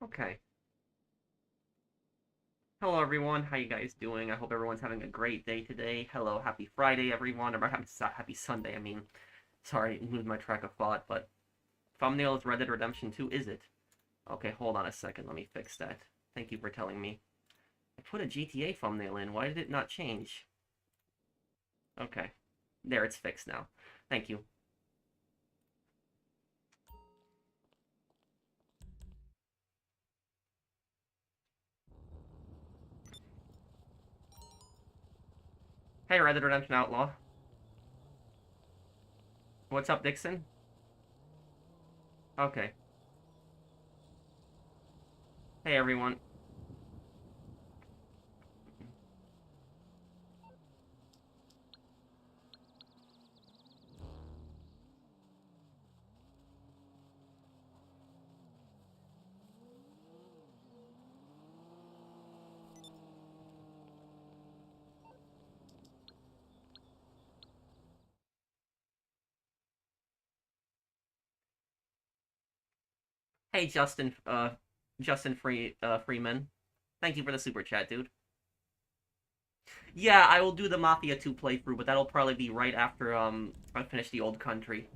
Okay. Hello everyone, how you guys doing? I hope everyone's having a great day today. Hello, happy Friday everyone, or happy Sunday, I mean. Sorry, lose my track of thought, but thumbnail is Red Dead Redemption 2, is it? Okay, hold on a second, let me fix that. Thank you for telling me. I put a GTA thumbnail in, why did it not change? Okay. There, it's fixed now. Thank you. Hey, Red Dead Redemption Outlaw. What's up, Dixon? Okay. Hey everyone. Hey Justin Freeman. Thank you for the super chat, dude. Yeah, I will do the Mafia 2 playthrough, but that'll probably be right after I finish the Old Country.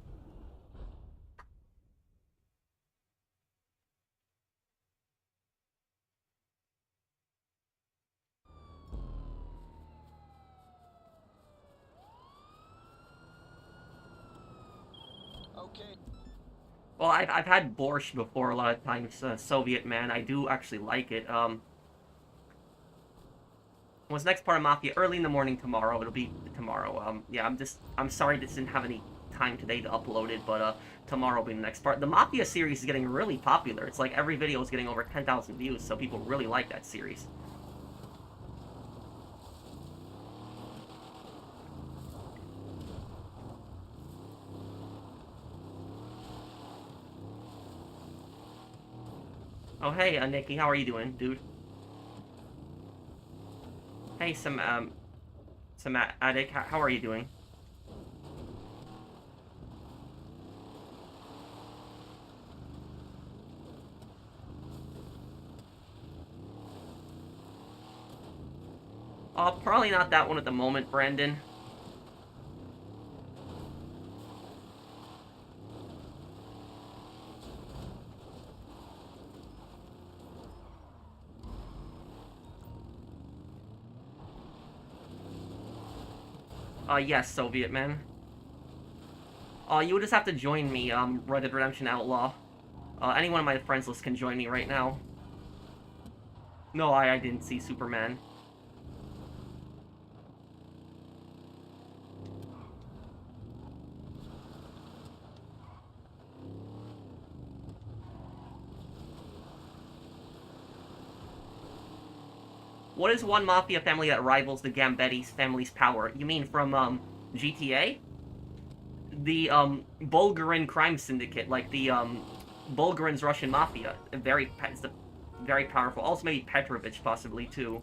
Okay. Well, I've had borscht before a lot of times, Soviet man. I do actually like it. What's next part of Mafia? Early in the morning tomorrow. It'll be tomorrow. Yeah, I'm sorry this didn't have any time today to upload it, but tomorrow will be the next part. The Mafia series is getting really popular. It's like every video is getting over 10,000 views, so people really like that series. Oh hey, Nikki, how are you doing, dude? Hey, some addict, how are you doing? Probably not that one at the moment, Brandon. Yes, Soviet man. You would just have to join me, Red Dead Redemption Outlaw. Anyone on my friends list can join me right now. No, I didn't see Superman. What is one mafia family that rivals the Gambetti's family's power? You mean from, GTA? The, Bulgarin crime syndicate, like the, Bulgarin's Russian mafia. It's very powerful. Also maybe Petrovich, possibly, too.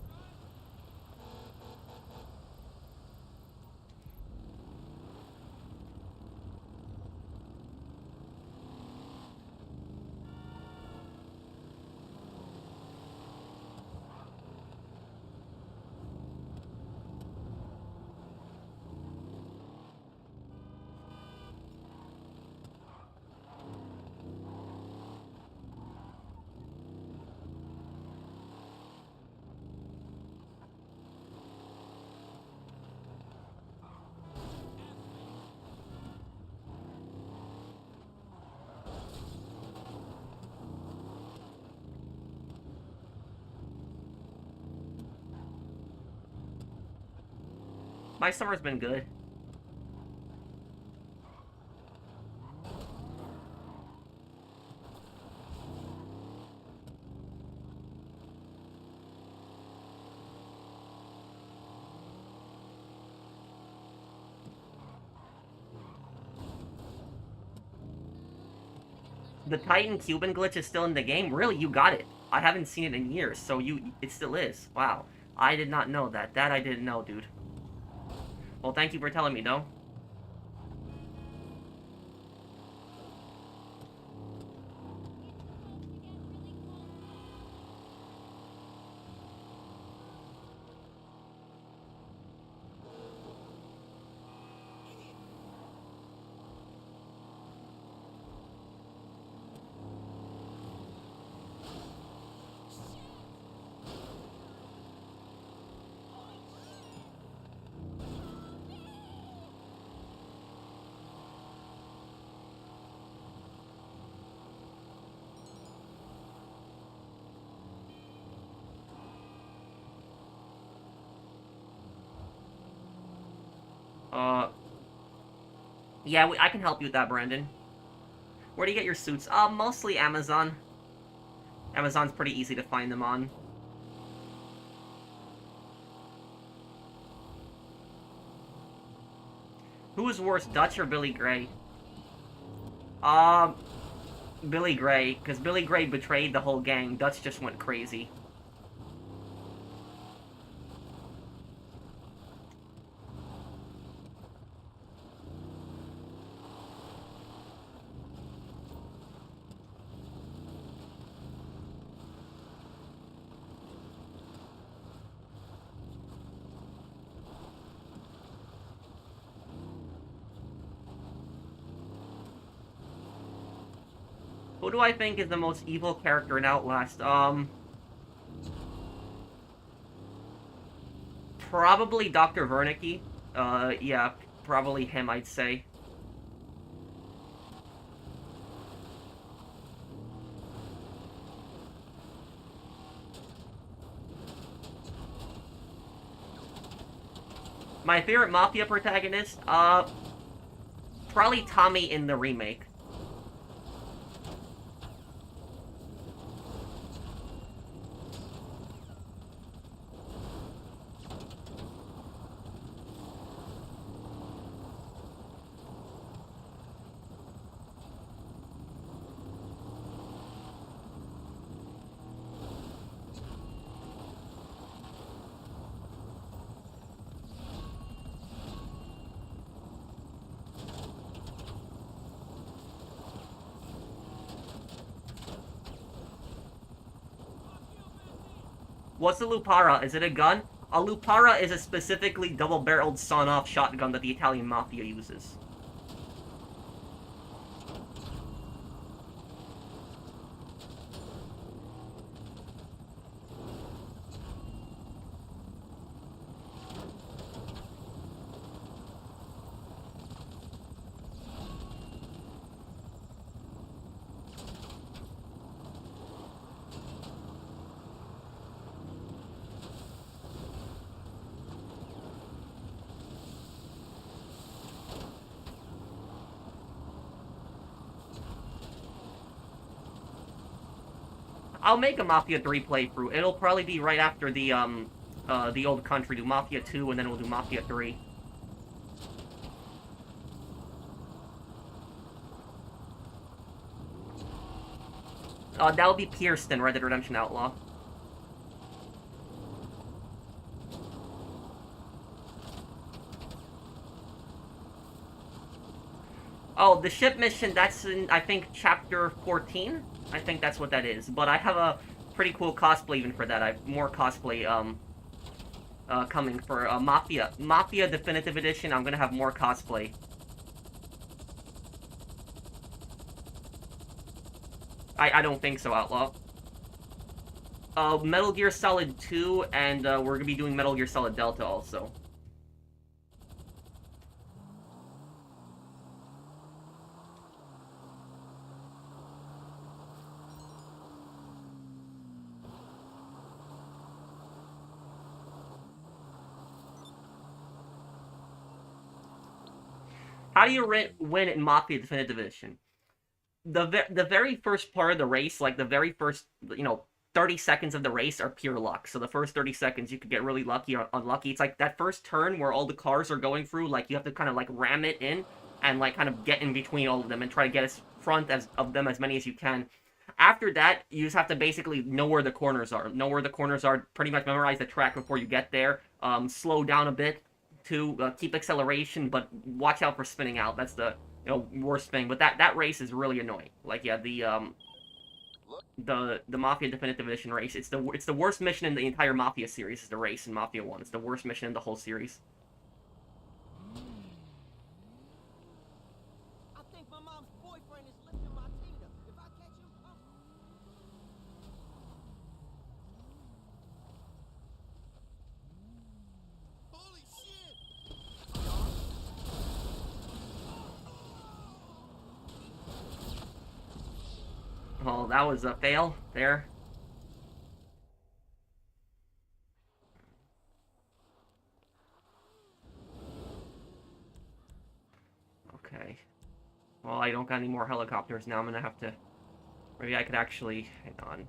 My summer's been good. The Titan Cuban glitch is still in the game? Really? You got it. I haven't seen it in years, so it still is. Wow. I did not know that. That I didn't know, dude. Well, thank you for telling me, though. Yeah, I can help you with that, Brandon. Where do you get your suits? Mostly Amazon. Amazon's pretty easy to find them on. Who is worse, Dutch or Billy Gray? Billy Gray, because Billy Gray betrayed the whole gang. Dutch just went crazy. Who do I think is the most evil character in Outlast? Probably Dr. Wernicke. Yeah, probably him, I'd say. My favorite Mafia protagonist? Probably Tommy in the remake. What's a Lupara? Is it a gun? A Lupara is a specifically double-barreled sawn-off shotgun that the Italian Mafia uses. I'll make a Mafia 3 playthrough. It'll probably be right after the old country. Do Mafia 2, and then we'll do Mafia 3. That'll be Pierston, Red Dead Redemption Outlaw. Oh, the ship mission, that's in, I think, Chapter 14? I think that's what that is. But I have a pretty cool cosplay even for that. I have more cosplay, coming for, Mafia. Mafia Definitive Edition, I'm gonna have more cosplay. I don't think so, Outlaw. Metal Gear Solid 2, and, we're gonna be doing Metal Gear Solid Delta also. How do you win in Mafia Definitive Edition? The very first part of the race, like the very first, 30 seconds of the race are pure luck. So the first 30 seconds you could get really lucky or unlucky. It's like that first turn where all the cars are going through, like you have to kind of like ram it in and like kind of get in between all of them and try to get as front of them as many as you can. After that, you just have to basically know where the corners are. Know where the corners are, pretty much memorize the track before you get there. Slow down a bit to keep acceleration, but watch out for spinning out. That's the worst thing. But that race is really annoying. Like, yeah, the Mafia Definitive Edition race. It's the worst mission in the entire Mafia series. Is the race in Mafia 1. It's the worst mission in the whole series. I think my mom's boyfriend is lifting my Tina. If I catch him, holy shit! Oh, that was a fail there. Okay. Well, I don't got any more helicopters now. I'm gonna have to... Maybe I could actually... Hang on.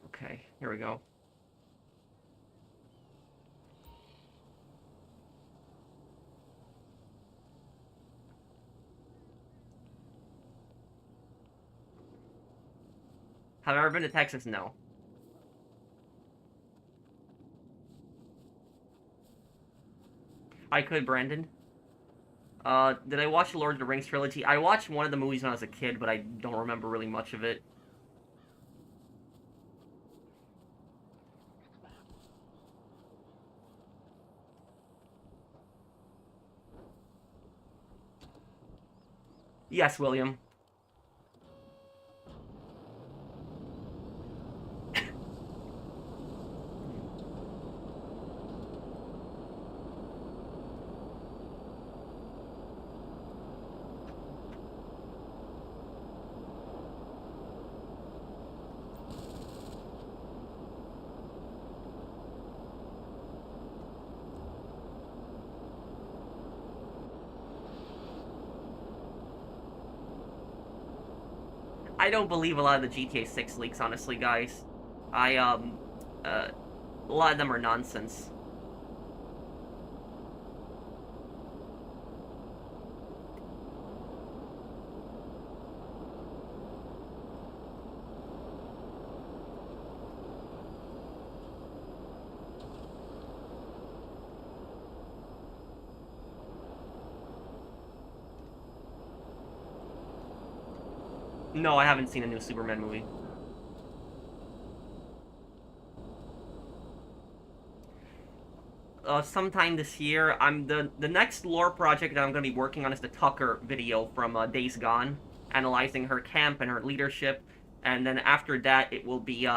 Okay, here we go. Have I ever been to Texas? No. I could, Brandon. Did I watch the Lord of the Rings trilogy? I watched one of the movies when I was a kid, but I don't remember really much of it. Yes, William. I don't believe a lot of the GTA 6 leaks, honestly, guys. A lot of them are nonsense. No, I haven't seen a new Superman movie. Sometime this year, the next lore project that I'm gonna be working on is the Tucker video from Days Gone, analyzing her camp and her leadership, and then after that, it will be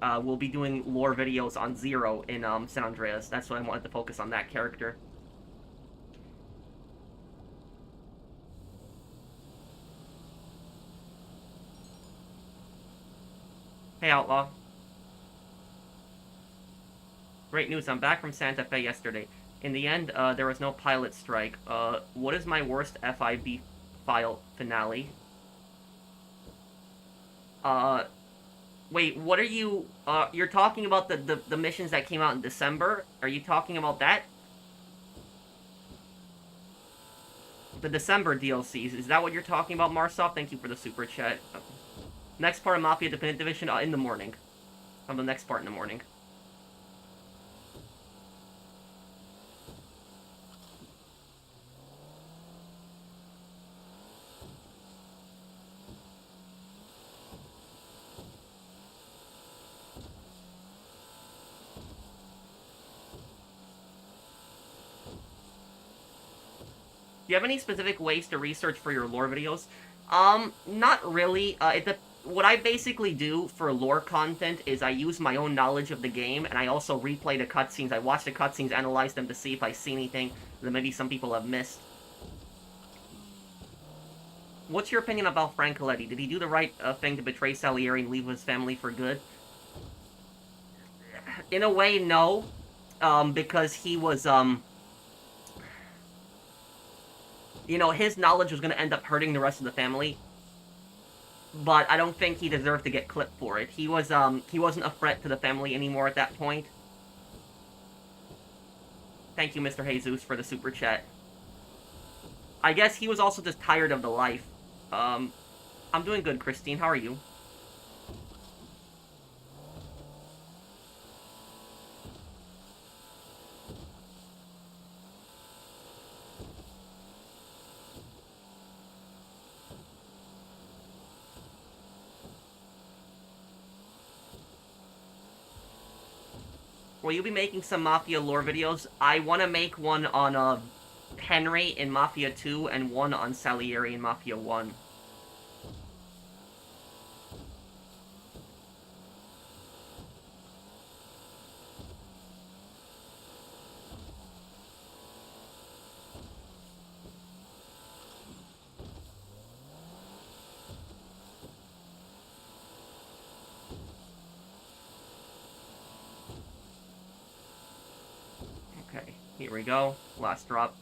we'll be doing lore videos on Zero in San Andreas. That's what I wanted to focus on, that character. Hey, Outlaw. Great news, I'm back from Santa Fe yesterday. In the end, there was no pilot strike. What is my worst FIB file finale? Uh, wait, what are you, you're talking about the missions that came out in December? Are you talking about that? The December DLCs, is that what you're talking about, Marsoft? Thank you for the super chat. Next part of Mafia Definitive Edition, in the morning. On the next part in the morning. Do you have any specific ways to research for your lore videos? Not really. What I basically do for lore content is I use my own knowledge of the game, and I also replay the cutscenes. I watch the cutscenes, analyze them to see if I see anything that maybe some people have missed. What's your opinion about Frank Coletti? Did he do the right thing to betray Salieri and leave his family for good? In a way, no. Because he was, you know, his knowledge was going to end up hurting the rest of the family. But I don't think he deserved to get clipped for it. He wasn't a threat to the family anymore at that point. Thank you, Mr. Jesus, for the super chat. I guess he was also just tired of the life. I'm doing good, Christine. How are you? Will you be making some Mafia lore videos? I want to make one on Henry in Mafia 2 and one on Salieri in Mafia 1. Here we go. Last drop.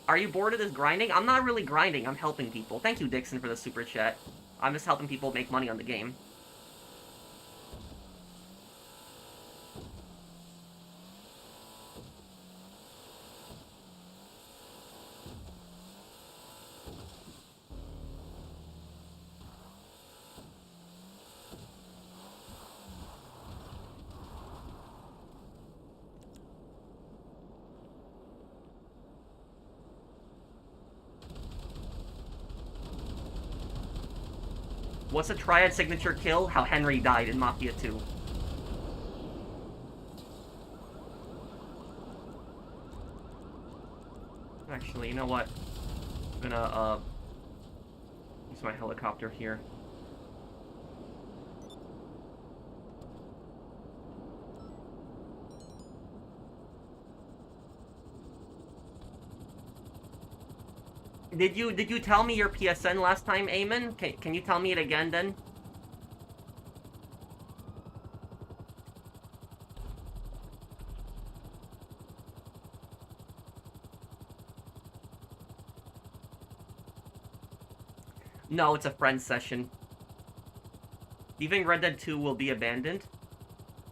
Are you bored of this grinding? I'm not really grinding. I'm helping people. Thank you, Dixon, for the super chat. I'm just helping people make money on the game. What's a triad signature kill? How Henry died in Mafia 2. Actually, you know what? I'm gonna, use my helicopter here. Did you tell me your PSN last time, Eamon? Can you tell me it again then? No, it's a friend session. Do you think Red Dead 2 will be abandoned?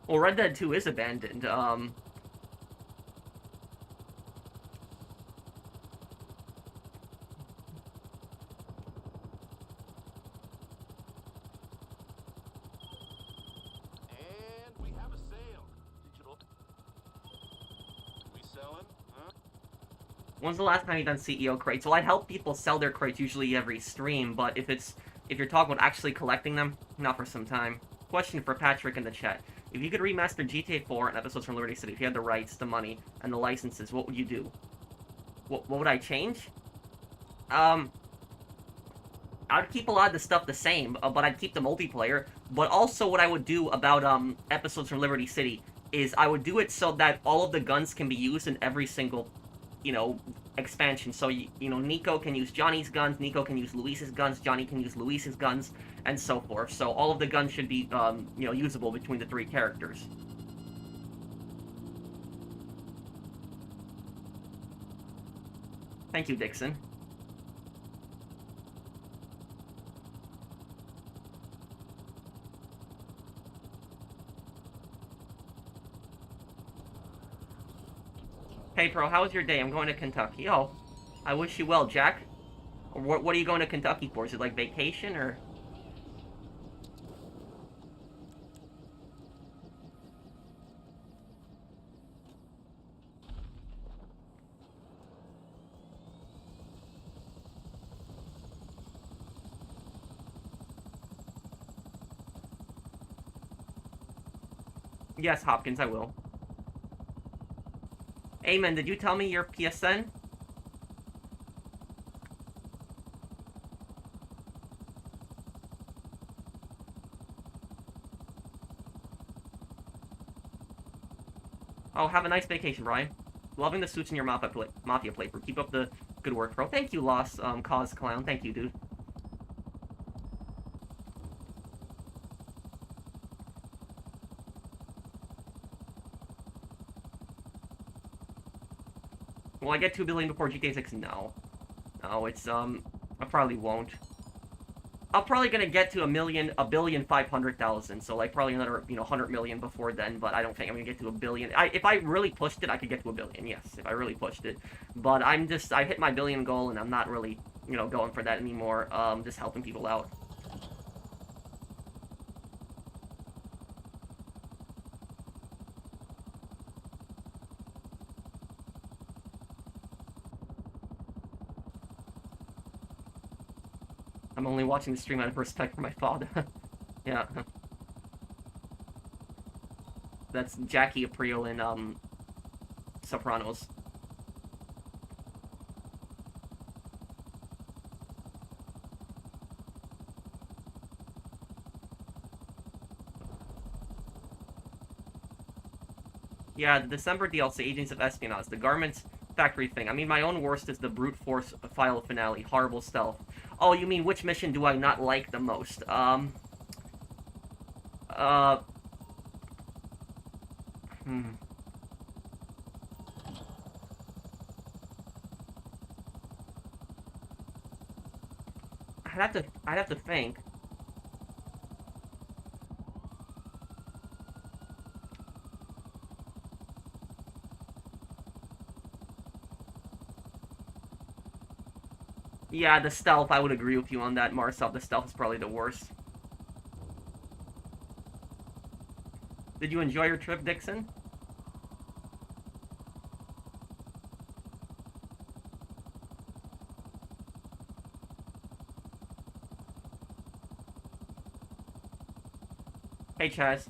Well, Red Dead 2 is abandoned. And we have a sale. Digital. We selling? Huh? When's the last time you done CEO crates? Well, I help people sell their crates usually every stream, but if you're talking about actually collecting them, not for some time. Question for Patrick in the chat. If you could remaster GTA 4 and episodes from Liberty City, if you had the rights, the money, and the licenses, what would you do? What would I change? I'd keep a lot of the stuff the same, but I'd keep the multiplayer. But also what I would do about episodes from Liberty City is I would do it so that all of the guns can be used in every single, you know, expansion. So, you know, Nico can use Johnny's guns, Nico can use Luis's guns, Johnny can use Luis's guns, and so forth. So all of the guns should be, you know, usable between the three characters. Thank you, Dixon. Hey, Pro, how was your day? I'm going to Kentucky. Oh, I wish you well, Jack. What are you going to Kentucky for? Is it like vacation, or...? Yes, Hopkins, I will. Amen, did you tell me your PSN? Oh, have a nice vacation, Brian. Loving the suits in your Mafia playthrough. Keep up the good work, bro. Thank you, Lost Cause Clown. Thank you, dude. Will I get 2 billion before GTA 6? No. No, it's, I probably won't. I'm probably gonna get to 1,500,000, so, like, probably another, you know, 100 million before then, but I don't think I'm gonna get to 1 billion. If I really pushed it, I could get to 1 billion, yes, if I really pushed it. But I hit my billion goal, and I'm not really, you know, going for that anymore, just helping people out. I'm only watching the stream out of respect for my father. Yeah. That's Jackie Aprile in, Sopranos. Yeah, the December DLC, Agents of Espionage, the Garments Factory thing. I mean, my own worst is the Brute Force Final Finale, Horrible Stealth. Oh, you mean which mission do I not like the most? Hmm. I'd have to think. Yeah, the stealth, I would agree with you on that, Marcel. The stealth is probably the worst. Did you enjoy your trip, Dixon? Hey, Chaz.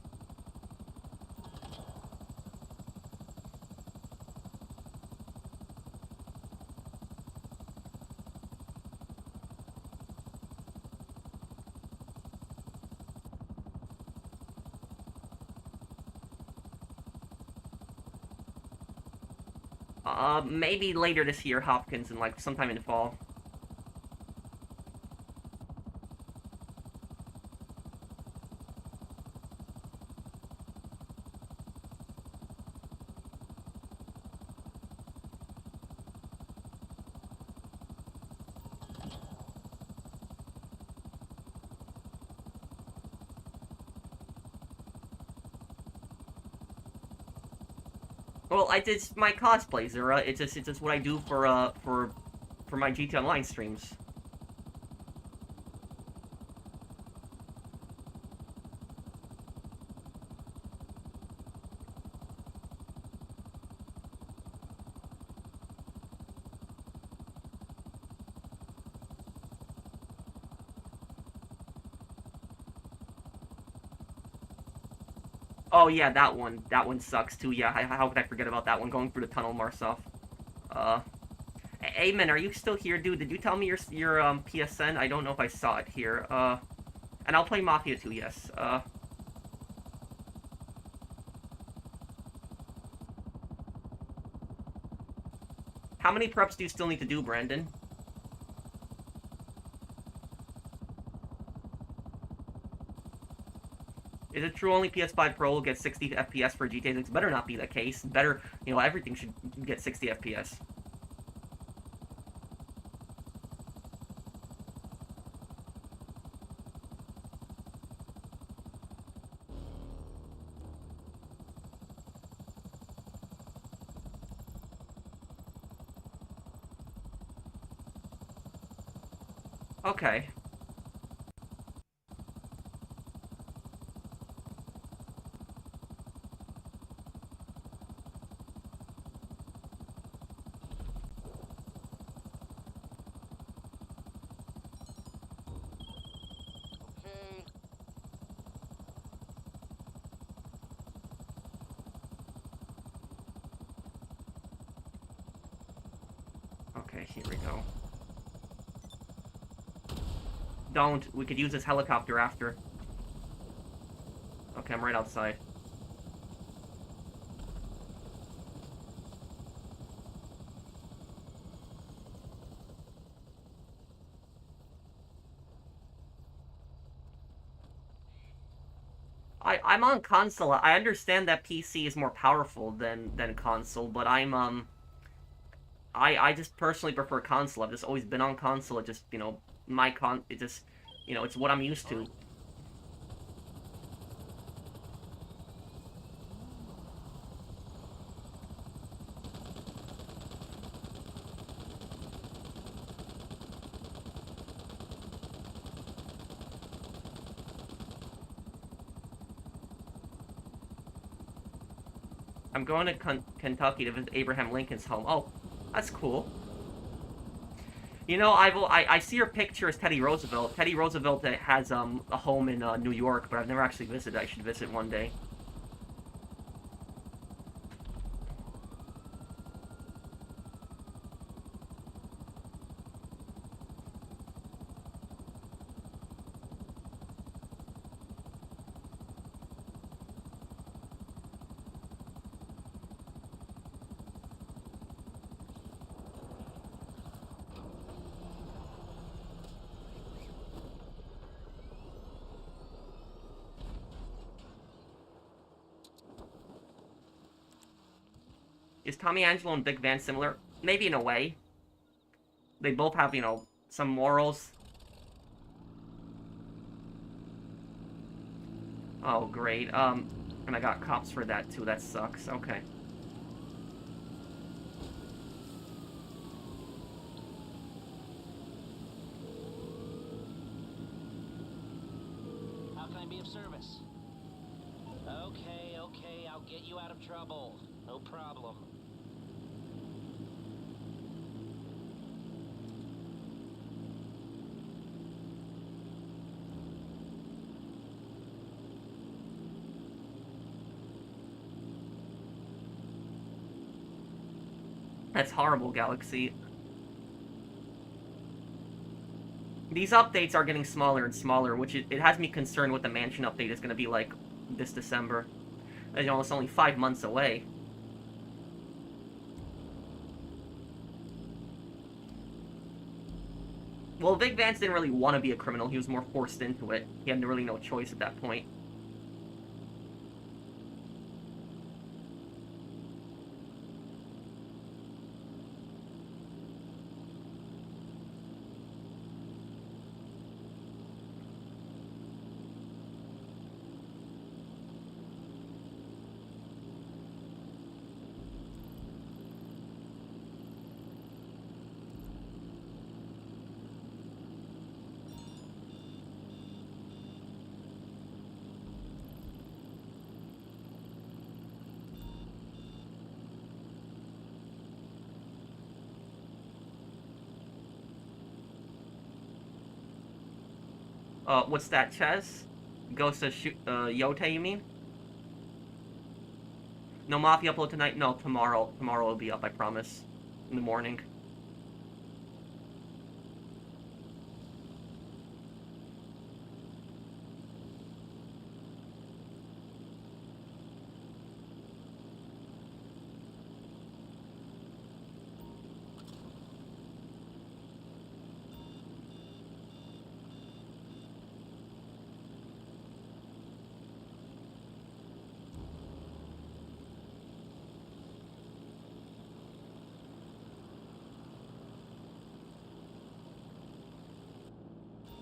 Maybe later this year, Hopkins, and like sometime in the fall. Well, I did my cosplays, or it's just what I do for my GT Online streams. Oh yeah, that one. That one sucks too. Yeah, how could I forget about that one? Going through the tunnel, Marcel. Uh, Amen, are you still here, dude? Did you tell me your PSN? I don't know if I saw it here. And I'll play Mafia too. Yes. How many preps do you still need to do, Brandon? Is it true only PS5 Pro will get 60 FPS for GTA 6? Better not be the case. Better, everything should get 60 FPS. Okay. Okay. Okay, here we go. Don't. We could use this helicopter after. Okay, I'm right outside. I'm on console. I understand that PC is more powerful than console, but I just personally prefer console. I've just always been on console. It just, it just, it's what I'm used to. I'm going to Kentucky to visit Abraham Lincoln's home. Oh, that's cool. I see your picture as Teddy Roosevelt. Teddy Roosevelt has a home in New York, but I've never actually visited. I should visit one day. Is Tommy Angelo and Big Van similar? Maybe in a way. They both have, you know, some morals. Oh, great. And I got cops for that, too. That sucks. Okay. How can I be of service? Okay, I'll get you out of trouble. No problem. That's horrible, Galaxy. These updates are getting smaller and smaller, which it has me concerned what the Mansion update is going to be like this December. You know, it's only 5 months away. Well, Vic Vance didn't really want to be a criminal. He was more forced into it. He had really no choice at that point. What's that, Ches? Ghost of Yote, you mean? No Mafia upload tonight? No, tomorrow. Tomorrow will be up, I promise. In the morning.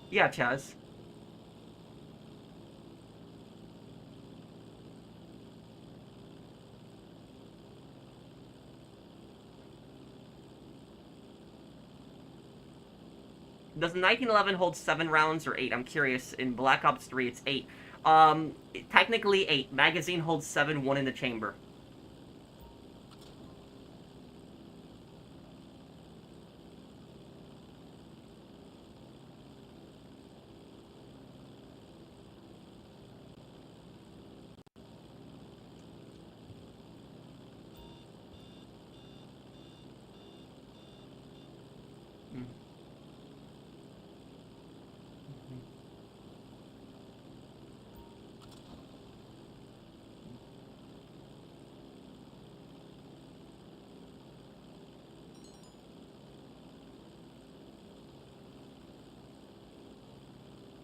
Yeah, Chaz. Does 1911 hold 7 rounds or 8? I'm curious. In Black Ops 3, it's 8. Technically 8. Magazine holds 7, 1 in the chamber.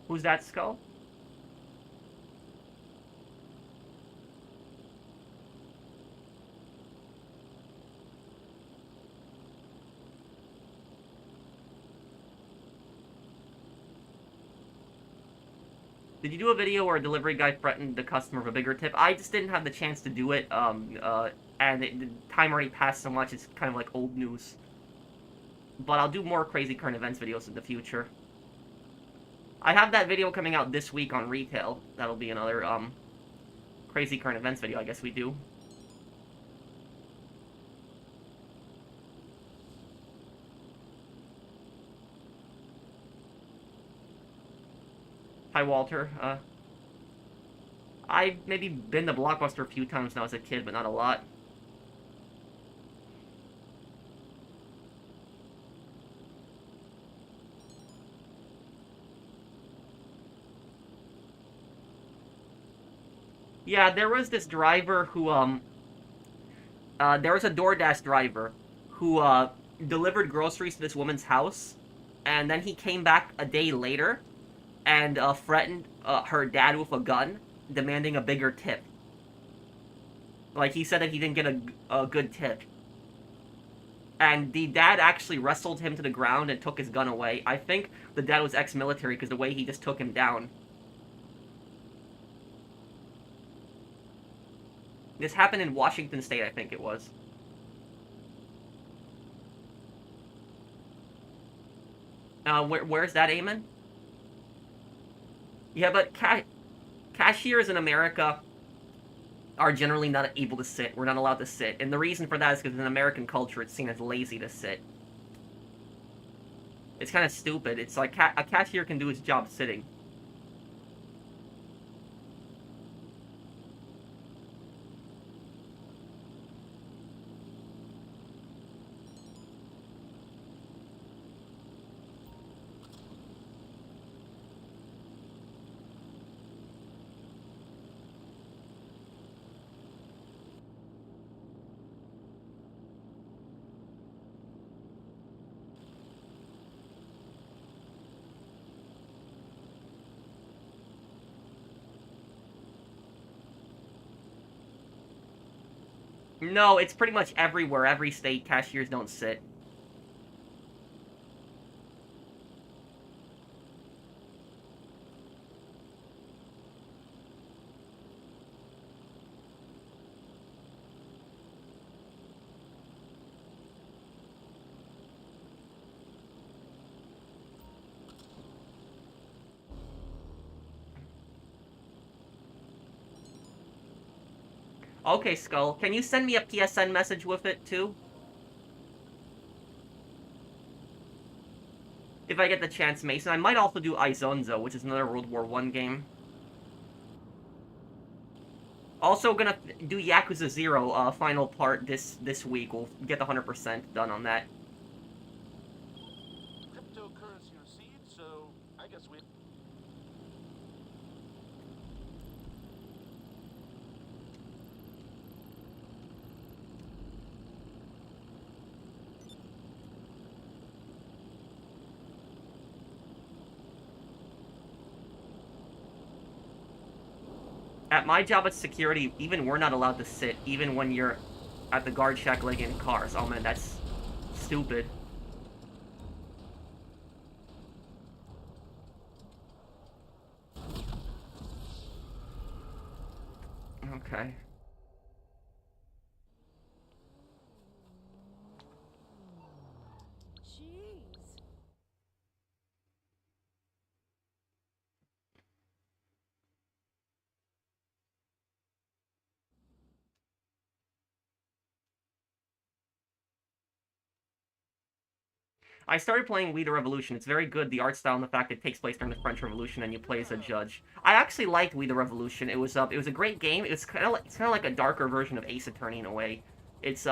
Who's that, Skull? Did you do a video where a delivery guy threatened the customer of a bigger tip? I just didn't have the chance to do it, and the time already passed so much, it's kind of like old news. But I'll do more crazy current events videos in the future. I have that video coming out this week on retail. That'll be another, crazy current events video, I guess we do. Hi, Walter. I've maybe been to Blockbuster a few times when I was a kid, but not a lot. Yeah, there was this driver who, there was a DoorDash driver who, delivered groceries to this woman's house, and then he came back a day later and, threatened, her dad with a gun, demanding a bigger tip. Like, he said that he didn't get a good tip. and the dad actually wrestled him to the ground and took his gun away. I think the dad was ex-military because the way he just took him down. This happened in Washington State, I think it was. Where's that, Eamon? Yeah, but cashiers in America are generally not able to sit. We're not allowed to sit. And the reason for that is because in American culture, it's seen as lazy to sit. It's kind of stupid. It's like a cashier can do his job sitting. No, it's pretty much everywhere. Every state, cashiers don't sit. Okay, Skull, can you send me a PSN message with it, too? If I get the chance, Mason. I might also do Izonzo, which is another World War I game. Also gonna do Yakuza 0, final part this week. We'll get the 100% done on that. Cryptocurrency received, so I guess we... At my job at security, even we're not allowed to sit, even when you're at the guard shack like in cars. Oh man, that's stupid. Okay. Jeez. I started playing We the Revolution. It's very good, the art style and the fact it takes place during the French Revolution and you play as a judge. I actually liked We the Revolution. It was a great game. It's kind of like a darker version of Ace Attorney in a way. It's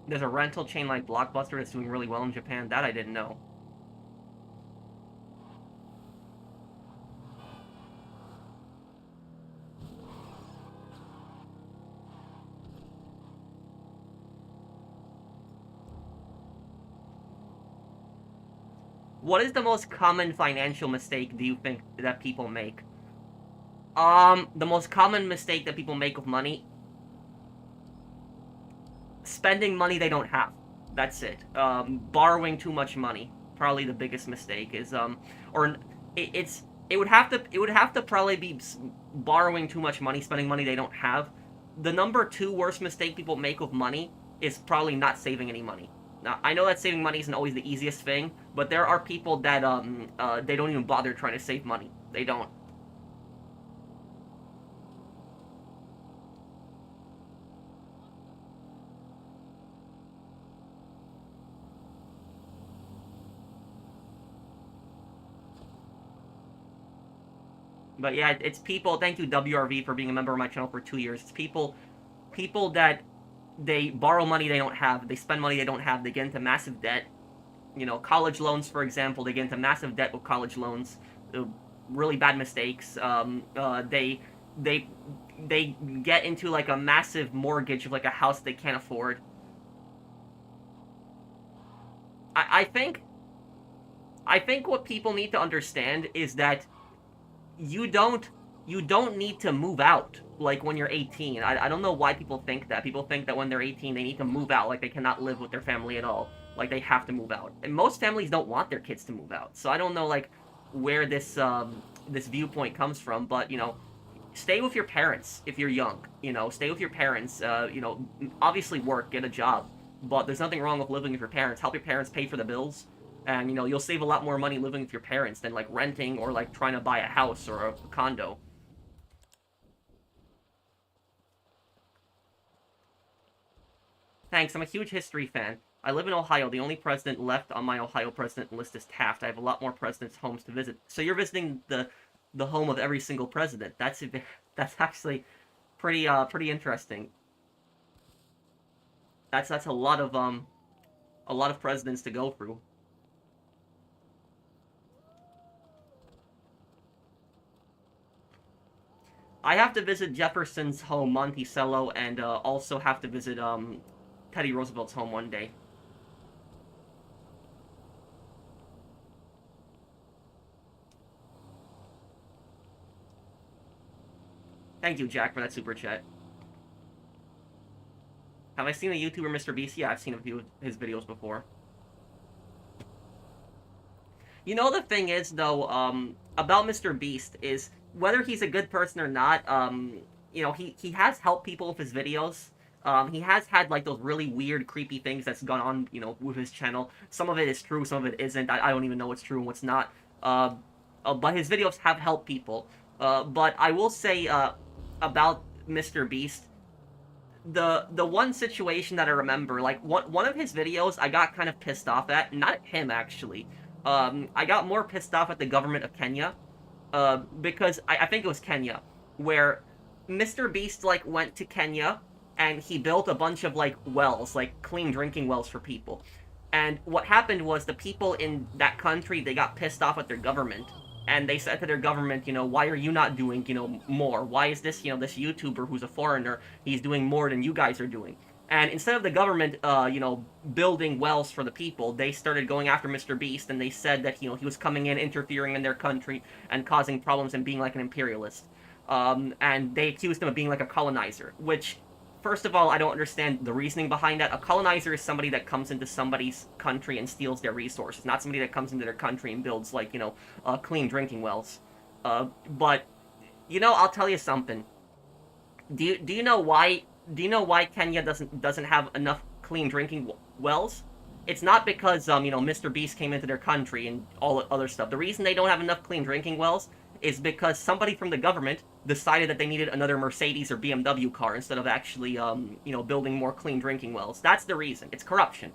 there's a rental chain like Blockbuster that's doing really well in Japan. That I didn't know. What is the most common financial mistake do you think that people make? The most common mistake that people make with money, spending money they don't have. That's it. Borrowing too much money. Probably the biggest mistake is or it would have to probably be borrowing too much money, spending money they don't have. The number 2 worst mistake people make with money is probably not saving any money. Now, I know that saving money isn't always the easiest thing, but there are people that they don't even bother trying to save money. They don't. But yeah, it's people. Thank you, WRV, for being a member of my channel for 2 years. It's people that they borrow money they don't have, they spend money they don't have, they get into massive debt. You know, college loans, for example, they get into massive debt with college loans. Really bad mistakes. they they get into like a massive mortgage of like a house they can't afford. I think what people need to understand is that you don't you don't need to move out like when you're 18. I don't know why people think that. People think that when they're 18 they need to move out, like they cannot live with their family at all. Like they have to move out. And most families don't want their kids to move out. So I don't know like where this viewpoint comes from, but stay with your parents if you're young. Stay with your parents. Obviously work, get a job, but there's nothing wrong with living with your parents. Help your parents pay for the bills, and you'll save a lot more money living with your parents than like renting or like trying to buy a house or a condo. Thanks. I'm a huge history fan. I live in Ohio. The only president left on my Ohio president list is Taft. I have a lot more presidents' homes to visit. So you're visiting the home of every single president. That's actually pretty interesting. That's a lot of presidents to go through. I have to visit Jefferson's home, Monticello, and also have to visit Teddy Roosevelt's home one day. Thank you, Jack, for that super chat. Have I seen a YouTuber, MrBeast? Yeah, I've seen a few of his videos before. The thing is, though, about MrBeast is whether he's a good person or not, he has helped people with his videos. He has had, like, those really weird, creepy things that's gone on, with his channel. Some of it is true, some of it isn't. I don't even know what's true and what's not. But his videos have helped people. But I will say, about MrBeast, the one situation that I remember, like, one of his videos I got kind of pissed off at. Not at him, actually. I got more pissed off at the government of Kenya. Because I think it was Kenya, where MrBeast, like, went to Kenya, and he built a bunch of, like, wells, like, clean drinking wells for people. And what happened was the people in that country, they got pissed off at their government, and they said to their government, why are you not doing, more? Why is this, this YouTuber who's a foreigner, he's doing more than you guys are doing? And instead of the government, building wells for the people, they started going after MrBeast, and they said that, he was coming in, interfering in their country, and causing problems and being like an imperialist. And they accused him of being like a colonizer, which, first of all, I don't understand the reasoning behind that. A colonizer is somebody that comes into somebody's country and steals their resources, not somebody that comes into their country and builds, like, clean drinking wells. But, I'll tell you something. Do you know why Kenya doesn't have enough clean drinking wells? It's not because MrBeast came into their country and all other stuff. The reason they don't have enough clean drinking wells is because somebody from the government decided that they needed another Mercedes or BMW car instead of actually building more clean drinking wells. That's the reason. It's corruption.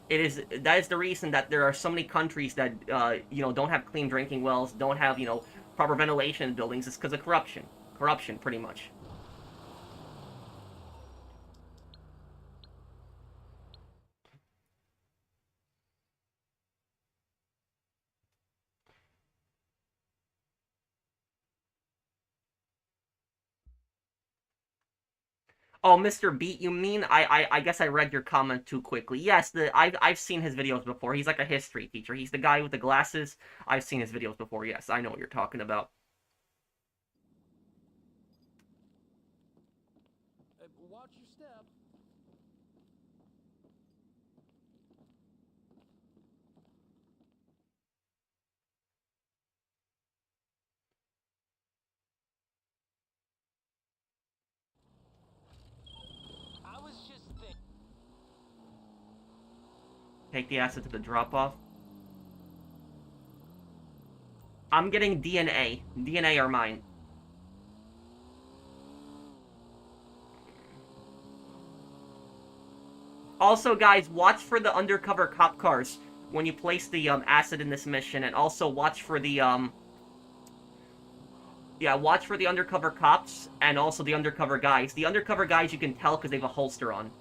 That is the reason that there are so many countries that don't have clean drinking wells, don't have proper ventilation in buildings. It's because of corruption. Corruption, pretty much. Oh, Mr. Beat, you mean? I guess I read your comment too quickly. Yes, I've seen his videos before. He's like a history teacher. He's the guy with the glasses. I've seen his videos before. Yes, I know what you're talking about. Watch your step. I was just thinking. Take the asset to the drop-off. I'm getting DNA. DNA are mine. Also, guys, watch for the undercover cop cars when you place the acid in this mission, and also watch for the yeah, watch for the undercover cops and also the undercover guys. The undercover guys you can tell because they have a holster on.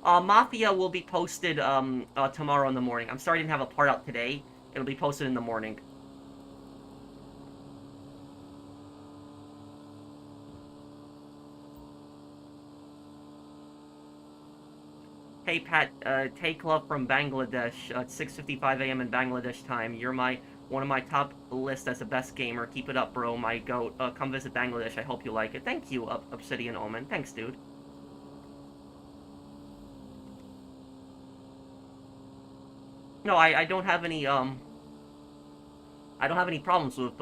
Mafia will be posted tomorrow in the morning. I'm sorry I didn't have a part out today. It'll be posted in the morning. Hey Pat, take love from Bangladesh. It's 6:55 a.m. in Bangladesh time. You're one of my top list as the best gamer. Keep it up, bro. My goat. Come visit Bangladesh. I hope you like it. Thank you, Obsidian Omen. Thanks, dude. No, I don't have any I don't have any problems with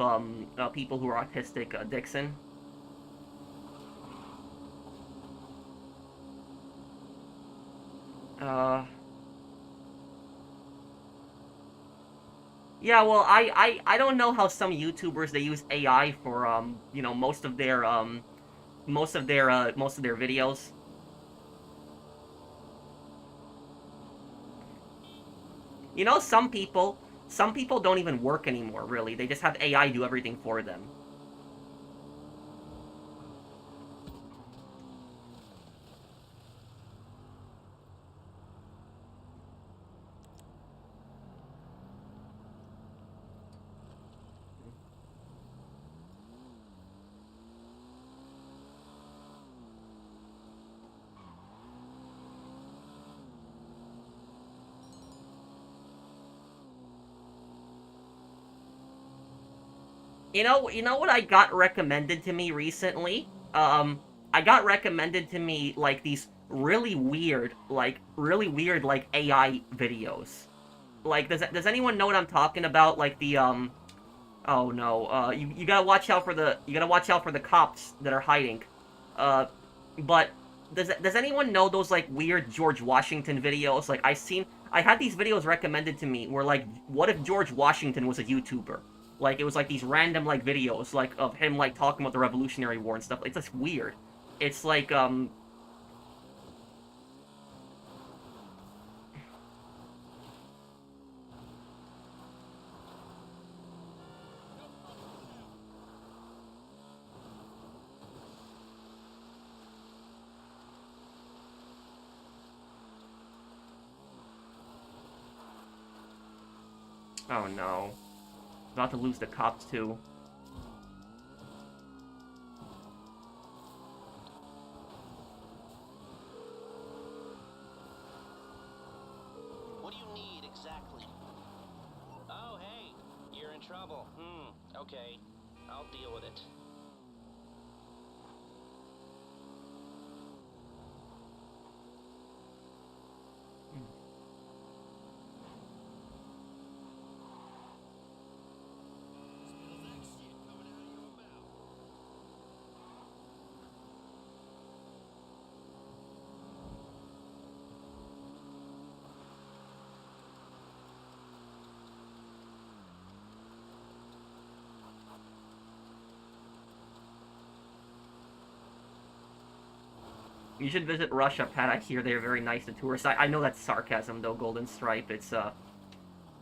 people who are autistic, Dixon. Uh. Yeah, well, I don't know how some YouTubers they use AI for most of their most of their videos. You know, some people don't even work anymore, really. They just have AI do everything for them. You know what I got recommended to me recently? I got recommended to me like these really weird like AI videos. Like, does anyone know what I'm talking about? Like the oh no, you gotta watch out for the cops that are hiding. Uh, but does anyone know those like weird George Washington videos? Like I had these videos recommended to me where like, what if George Washington was a YouTuber? Like it was like these random like videos like of him like talking about the Revolutionary War and stuff. It's just weird. It's like oh no, about to lose the cops too. What do you need exactly? Oh, hey, you're in trouble. Okay. I'll deal with it. You should visit Russia, Pat. I hear they're very nice to tourists. I know that's sarcasm though, Golden Stripe. It's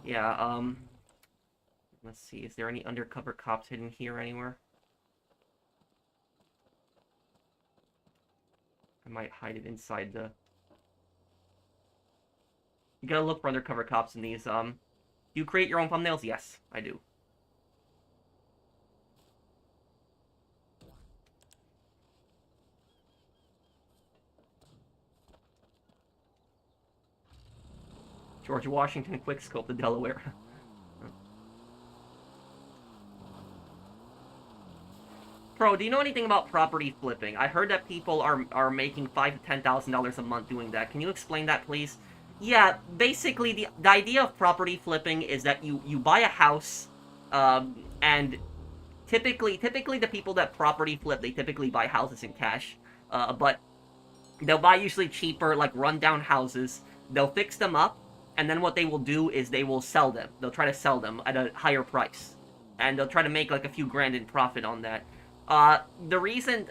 yeah, let's see. Is there any undercover cops hidden here anywhere? I might hide it inside the... You gotta look for undercover cops in these, Do you create your own thumbnails? Yes, I do. George Washington quickscope the Delaware. Bro, do you know anything about property flipping? I heard that people are making $5,000 to $10,000 a month doing that. Can you explain that, please? Yeah, basically the idea of property flipping is that you buy a house, and typically the people that property flip, they typically buy houses in cash, but they'll buy usually cheaper like rundown houses. They'll fix them up, and then what they will do is they will sell them. They'll try to sell them at a higher price, and they'll try to make like a few grand in profit on that. The reason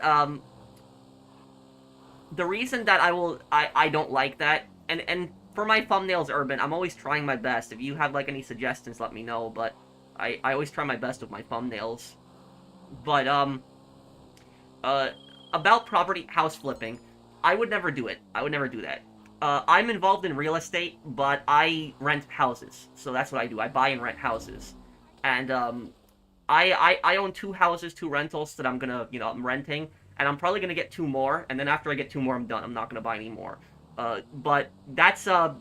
that I don't like that, and for my thumbnails, Urban, I'm always trying my best. If you have like any suggestions, let me know. But I always try my best with my thumbnails. But uh, about property house flipping, I would never do it. I would never do that. I'm involved in real estate, but I rent houses. So that's what I do. I buy and rent houses, and I own two houses, two rentals that I'm gonna, I'm renting, and I'm probably gonna get two more, and then after I get two more, I'm done. I'm not gonna buy any more. But that's I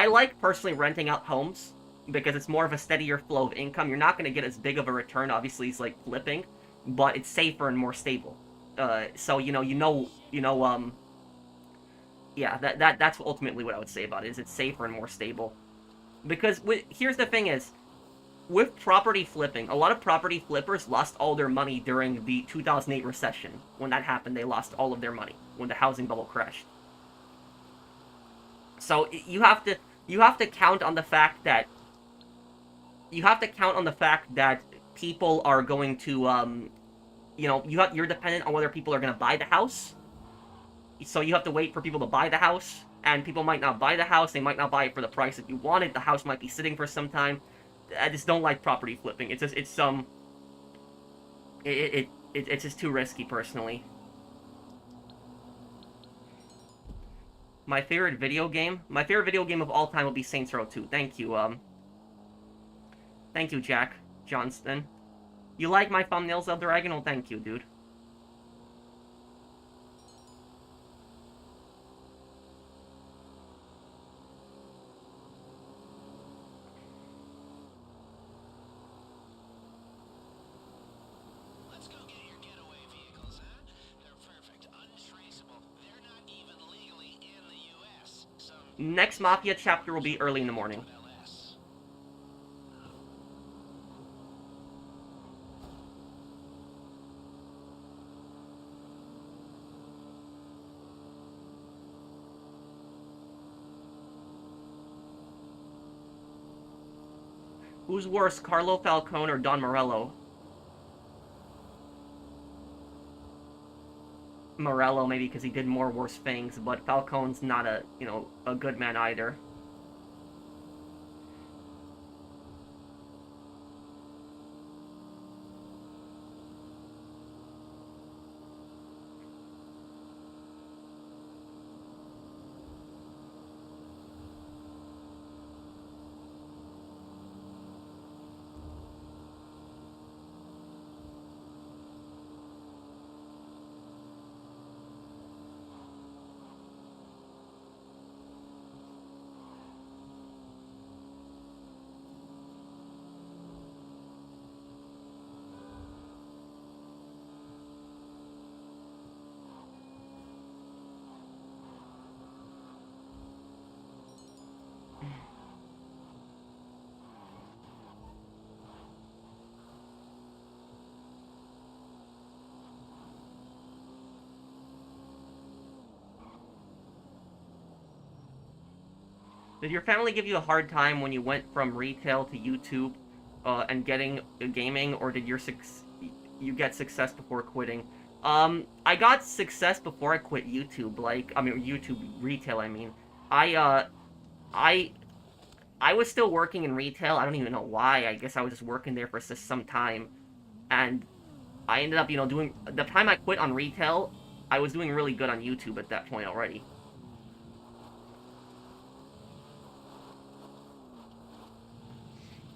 like personally renting out homes because it's more of a steadier flow of income. You're not going to get as big of a return, obviously, as like flipping, but it's safer and more stable. So yeah, that's ultimately what I would say about it. Is it's safer and more stable. Because here's the thing is, with property flipping, a lot of property flippers lost all their money during the 2008 recession. When that happened, they lost all of their money when the housing bubble crashed. So you have to count on the fact that people are going to you're dependent on whether people are going to buy the house. So you have to wait for people to buy the house, and people might not buy the house. They might not buy it for the price that you wanted. The house might be sitting for some time. I just don't like property flipping. It's just too risky personally. My favorite video game of all time will be Saints Row 2. Thank you, Jack Johnston. You like my thumbnails, El Dragon? Well, thank you, dude. Let's go get your getaway vehicles, huh? They're perfect, untraceable. They're not even legally in the U.S. Next Mafia chapter will be early in the morning. Who's worse, Carlo Falcone or Don Morello? Morello, maybe because he did more worse things, but Falcone's not a good man either. Did your family give you a hard time when you went from retail to YouTube and getting gaming, or did you get success before quitting? I got success before I quit YouTube. YouTube retail. I uh, I I was still working in retail. I don't even know why. I guess I was just working there for some time, and I ended up doing the time I quit on retail. I was doing really good on YouTube at that point already.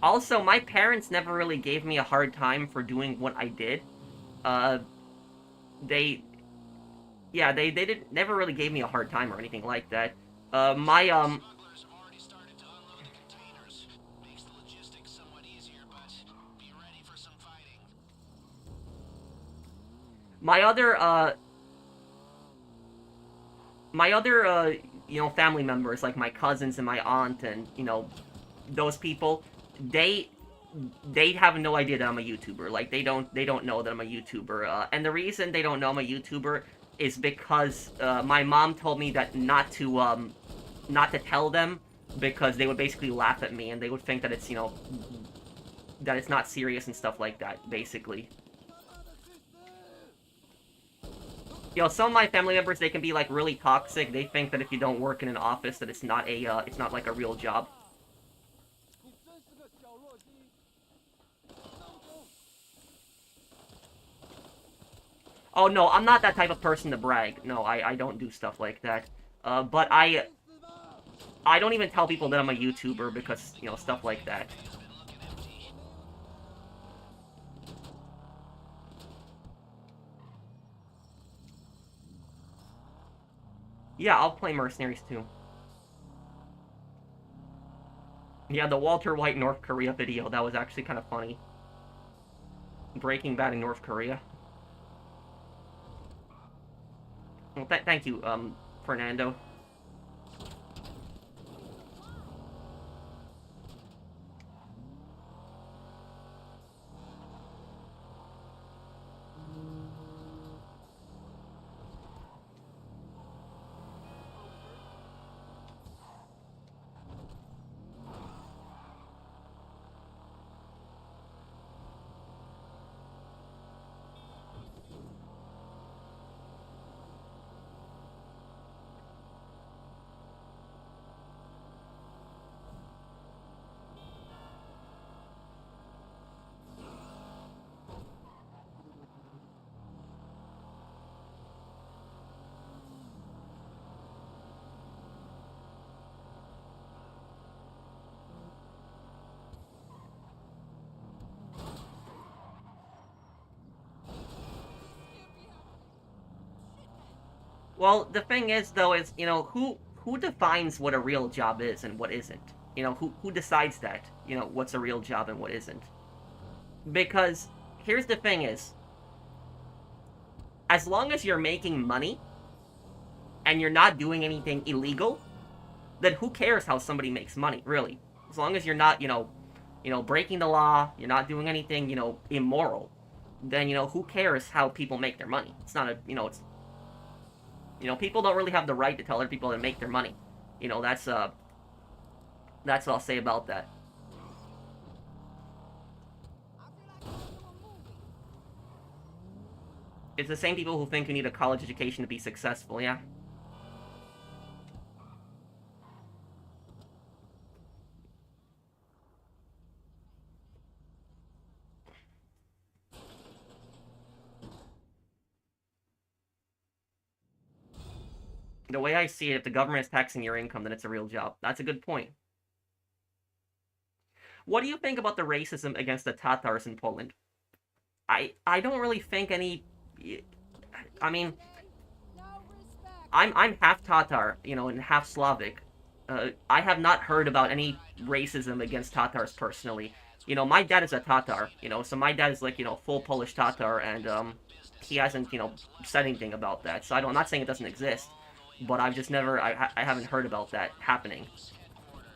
Also, my parents never really gave me a hard time for doing what I did. Uh, they, yeah, they didn't never really gave me a hard time or anything like that. My Smugglers have already started to unload the containers. Makes the logistics somewhat easier, but be ready for some fighting. my other family members, like my cousins and my aunt, and those people, they have no idea that I'm a YouTuber. Like they don't know that I'm a YouTuber. And the reason they don't know I'm a YouTuber is because my mom told me that not to tell them, because they would basically laugh at me and they would think that it's not serious and stuff like that, basically. Some of my family members, they can be like really toxic. They think that if you don't work in an office, that it's not like a real job. Oh no, I'm not that type of person to brag. No, I don't do stuff like that. But I don't even tell people that I'm a YouTuber because, stuff like that. Yeah, I'll play Mercenaries too. Yeah, the Walter White North Korea video, that was actually kind of funny. Breaking Bad in North Korea. Well, thank you, Fernando. Well, the thing is, though, is, you know, who defines what a real job is and what isn't? You know, who decides that? You know, what's a real job and what isn't? Because here's the thing is, as long as you're making money and you're not doing anything illegal, then who cares how somebody makes money, really? As long as you're not, breaking the law, you're not doing anything, immoral, then, who cares how people make their money? It's not a, people don't really have the right to tell other people how to make their money. That's what I'll say about that. It's the same people who think you need a college education to be successful, yeah. The way I see it, if the government is taxing your income, then it's a real job. That's a good point. What do you think about the racism against the Tatars in Poland? I don't really think any... I mean, I'm half Tatar, and half Slavic. I have not heard about any racism against Tatars personally. My dad is a Tatar, so my dad is like, full Polish Tatar, and he hasn't, said anything about that. So I'm not saying it doesn't exist, but I've just never, I haven't heard about that happening.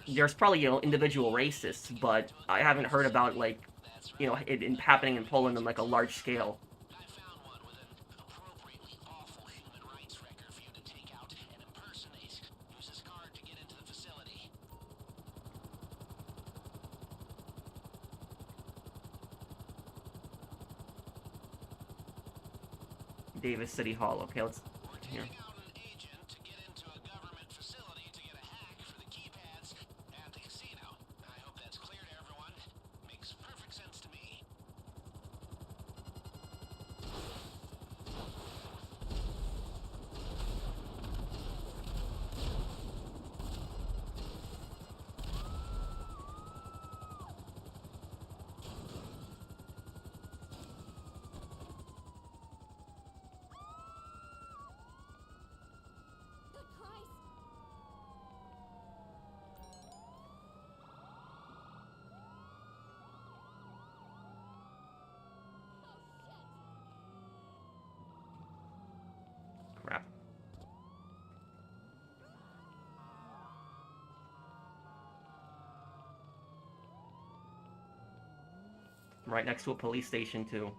There's probably, individual racists, but I haven't heard about, like, it happening in Poland on, like, a large scale. Davis City Hall. Okay, let's... Here. Crap. Right next to a police station, too.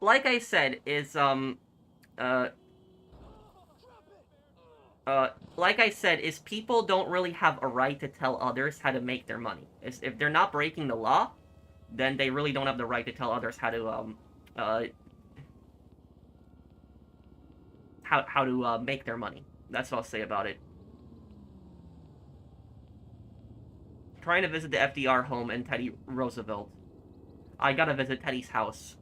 Like I said, like I said, is people don't really have a right to tell others how to make their money. If they're not breaking the law, then they really don't have the right to tell others how to, make their money. That's what I'll say about it. Trying to visit the FDR home and Teddy Roosevelt. I gotta visit Teddy's house.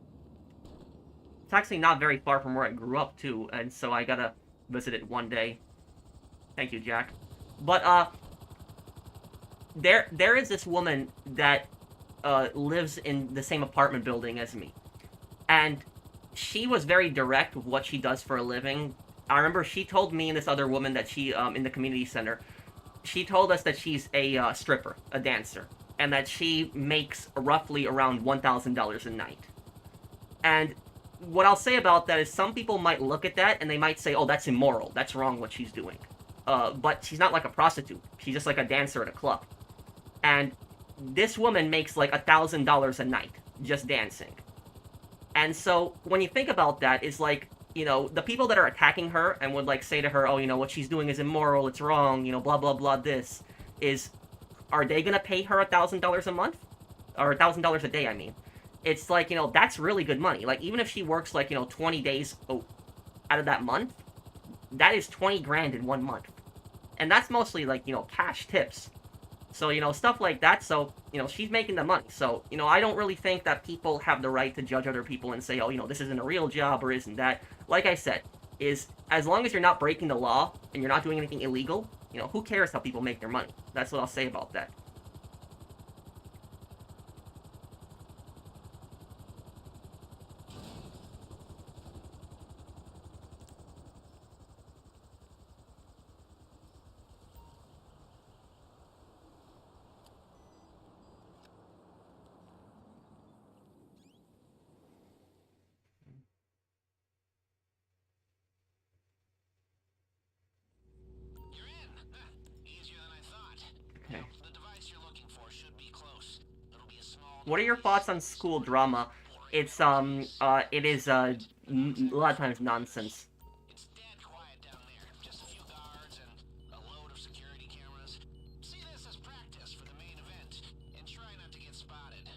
It's actually not very far from where I grew up, too, and so I gotta visit it one day. Thank you, Jack. But, there is this woman that lives in the same apartment building as me, and she was very direct with what she does for a living. I remember she told me and this other woman that she in the community center. She told us that she's a stripper, a dancer, and that she makes roughly around $1,000 a night. And what I'll say about that is some people might look at that and they might say, oh, that's immoral. That's wrong what she's doing. But she's not like a prostitute. She's just like a dancer at a club. And this woman makes like $1,000 a night just dancing. And so when you think about that, it's like, you know, the people that are attacking her and would like say to her, oh, you know, what she's doing is immoral, it's wrong, you know, blah, blah, blah, this is, are they going to pay her $1,000 a month? Or $1,000 a day, I mean. It's like, you know, that's really good money. Like, even if she works, like, you know, 20 days out of that month, that is 20 grand in 1 month. And that's mostly, like, you know, cash tips. So, you know, stuff like that. So, you know, she's making the money. So, you know, I don't really think that people have the right to judge other people and say, oh, you know, this isn't a real job or isn't that. Like I said, is as long as you're not breaking the law and you're not doing anything illegal, you know, who cares how people make their money? That's what I'll say about that. You're in. Easier than I thought. Okay. The device you're looking for should be close. It'll be a small. What are your thoughts on school drama? It's, it is, a lot of times nonsense. It's dead quiet down there. Just a few guards and a load of security cameras. See this as practice for the main event, and try not to get spotted.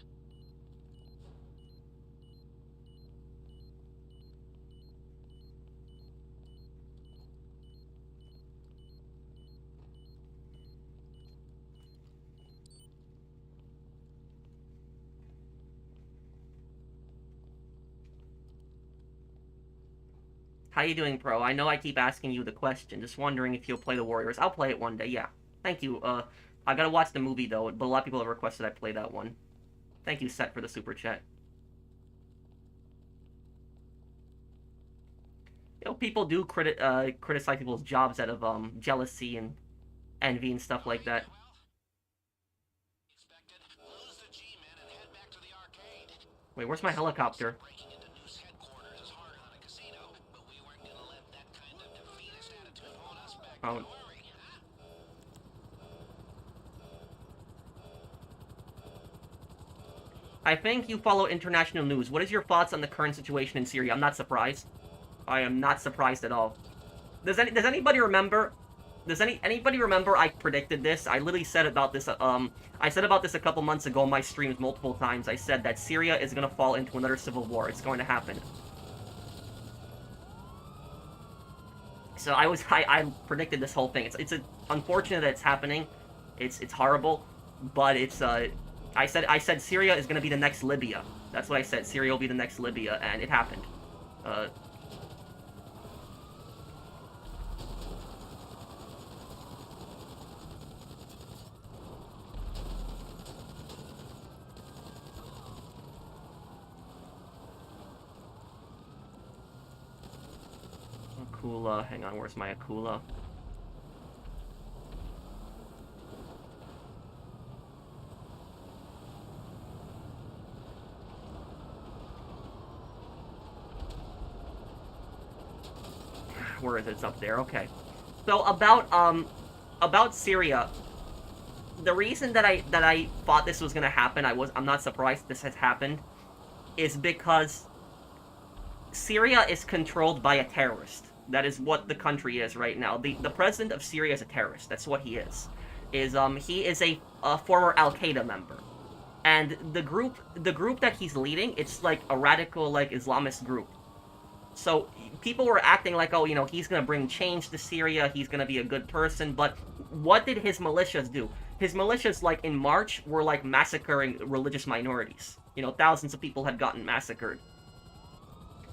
How you doing, Pro? I know I keep asking you the question. Just wondering if you'll play the Warriors. I'll play it one day, yeah. Thank you. I gotta watch the movie, though, but a lot of people have requested I play that one. Thank you, Set, for the super chat. You know, people do criticize people's jobs out of, jealousy and envy and stuff like that. Expected. Lose the G-men and head back to the arcade. Wait, where's my helicopter? Breaking into Noose headquarters is harder than a casino, but we weren't gonna let that kind of defeatist attitude hold us back. Oh. Don't worry, huh? I think you follow international news. What is your thoughts on the current situation in Syria? I'm not surprised. I am not surprised at all. Does anybody remember? Does anybody remember I predicted this? I literally said about this, I said about this a couple months ago in my streams multiple times. I said that Syria is gonna fall into another civil war. It's going to happen. So I predicted this whole thing. It's unfortunate that it's happening. It's horrible, but it's, I said Syria is gonna be the next Libya. That's what I said. Syria will be the next Libya, and it happened. Akula, hang on, where's my Akula? Where is it? It's up there, okay. So about Syria, the reason that I thought this was gonna happen, I'm not surprised this has happened, is because Syria is controlled by a terrorist. That is what the country is right now. The president of Syria is a terrorist. That's what he is. He is a former Al-Qaeda member. And the group that he's leading, it's like a radical, like, Islamist group. So people were acting like, oh, you know, he's gonna bring change to Syria, he's gonna be a good person, but what did his militias do? His militias, like, in March, were, like, massacring religious minorities. You know, thousands of people had gotten massacred.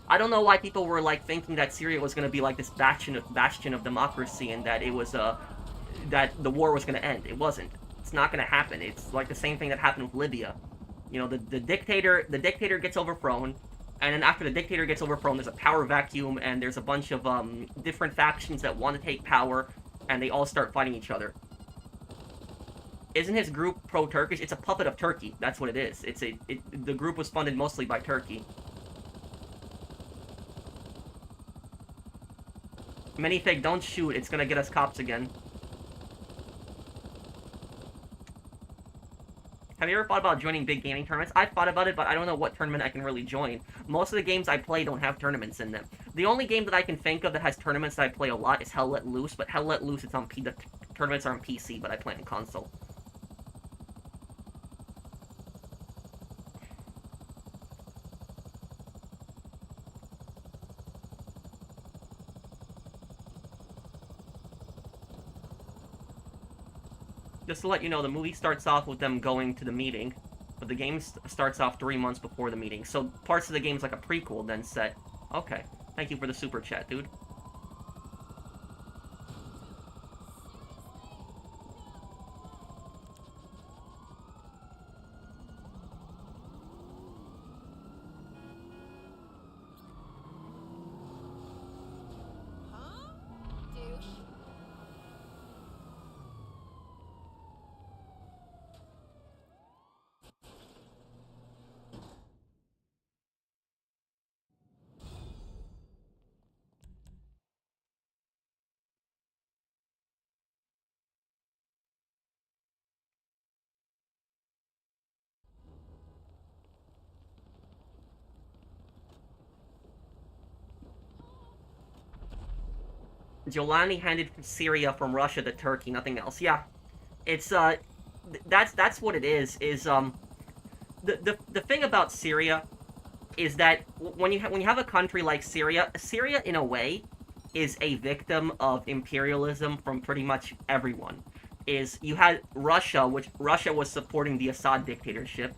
I don't know why people were, like, thinking that Syria was gonna be, like, this bastion of democracy and that it was, that the war was gonna end. It wasn't. It's not gonna happen. It's like the same thing that happened with Libya. You know, the dictator gets overthrown, and then after the dictator gets overthrown, there's a power vacuum, and there's a bunch of different factions that want to take power, and they all start fighting each other. Isn't his group pro-Turkish? It's a puppet of Turkey. That's what it is. The group was funded mostly by Turkey. Minifig, don't shoot. It's gonna get us cops again. Have you ever thought about joining big gaming tournaments? I've thought about it, but I don't know what tournament I can really join. Most of the games I play don't have tournaments in them. The only game that I can think of that has tournaments that I play a lot is Hell Let Loose, but Hell Let Loose, the tournaments are on PC, but I play on console. Just to let you know, the movie starts off with them going to the meeting, but the game starts off 3 months before the meeting. So parts of the game's like a prequel, then set. Okay. Thank you for the super chat, dude. Giuliani handed Syria from Russia to Turkey, nothing else. Yeah, it's that's what it is. The thing about Syria is that when you have a country like Syria, Syria in a way is a victim of imperialism from pretty much everyone. You had Russia, which Russia was supporting the Assad dictatorship.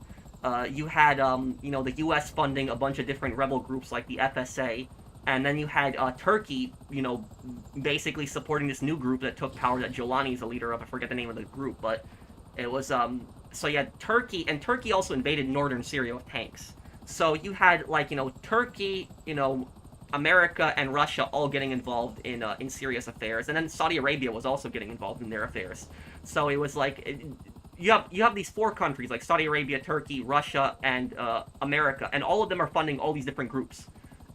You had the U.S. funding a bunch of different rebel groups like the FSA. And then you had Turkey, basically supporting this new group that took power that Giuliani is the leader of. I forget the name of the group, but it was, so you had Turkey, and Turkey also invaded northern Syria with tanks. So you had, Turkey, America and Russia all getting involved in Syria's affairs, and then Saudi Arabia was also getting involved in their affairs. So it was you have these 4 countries, like Saudi Arabia, Turkey, Russia, and America, and all of them are funding all these different groups.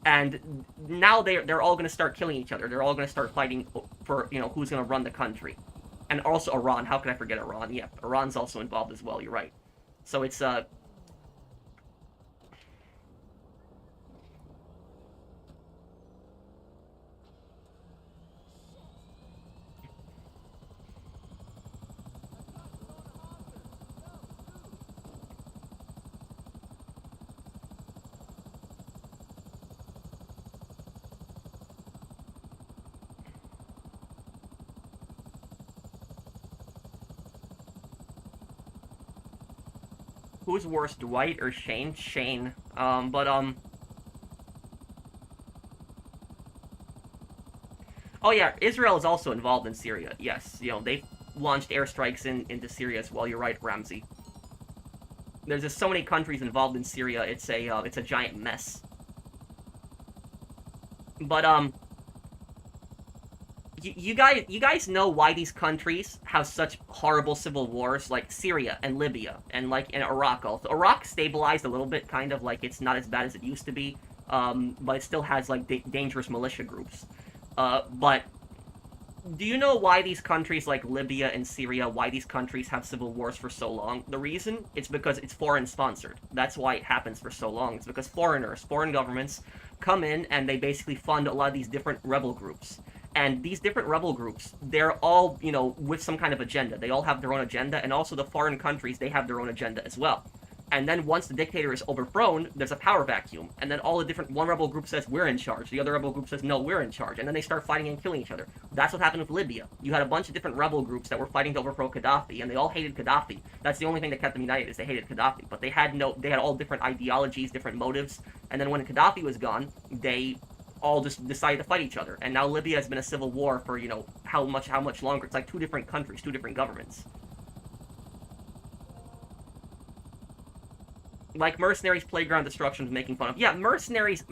And now they're all going to start killing each other. They're all going to start fighting for, who's going to run the country. And also Iran. How could I forget Iran? Yeah, Iran's also involved as well. You're right. So it's, who's worse, Dwight or Shane? Shane. Oh yeah, Israel is also involved in Syria. Yes, they've launched airstrikes into Syria as well. You're right, Ramsey. There's just so many countries involved in Syria. It's a giant mess. But you guys know why these countries have such horrible civil wars, like Syria and Libya and in Iraq also. Iraq stabilized a little bit, kind of, it's not as bad as it used to be, but it still has dangerous militia groups. But do you know why these countries like Libya and Syria, why these countries have civil wars for so long? The reason? It's because it's foreign sponsored. That's why it happens for so long. It's because foreign governments come in and they basically fund a lot of these different rebel groups. And these different rebel groups, they're all, with some kind of agenda. They all have their own agenda, and also the foreign countries, they have their own agenda as well. And then once the dictator is overthrown, there's a power vacuum. And then all the one rebel group says, we're in charge. The other rebel group says, no, we're in charge. And then they start fighting and killing each other. That's what happened with Libya. You had a bunch of different rebel groups that were fighting to overthrow Gaddafi, and they all hated Gaddafi. That's the only thing that kept them united, is they hated Gaddafi. But they had all different ideologies, different motives. And then when Gaddafi was gone, they all just decided to fight each other. And now Libya has been a civil war for, how much longer? It's like 2 different countries, 2 different governments. Like Mercenaries Playground Destruction is making fun of. Yeah, Mercenaries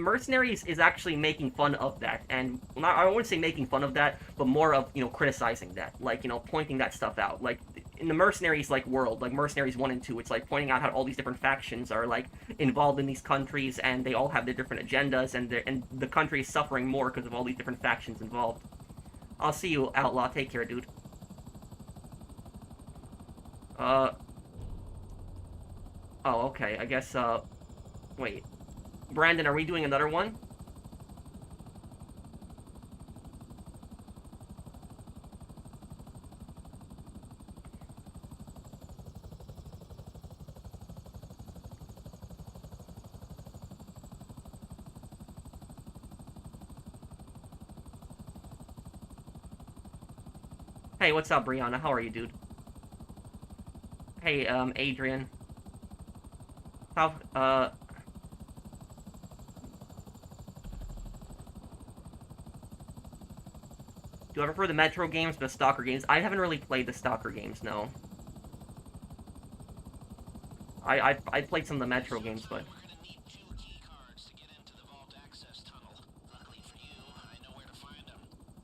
is actually making fun of that, and not, I wouldn't say making fun of that, but more of, criticizing that, like, pointing that stuff out. Like in the Mercenaries like world, like Mercenaries 1 and 2, it's like pointing out how all these different factions are like involved in these countries, and they all have their different agendas, and the country is suffering more because of all these different factions involved. I'll see you, Outlaw. Take care, dude. Oh, okay. I guess, wait. Brandon, are we doing another one? Hey, what's up, Brianna? How are you, dude? Hey, Adrian. How, do I prefer the Metro games, the Stalker games? I haven't really played the Stalker games, no. I played some of the Metro games, but... We're gonna need 2 key cards to get into the vault access tunnel. Luckily for you, I know where to find them.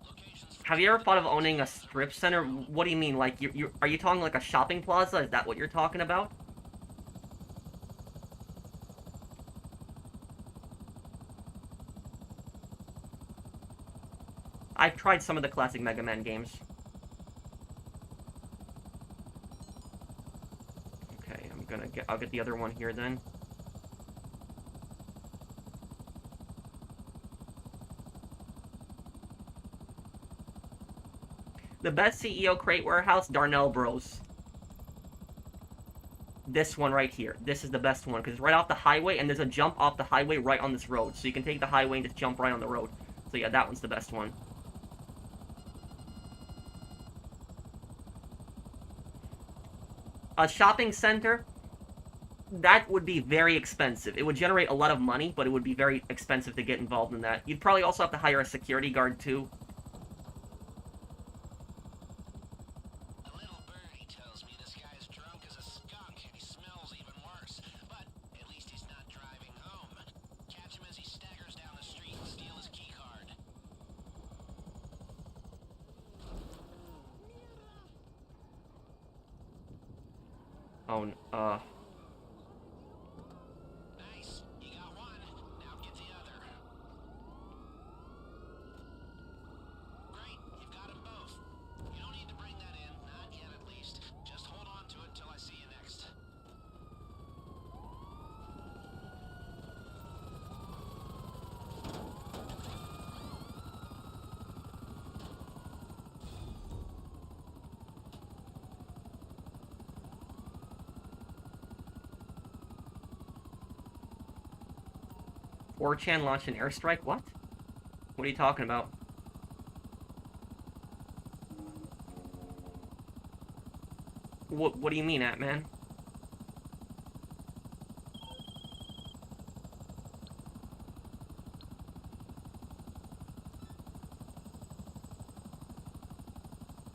Locations for Have you ever thought of owning a strip center? What do you mean? Like, are you talking like a shopping plaza? Is that what you're talking about? I've tried some of the classic Mega Man games. Okay, I'll get the other one here then. The best CEO crate warehouse, Darnell Bros. This one right here. This is the best one, because it's right off the highway, and there's a jump off the highway right on this road. So you can take the highway and just jump right on the road. So yeah, that one's the best one. A shopping center, that would be very expensive. It would generate a lot of money, but it would be very expensive to get involved in that. You'd probably also have to hire a security guard, too. A little birdie tells me this guy's drunk as a skunk and he smells even worse. But at least he's not driving home. Catch him as he staggers down the street and steal his key card. Oh, Nice. You got one. Now get the other. Great. You've got them both. You don't need to bring that in. Not yet, at least. Just hold on to it till I see you next. Chan launched an airstrike? What? What are you talking about? What do you mean, Ant-Man?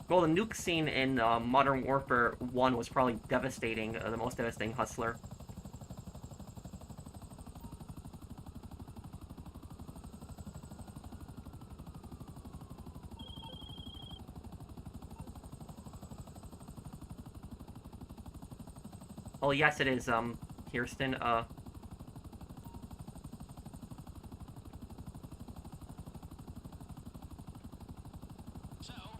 Well, the nuke scene in Modern Warfare 1 was probably devastating, the most devastating Hustler. Oh, yes, it is, Kirsten, So,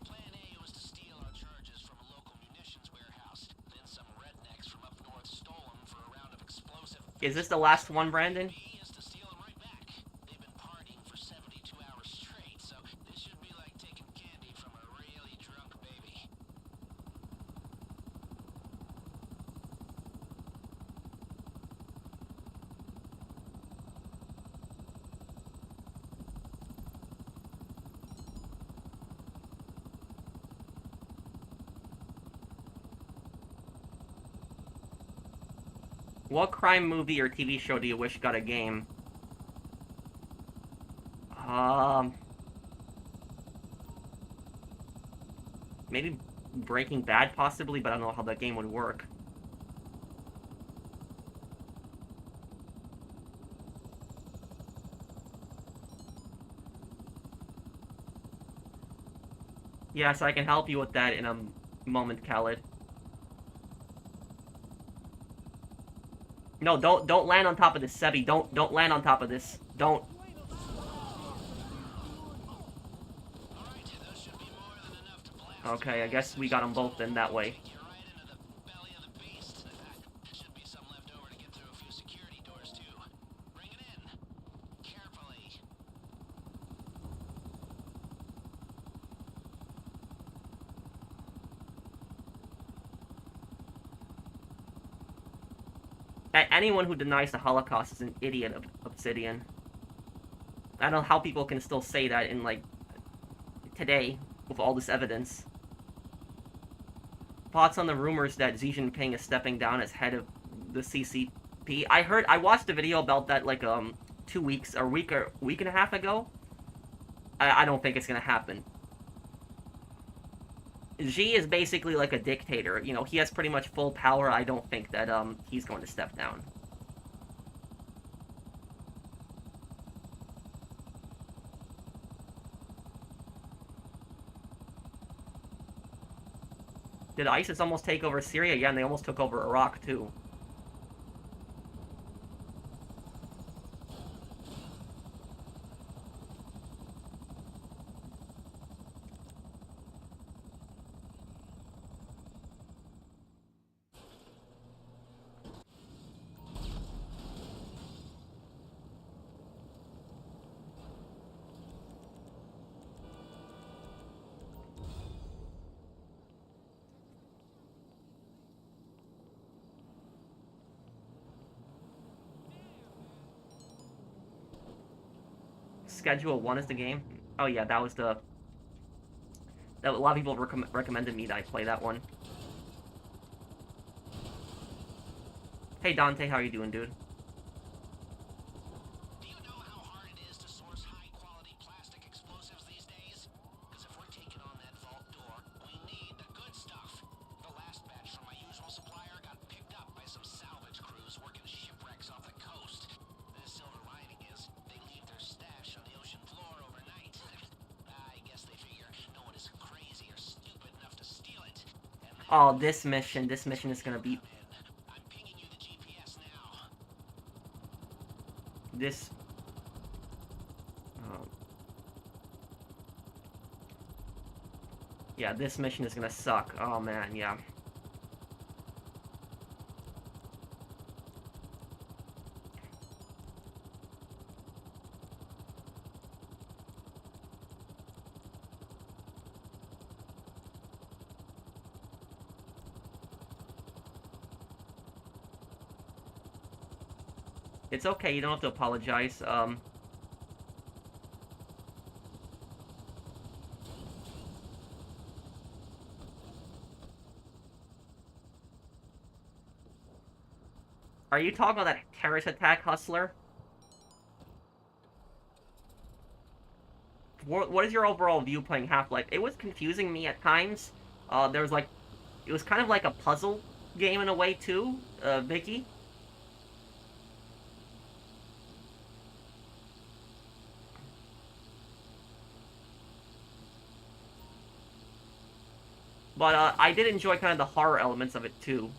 plan A was to steal our charges from a local munitions warehouse. Then some rednecks from up north stole them for a round of explosive... Is this the last one, Brandon? B is to steal them right back. They've been partying for 72 hours straight, so this should be like taking candy from a really drunk baby. What crime movie or TV show do you wish got a game? Maybe Breaking Bad, possibly, but I don't know how that game would work. Yes, I can help you with that in a moment, Khaled. No, don't land on top of this, Sebi. Don't land on top of this. Don't. Alright, those should be more than enough to blast. Okay, I guess we got them both in that way. Take you right into the belly of the beast. Should be some left over to get through a few security doors too. Bring it in. Carefully. Anyone who denies the Holocaust is an idiot of Obsidian. I don't know how people can still say that in, like, today, with all this evidence. Thoughts on the rumors that Xi Jinping is stepping down as head of the CCP? I watched a video about that, like, 2 weeks, or week and a half ago. I don't think it's gonna happen. Xi is basically like a dictator. You know, he has pretty much full power. I don't think that, he's going to step down. Did ISIS almost take over Syria? Yeah, and they almost took over Iraq, too. Schedule 1 is the game? Oh yeah, that was the... a lot of people recommended me that I play that one. Hey Dante, how are you doing, dude? Do you know how hard it is to source high-quality plastic explosives these days? Because if we're taking on that vault door, we need the good stuff. The last batch from my usual supplier got picked up by some salvage crews working shipwrecks off the coast. The silver lining is they leave their stash on the ocean floor overnight. I guess they figure no one is crazy or stupid enough to steal it. Oh, this mission is gonna be... I'm pinging you the GPS now. This... yeah, this mission is gonna suck. Oh man, yeah. It's okay, you don't have to apologize. Are you talking about that terrorist attack, Hustler? What is your overall view playing Half-Life? It was confusing me at times. There was like... it was kind of like a puzzle game in a way, too, Vicky. But, I did enjoy kind of the horror elements of it, too.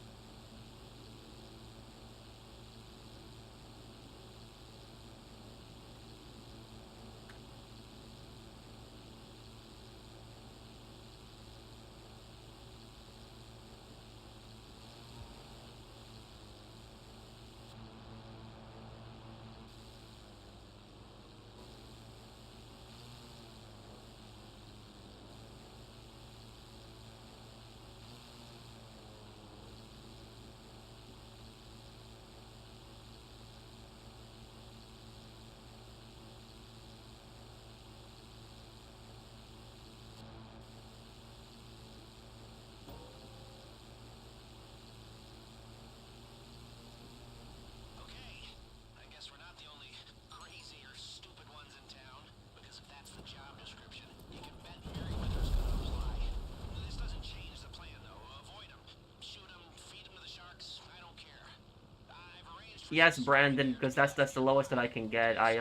Yes, Brandon, because that's the lowest that I can get. I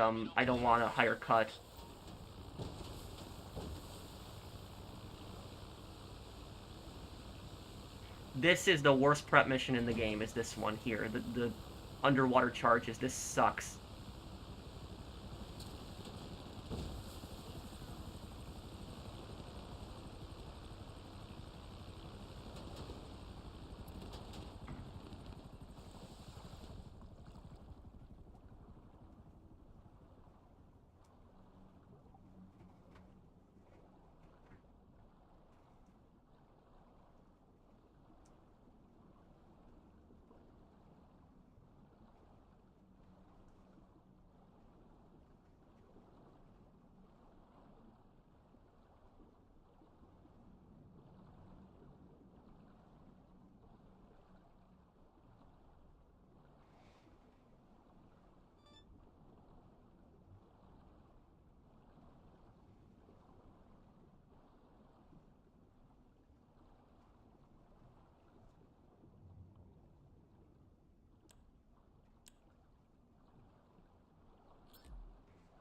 don't want a higher cut. This is the worst prep mission in the game, is this one here. The underwater charges. This sucks.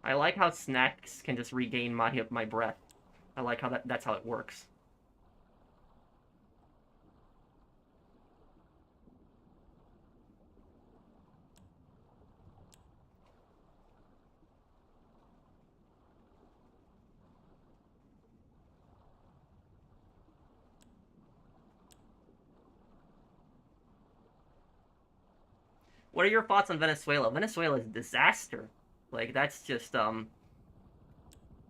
I like how snacks can just regain my breath. I like how that's how it works. What are your thoughts on Venezuela? Venezuela is a disaster. Like, that's just,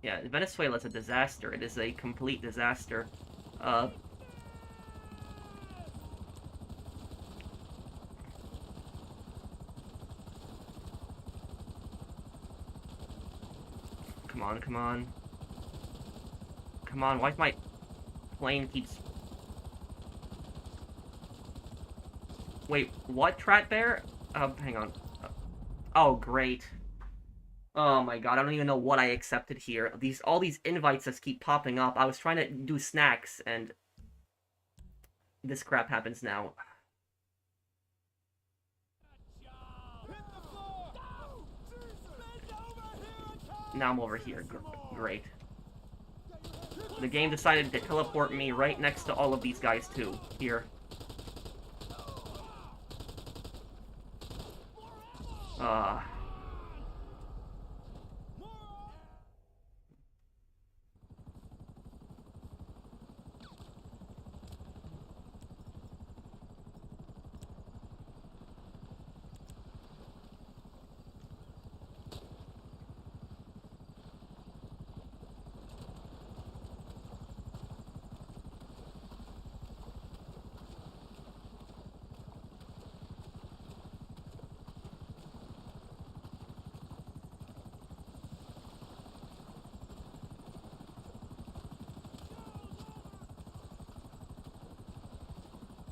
yeah, Venezuela is a disaster. It is a complete disaster. Uh, come on, come on. Come on, why is my plane keeps... Wait, what, Trat Bear? Hang on. Oh, great. Oh my god, I don't even know what I accepted here. All these invites just keep popping up. I was trying to do snacks, and this crap happens now. Now I'm over here. Great. The game decided to teleport me right next to all of these guys, too. Here.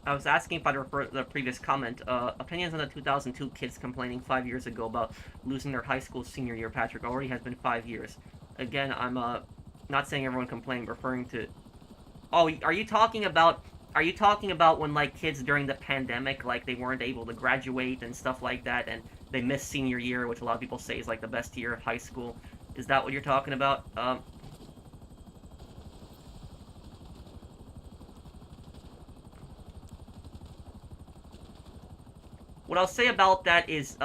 I was asking if I'd refer to the previous comment. Opinions on the 2002 kids complaining 5 years ago about losing their high school senior year, Patrick. Already has been 5 years. Again, I'm not saying everyone complained, referring to... Oh, are you talking about when, like, kids during the pandemic, like, they weren't able to graduate and stuff like that, and they missed senior year, which a lot of people say is, like, the best year of high school? Is that what you're talking about? What I'll say about that is,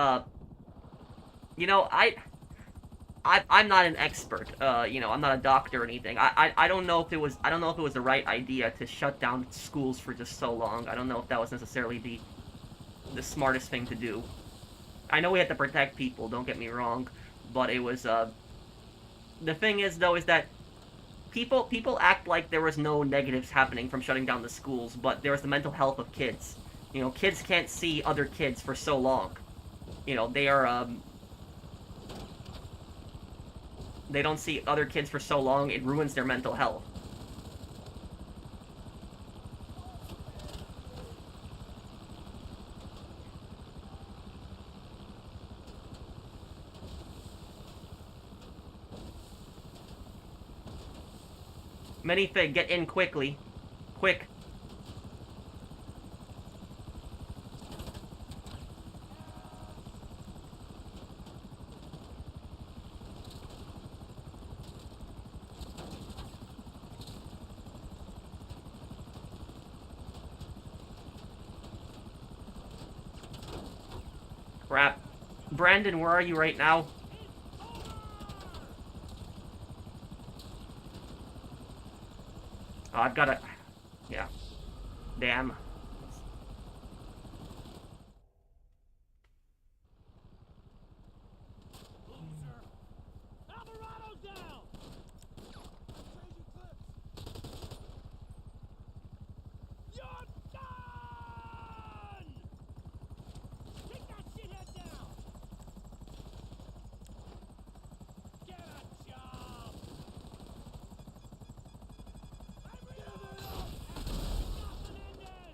you know, I'm not an expert. You know, I'm not a doctor or anything. I don't know if it was the right idea to shut down schools for just so long. I don't know if that was necessarily the smartest thing to do. I know we had to protect people, don't get me wrong, but it was, the thing is, though, is that people act like there was no negatives happening from shutting down the schools, but there was the mental health of kids. You know, kids can't see other kids for so long. You know, they don't see other kids for so long, it ruins their mental health. Minifig, get in quickly. Quick. Crap. Brandon, where are you right now? Oh, I've gotta... Yeah. Damn.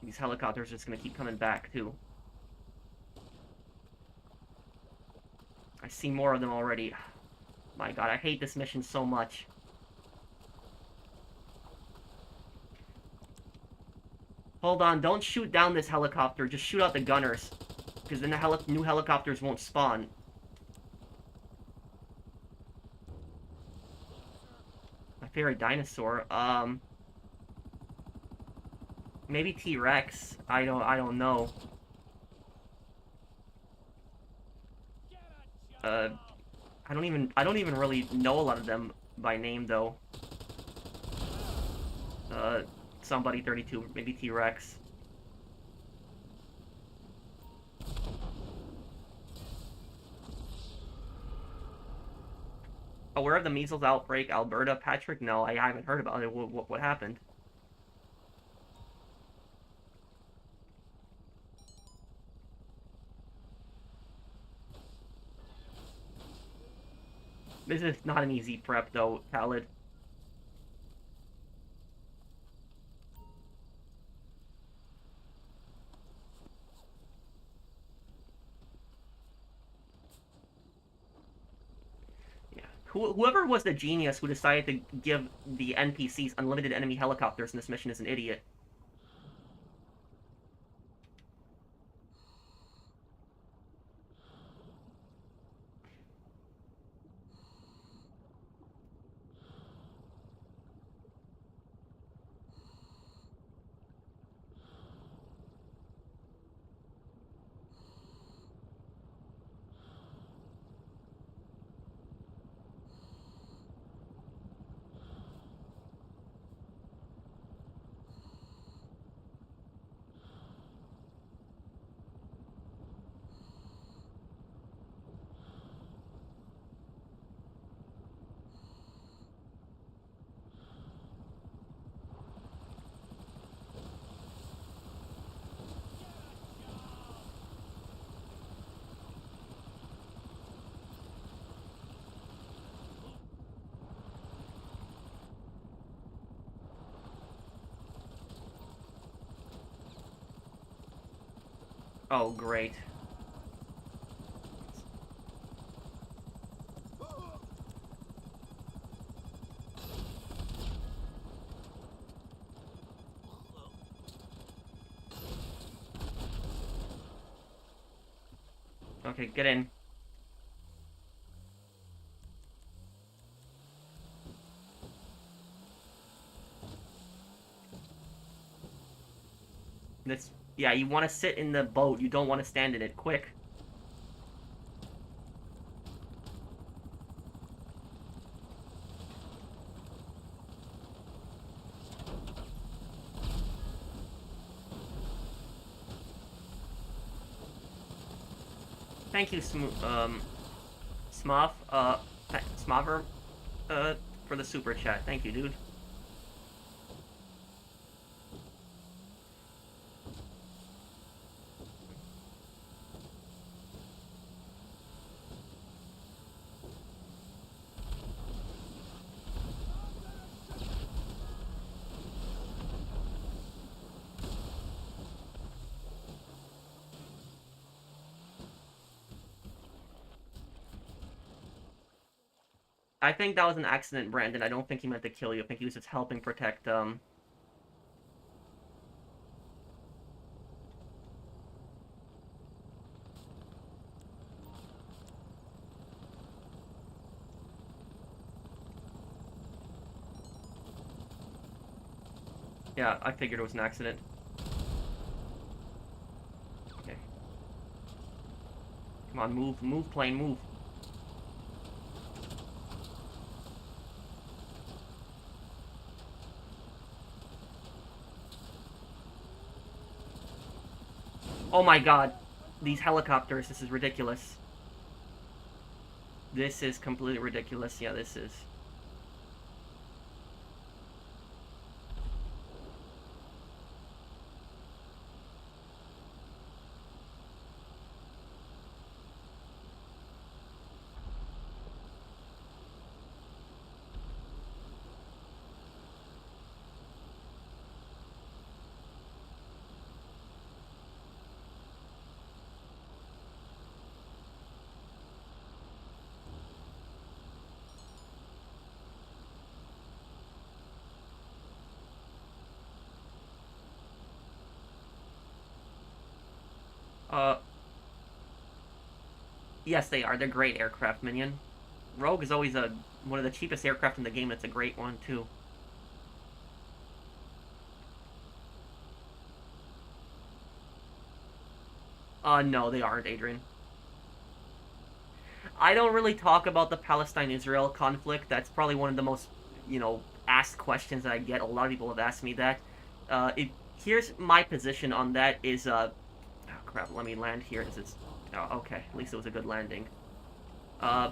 These helicopters are just gonna keep coming back, too. I see more of them already. My god, I hate this mission so much. Hold on, don't shoot down this helicopter. Just shoot out the gunners. Because then the new helicopters won't spawn. My favorite dinosaur, maybe T-Rex. I don't know. I don't even really know a lot of them by name though. Somebody 32, maybe T-Rex. Aware of the measles outbreak, Alberta? Patrick? No, I haven't heard about it. What happened? This is not an easy prep, though, Khaled. Yeah. Whoever was the genius who decided to give the NPCs unlimited enemy helicopters in this mission is an idiot. Oh, great. Okay, get in. Yeah, you want to sit in the boat. You don't want to stand in it. Quick. Thank you, Smoff, Smover, for the super chat. Thank you, dude. I think that was an accident, Brandon. I don't think he meant to kill you. I think he was just helping protect, Yeah, I figured it was an accident. Okay. Come on, move, move, plane, move. Oh my god. These helicopters, this is ridiculous. This is completely ridiculous. Yeah, this is. Yes, they are. They're great aircraft, minion. Rogue is always one of the cheapest aircraft in the game. It's a great one too. No, they aren't, Adrian. I don't really talk about the Palestine-Israel conflict. That's probably one of the most, asked questions that I get. A lot of people have asked me that. Here's my position on that is, oh crap, let me land here. Oh, okay, at least it was a good landing. I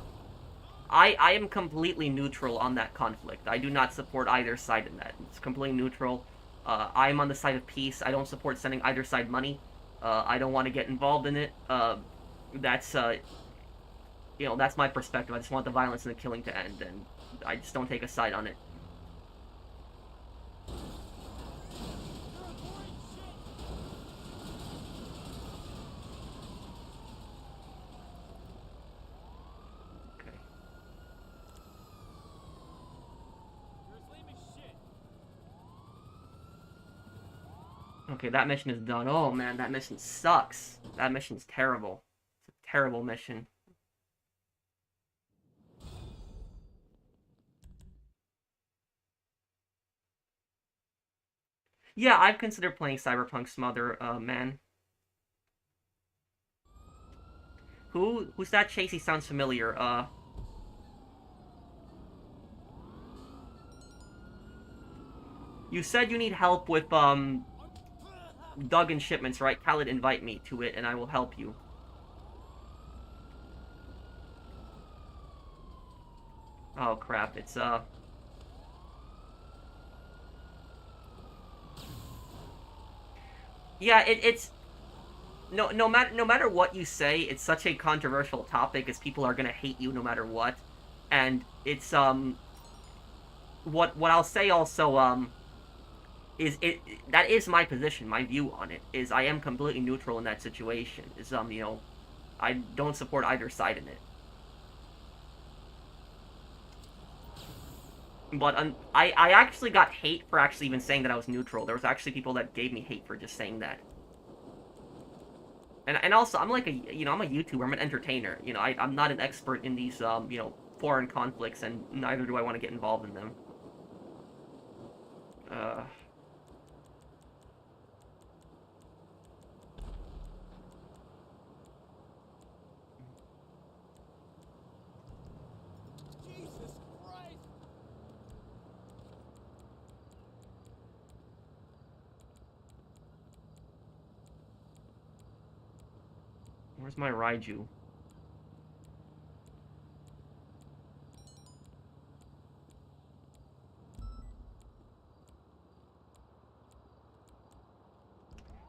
am completely neutral on that conflict. I do not support either side in that. It's completely neutral. I'm on the side of peace. I don't support sending either side money. I don't want to get involved in it. That's that's my perspective. I just want the violence and the killing to end, and I just don't take a side on it. Okay. Okay, that mission is done. Oh man, that mission sucks. That mission's terrible. It's a terrible mission. Yeah, I've considered playing Cyberpunk Smother, man. Who's that Chasey sounds familiar, You said you need help with, Duggan shipments, right? Khaled, invite me to it, and I will help you. Oh, crap, it's, Yeah, it's... No matter what you say, it's such a controversial topic, as people are gonna hate you no matter what. And it's, What I'll say also, that is my position, my view on it, is I am completely neutral in that situation. I don't support either side in it. But I actually got hate for actually even saying that I was neutral. There was actually people that gave me hate for just saying that. And also, I'm like I'm a YouTuber, I'm an entertainer. I'm not an expert in these, foreign conflicts, and neither do I want to get involved in them. Jesus Christ! Where's my Raiju?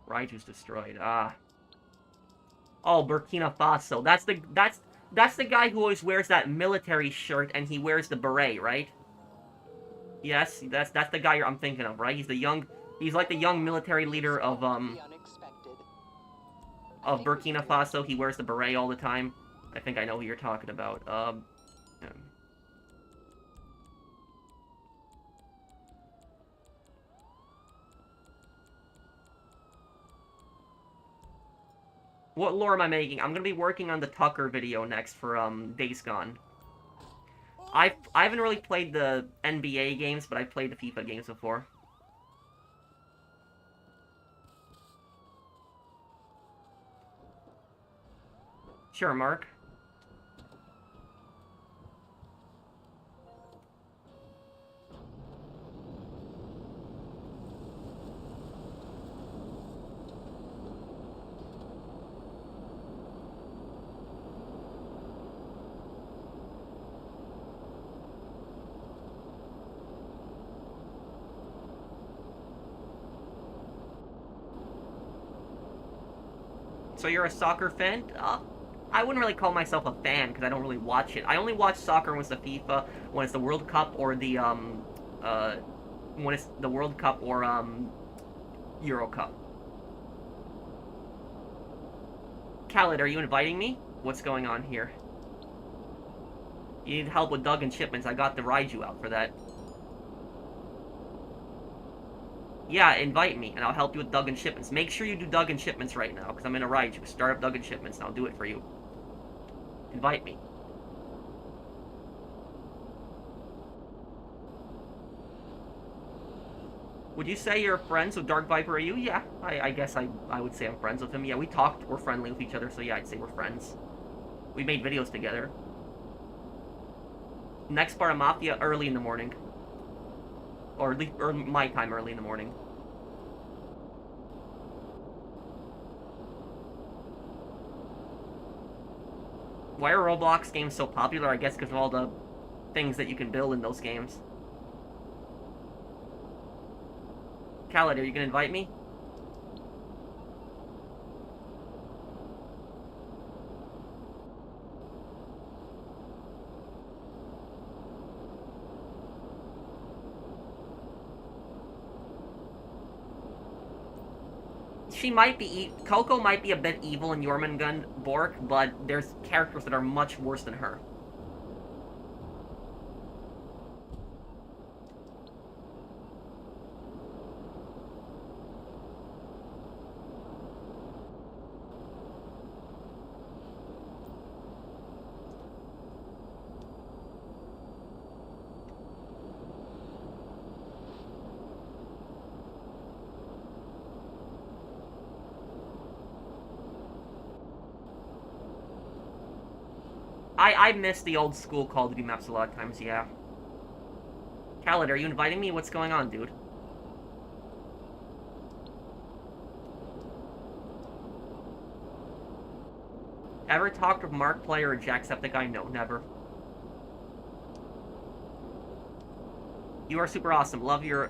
Raiju's destroyed. Ah. Oh, Burkina Faso. That's the guy who always wears that military shirt and he wears the beret, right? Yes, that's the guy I'm thinking of, right? He's like the young military leader of Burkina Faso. He wears the beret all the time. I think I know who you're talking about. What lore am I making? I'm gonna be working on the Tucker video next for Days Gone. I haven't really played the NBA games, but I've played the FIFA games before. Sure, Mark. So you're a soccer fan? I wouldn't really call myself a fan because I don't really watch it. I only watch soccer when it's the FIFA, when it's the World Cup, or the when it's the World Cup or Euro Cup. Khaled, are you inviting me? What's going on here? You need help with Doug and shipments. I got the Raiju out for that. Yeah, invite me, and I'll help you with Doug and shipments. Make sure you do Doug and shipments right now, because I'm in a Raiju. Start up Doug and shipments, and I'll do it for you. Invite me. Would you say you're friends with Dark Viper? Are you? Yeah, I guess I would say I'm friends with him. Yeah, we talked. We're friendly with each other, so yeah, I'd say we're friends. We made videos together. Next part of Mafia, early in the morning. Or at least my time, early in the morning. Why are Roblox games so popular? I guess because of all the things that you can build in those games. Khaled, are you gonna invite me? She might be... Coco might be a bit evil in Jormungand Bork, but there's characters that are much worse than her. I miss the old school Call of Duty maps a lot of times, yeah. Khaled, are you inviting me? What's going on, dude? Ever talked with Markiplier or Jacksepticeye? No, never. You are super awesome. Love your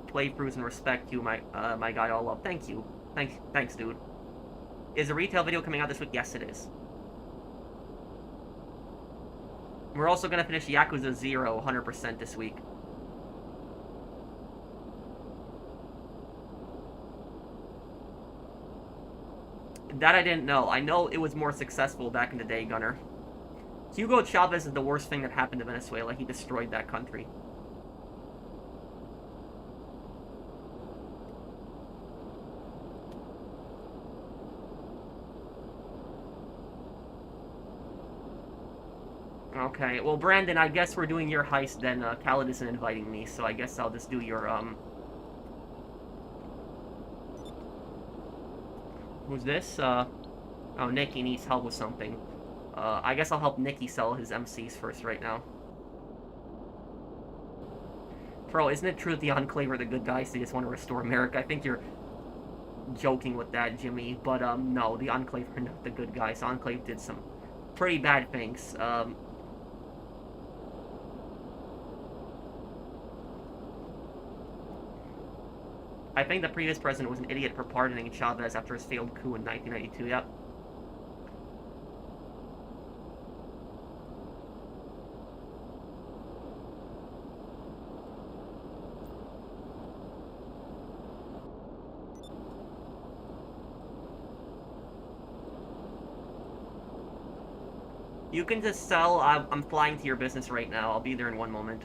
playthroughs and respect you, my guy. All love. Thank you. Thanks, dude. Is a retail video coming out this week? Yes, it is. We're also gonna finish Yakuza 0 100% this week. That I didn't know. I know it was more successful back in the day, Gunner. Hugo Chavez is the worst thing that happened to Venezuela. He destroyed that country. Okay, well, Brandon, I guess we're doing your heist then. Khaled isn't inviting me, so I guess I'll just do your, Who's this? Oh, Nikki needs help with something. I guess I'll help Nikki sell his MCs first right now. Bro, isn't it true that the Enclave are the good guys? They just want to restore America? I think you're joking with that, Jimmy. But, no, the Enclave are not the good guys. The Enclave did some pretty bad things. I think the previous president was an idiot for pardoning Chavez after his failed coup in 1992, yep. You can just sell. I'm flying to your business right now. I'll be there in one moment.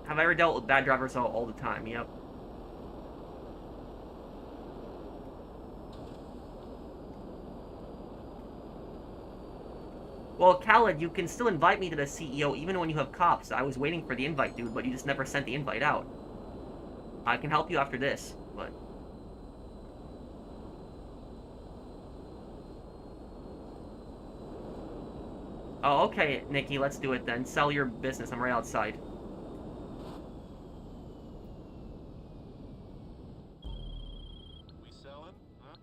Have I ever dealt with bad drivers all the time? Yep. Well, Khaled, you can still invite me to the CEO even when you have cops. I was waiting for the invite, dude, but you just never sent the invite out. I can help you after this, but... Oh, okay, Nikki, let's do it then. Sell your business. I'm right outside. We selling? Huh?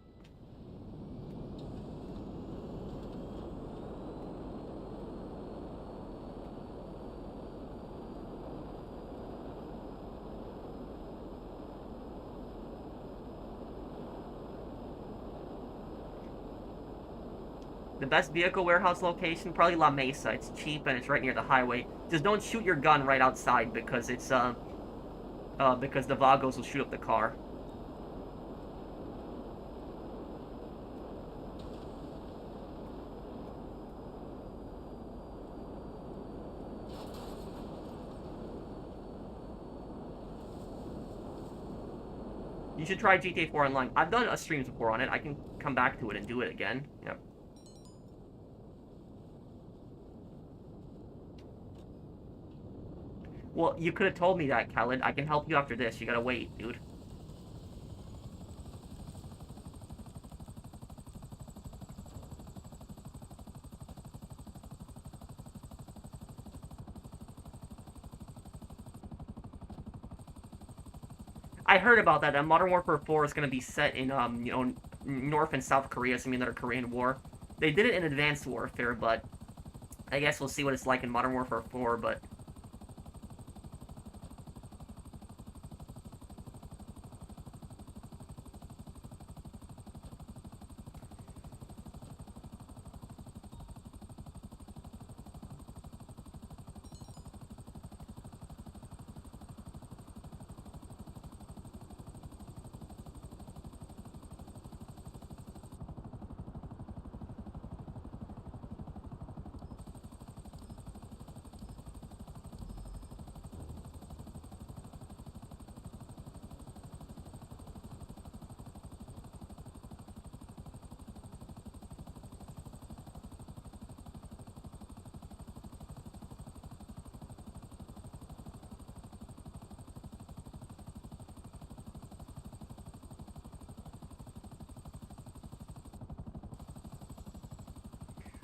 The best vehicle warehouse location, probably La Mesa. It's cheap and it's right near the highway. Just don't shoot your gun right outside because it's, because the Vagos will shoot up the car. You should try GTA 4 Online. I've done a streams before on it. I can come back to it and do it again. Yep. Well, you could have told me that, Khaled. I can help you after this. You gotta wait, dude. I heard about that. Modern Warfare 4 is gonna be set in, North and South Korea, so another Korean war. They did it in Advanced Warfare, but I guess we'll see what it's like in Modern Warfare 4, but...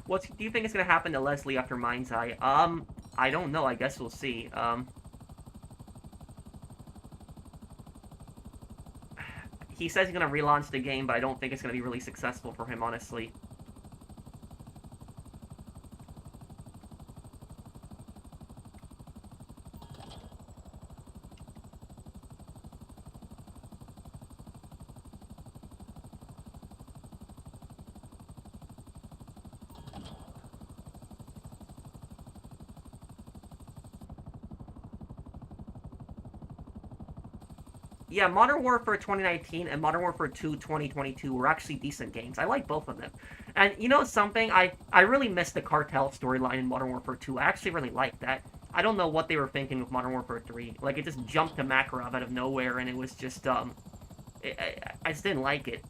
What do you think is gonna happen to Leslie after Mind's Eye? I don't know. I guess we'll see. He says he's gonna relaunch the game, but I don't think it's gonna be really successful for him, honestly. Yeah, Modern Warfare 2019 and Modern Warfare 2 2022 were actually decent games. I like both of them. And you know something? I really missed the cartel storyline in Modern Warfare 2. I actually really liked that. I don't know what they were thinking with Modern Warfare 3. Like, it just jumped to Makarov out of nowhere, and it was just, I just didn't like it.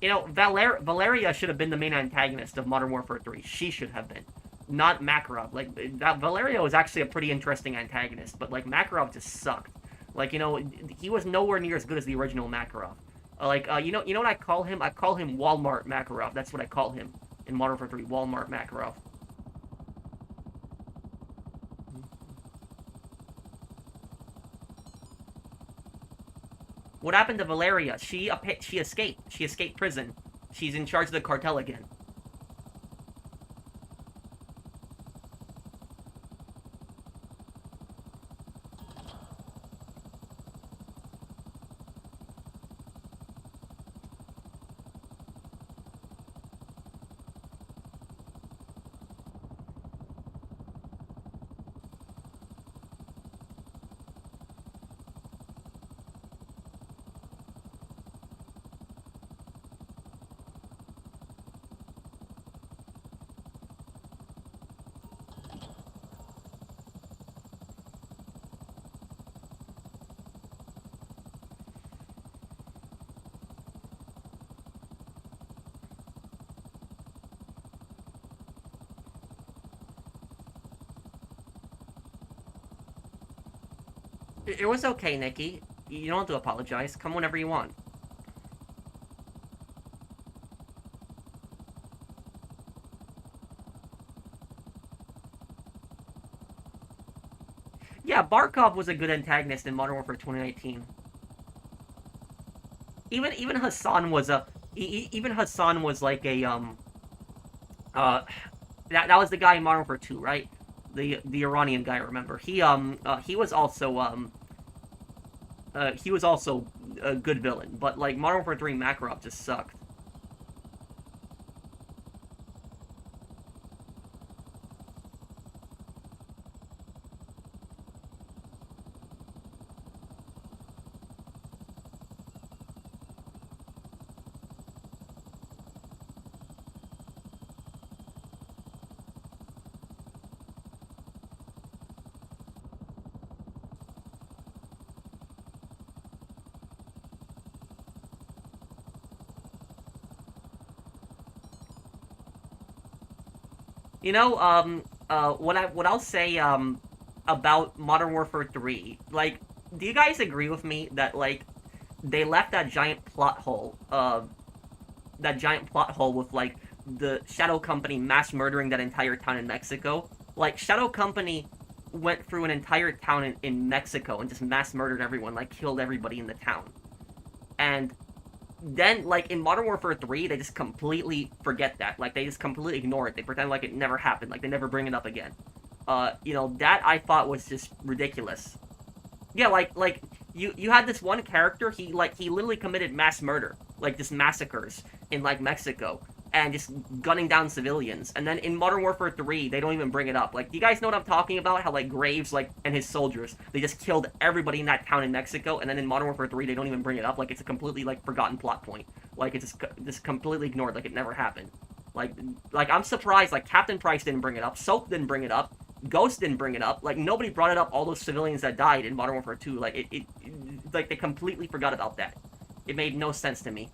You know, Valeria should have been the main antagonist of Modern Warfare 3. She should have been. Not Makarov. Like, that Valeria was actually a pretty interesting antagonist, but, like, Makarov just sucked. Like, you know, he was nowhere near as good as the original Makarov. You know what I call him? I call him Walmart Makarov. That's what I call him in Modern Warfare 3. Walmart Makarov. What happened to Valeria? She escaped. She escaped prison. She's in charge of the cartel again. It was okay, Nikki. You don't have to apologize. Come whenever you want. Yeah, Barkov was a good antagonist in Modern Warfare 2019. Even Hassan was a even Hassan was like a uh that was the guy in Modern Warfare 2, right? The Iranian guy, remember? He was also he was also a good villain, but like Modern Warfare 3 Makarov just sucked. You know, what I'll say about Modern Warfare 3, like, do you guys agree with me that like they left that giant plot hole with like the Shadow Company mass murdering that entire town in Mexico? Like Shadow Company went through an entire town in Mexico and just mass murdered everyone, like killed everybody in the town. And then like in Modern Warfare 3, they just completely forget that. Like they just completely ignore it. They pretend like it never happened. Like they never bring it up again. That I thought was just ridiculous. Yeah, like you had this one character, he literally committed mass murder, like just massacres in like Mexico and just gunning down civilians. And then in Modern Warfare 3, they don't even bring it up. Like, do you guys know what I'm talking about? How like Graves like and his soldiers, they just killed everybody in that town in Mexico, and then in Modern Warfare 3, they don't even bring it up. Like it's a completely like forgotten plot point. Like it's just completely ignored, like it never happened. Like like I'm surprised like Captain Price didn't bring it up, Soap didn't bring it up, Ghost didn't bring it up. Like nobody brought it up. All those civilians that died in Modern Warfare 2, like like they completely forgot about that. It made no sense to me.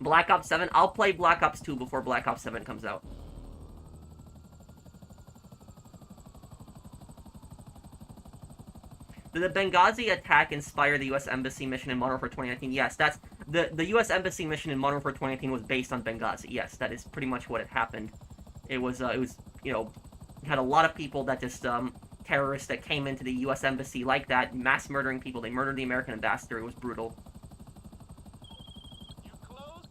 Black Ops 7. I'll play Black Ops 2 before Black Ops 7 comes out. Did the Benghazi attack inspire the U.S. Embassy mission in Modern Warfare 2019? Yes, that's the U.S. Embassy mission in Modern Warfare 2019 was based on Benghazi. Yes, that is pretty much what had happened. It was had a lot of people that just terrorists that came into the U.S. Embassy like that, mass murdering people. They murdered the American ambassador. It was brutal. You close?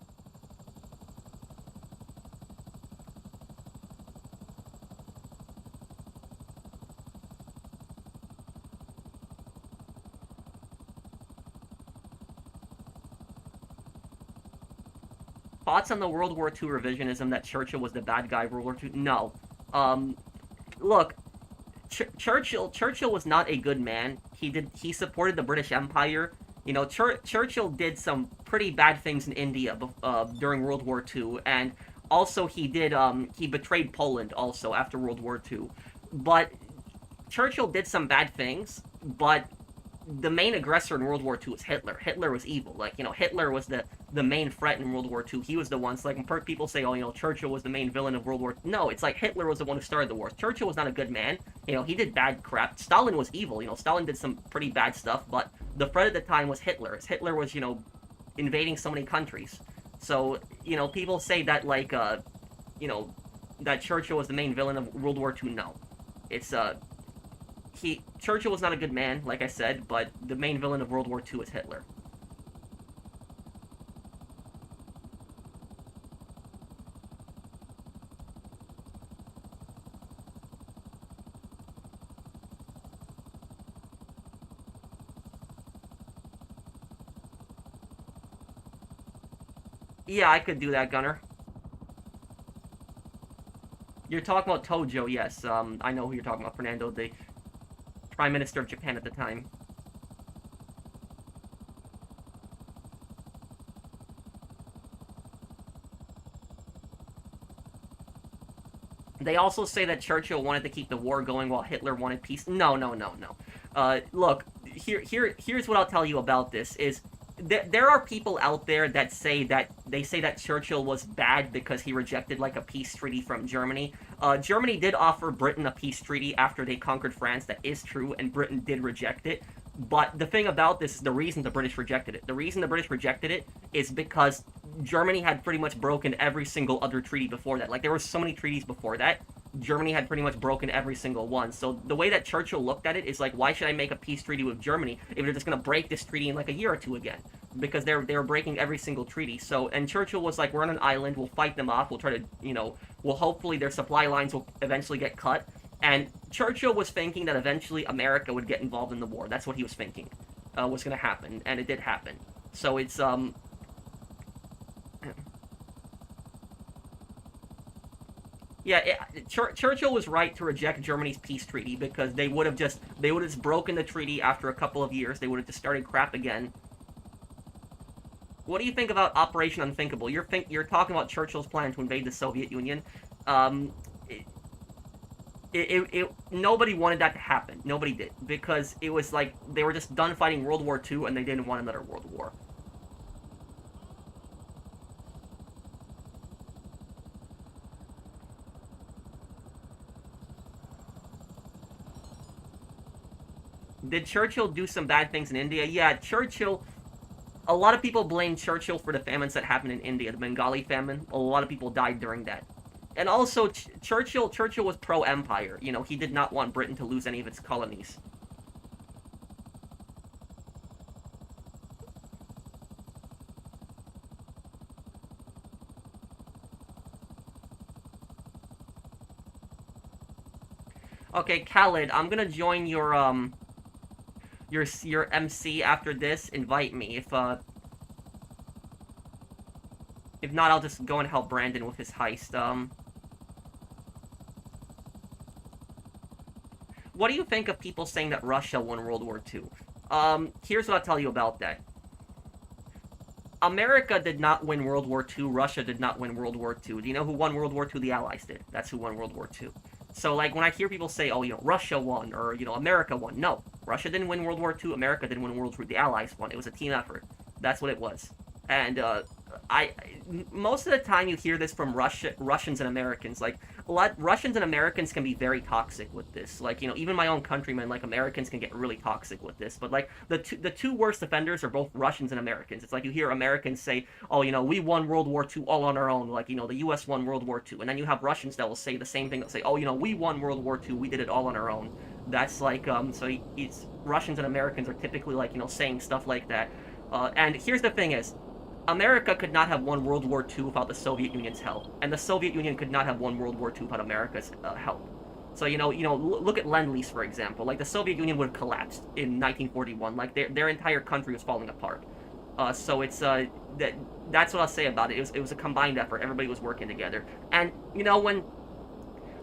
Thoughts on the World War II revisionism that Churchill was the bad guy of World War II? No. Um, Look, Churchill was not a good man. He supported the British Empire. You know, Churchill did some pretty bad things in India during World War II, and also he betrayed Poland also after World War II. But Churchill did some bad things, but the main aggressor in World War II was Hitler. Hitler was evil. Like, Hitler was the main threat in World War II. He was the one. So, like, when people say, oh, Churchill was the main villain of World War II. No, it's like Hitler was the one who started the war. Churchill was not a good man. He did bad crap. Stalin was evil. Stalin did some pretty bad stuff, but the threat at the time was Hitler. Hitler was, invading so many countries. So, people say that, like, that Churchill was the main villain of World War II. No. It's, Churchill was not a good man, like I said, but the main villain of World War II is Hitler. Yeah, I could do that, Gunner. You're talking about Tojo, yes. I know who you're talking about, Fernando, the Prime Minister of Japan at the time. They also say that Churchill wanted to keep the war going while Hitler wanted peace. No, no, no, no. Look, here's what I'll tell you about this, is there are people out there that say that Churchill was bad because he rejected like a peace treaty from Germany. Germany did offer Britain a peace treaty after they conquered France. That is true, and Britain did reject it. But the thing about this is the reason the British rejected it. The reason the British rejected it is because Germany had pretty much broken every single other treaty before that. Like, there were so many treaties before that. Germany had pretty much broken every single one. So the way that Churchill looked at it is like, why should I make a peace treaty with Germany if they're just going to break this treaty in like a year or two again? Because they were breaking every single treaty. So, and Churchill was like, we're on an island, we'll fight them off, we'll try to, well, hopefully their supply lines will eventually get cut. And Churchill was thinking that eventually America would get involved in the war. That's what he was thinking was going to happen, and it did happen. So it's, yeah, Churchill was right to reject Germany's peace treaty because they would have just broken the treaty after a couple of years. They would have just started crap again. What do you think about Operation Unthinkable? You're talking about Churchill's plan to invade the Soviet Union. Nobody wanted that to happen. Nobody did, because it was like they were just done fighting World War II and they didn't want another World War. Did Churchill do some bad things in India? Yeah, Churchill. A lot of people blame Churchill for the famines that happened in India, the Bengali famine. A lot of people died during that. And also, Churchill was pro-empire. He did not want Britain to lose any of its colonies. Okay, Khaled, I'm gonna join your MC after this. Invite me. If not, I'll just go and help Brandon with his heist. What do you think of people saying that Russia won World War II? Here's what I'll tell you about that. America did not win World War II. Russia did not win World War II. Do you know who won World War II? The Allies did. That's who won World War II. So, like, when I hear people say, oh, Russia won, or, America won. No. Russia didn't win World War II. America didn't win World War II. The Allies won. It was a team effort. That's what it was. And, most of the time you hear this from Russians and Americans. Like, Russians and Americans can be very toxic with this. Like, even my own countrymen, like, Americans can get really toxic with this. But, like, the two worst offenders are both Russians and Americans. It's like you hear Americans say, oh, we won World War II all on our own. Like, the U.S. won World War II. And then you have Russians that will say the same thing. They'll say, oh, we won World War II. We did it all on our own. That's like, so it's Russians and Americans are typically, like, saying stuff like that. And here's the thing is, America could not have won World War II without the Soviet Union's help, and the Soviet Union could not have won World War II without America's help. So look at Lend-Lease, for example. Like, the Soviet Union would have collapsed in 1941. Like, their entire country was falling apart. So it's that's what I'll say about it. It was a combined effort. Everybody was working together. And when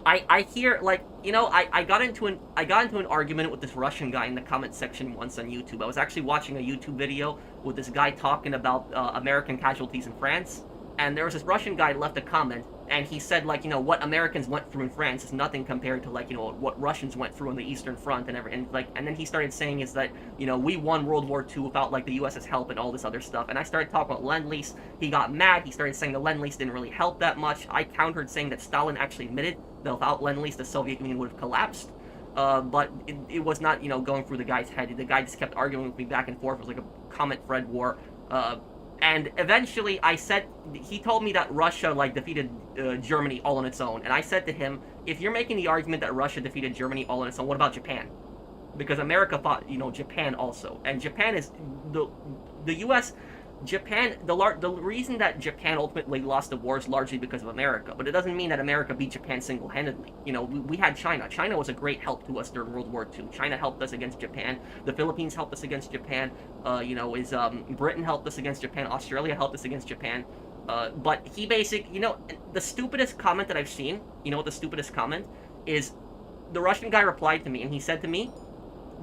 I hear, like, I got into an argument with this Russian guy in the comment section once on YouTube. I was actually watching a YouTube video with this guy talking about American casualties in France, and there was this Russian guy left a comment, and he said, like, what Americans went through in France is nothing compared to, like, what Russians went through on the Eastern Front and then he started saying is that, we won World War II without, like, the US's help and all this other stuff. And I started talking about Lend-Lease. He got mad. He started saying the Lend-Lease didn't really help that much. I countered saying that Stalin actually admitted that without Lend-Lease the Soviet Union would have collapsed. But it was not, going through the guy's head. The guy just kept arguing with me back and forth. It was like a comment thread war. And eventually he told me that Russia, like, defeated Germany all on its own. And I said to him, if you're making the argument that Russia defeated Germany all on its own, what about Japan? Because America fought, Japan also. And Japan is, the U.S., Japan, the reason that Japan ultimately lost the war is largely because of America, but it doesn't mean that America beat Japan single-handedly. We had China. China was a great help to us during World War II. China helped us against Japan. The Philippines helped us against Japan. Britain helped us against Japan. Australia helped us against Japan. But he basically, the stupidest comment that I've seen, what the stupidest comment is, the Russian guy replied to me, and he said to me,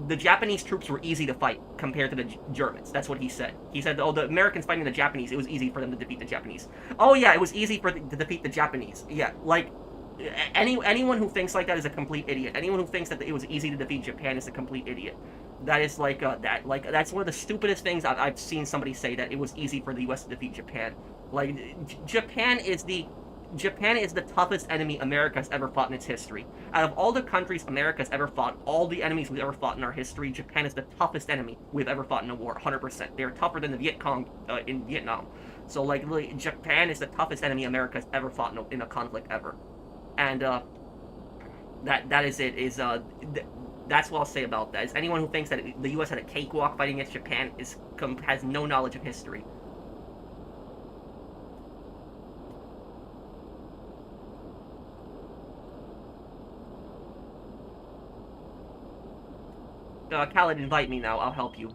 the Japanese troops were easy to fight compared to the Germans. That's what he said. He said, oh, the Americans fighting the Japanese, it was easy for them to defeat the Japanese. Oh, yeah, it was easy to defeat the Japanese. Yeah, like, anyone who thinks like that is a complete idiot. Anyone who thinks that it was easy to defeat Japan is a complete idiot. That is that's one of the stupidest things I've seen somebody say, that it was easy for the U.S. to defeat Japan. Like Japan is the toughest enemy America's ever fought in its history. Out of all the countries America's ever fought, all the enemies we've ever fought in our history, Japan is the toughest enemy we've ever fought in a war, 100%. They're tougher than the Viet Cong in Vietnam. So, like, really, Japan is the toughest enemy America's ever fought in a conflict ever. And, that is it, that's what I'll say about that. Is anyone who thinks that the U.S. had a cakewalk fighting against Japan has no knowledge of history. Khaled, invite me now. I'll help you.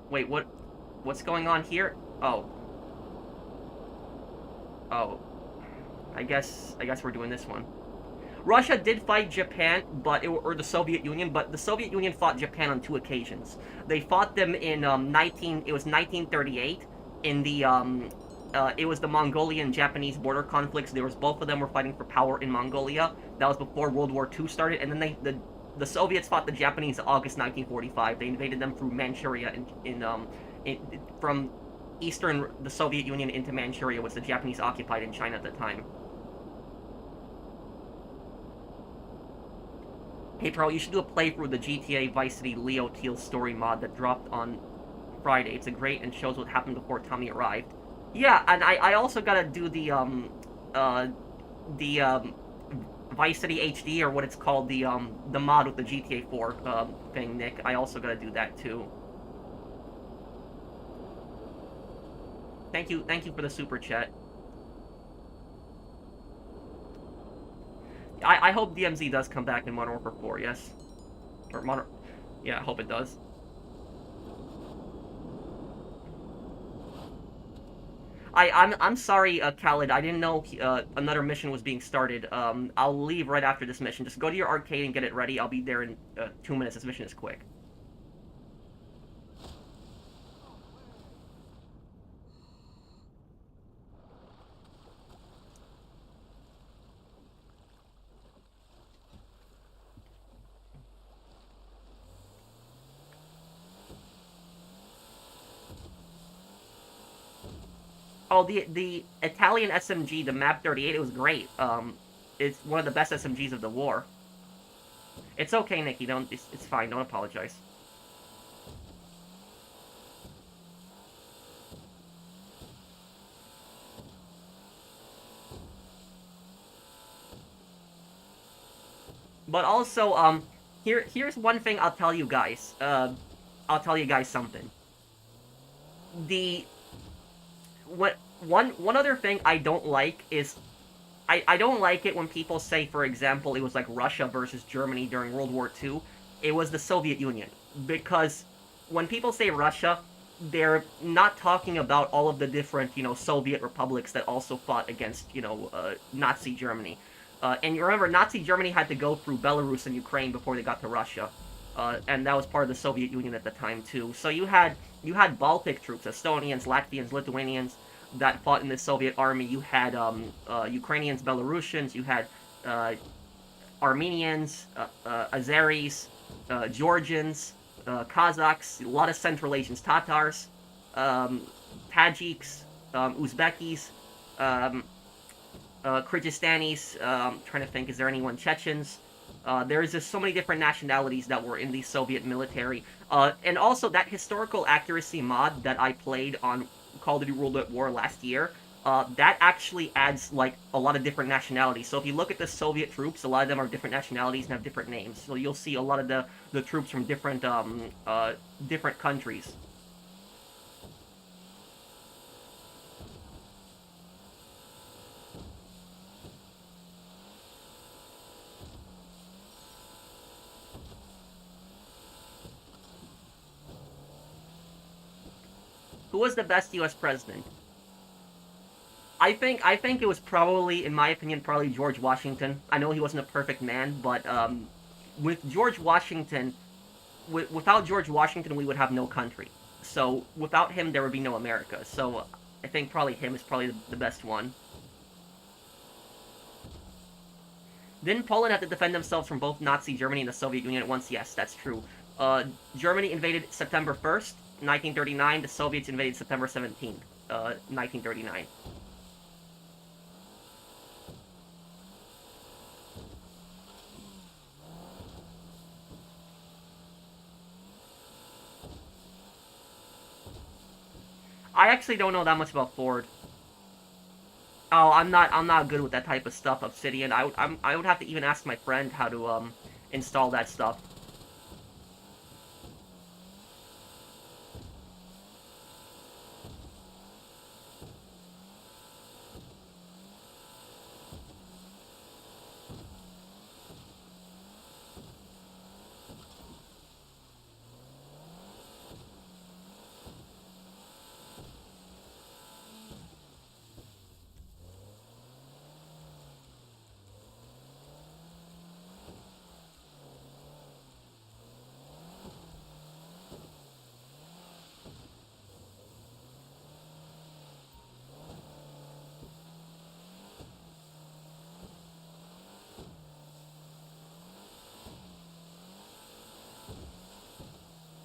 Wait, what's going on here? Oh. Oh. I guess we're doing this one. Russia did fight Japan, or the Soviet Union, but the Soviet Union fought Japan on 2 occasions. They fought them in it was 1938 in it was the Mongolian-Japanese border conflicts. Both of them were fighting for power in Mongolia. That was before World War II started, and then the Soviets fought the Japanese in August 1945. They invaded them through Manchuria from the Soviet Union into Manchuria, was the Japanese occupied in China at the time. Hey Pearl, you should do a playthrough of the GTA Vice City Leo Teal story mod that dropped on Friday. It's a great and shows what happened before Tommy arrived. Yeah, and I also gotta do the Vice City HD, or what it's called, the mod with the GTA 4 thing, Nick. I also gotta do that too. Thank you for the super chat. I hope DMZ does come back in Modern Warfare 4, yes. Yeah, I hope it does. I'm sorry, Khaled. I didn't know another mission was being started. I'll leave right after this mission. Just go to your arcade and get it ready. I'll be there in 2 minutes. This mission is quick. Oh, the Italian SMG, the MAP 38, it was great. It's one of the best SMGs of the war. It's okay, Nikki. It's fine. Don't apologize. But also, here's one thing I'll tell you guys. I'll tell you guys something. One other thing I don't like is I don't like it when people say, for example, it was like Russia versus Germany during World War II. It was the Soviet Union. Because when people say Russia, they're not talking about all of the different, Soviet republics that also fought against, Nazi Germany. And you remember, Nazi Germany had to go through Belarus and Ukraine before they got to Russia. And that was part of the Soviet Union at the time, too. So you had Baltic troops, Estonians, Latvians, Lithuanians, that fought in the Soviet army. You had Ukrainians, Belarusians, you had Armenians, Azeris, Georgians, Kazakhs, a lot of Central Asians, Tatars, Tajiks, Uzbekis, Kyrgyzstanis, trying to think, is there anyone, Chechens? There's just so many different nationalities that were in the Soviet military. And also, that historical accuracy mod that I played on Call of Duty World at War last year, that actually adds, like, a lot of different nationalities. So if you look at the Soviet troops, a lot of them are different nationalities and have different names. So you'll see a lot of the troops from different countries. Who was the best U.S. president? I think it was probably, in my opinion, probably George Washington. I know he wasn't a perfect man, but with George Washington, without George Washington, we would have no country. So without him, there would be no America. So I think probably him is probably the best one. Didn't Poland have to defend themselves from both Nazi Germany and the Soviet Union at once? Yes, that's true. Germany invaded September 1st, 1939. The Soviets invaded September 17th, 1939. I actually don't know that much about Ford. Oh, I'm not good with that type of stuff, Obsidian. I would have to even ask my friend how to install that stuff.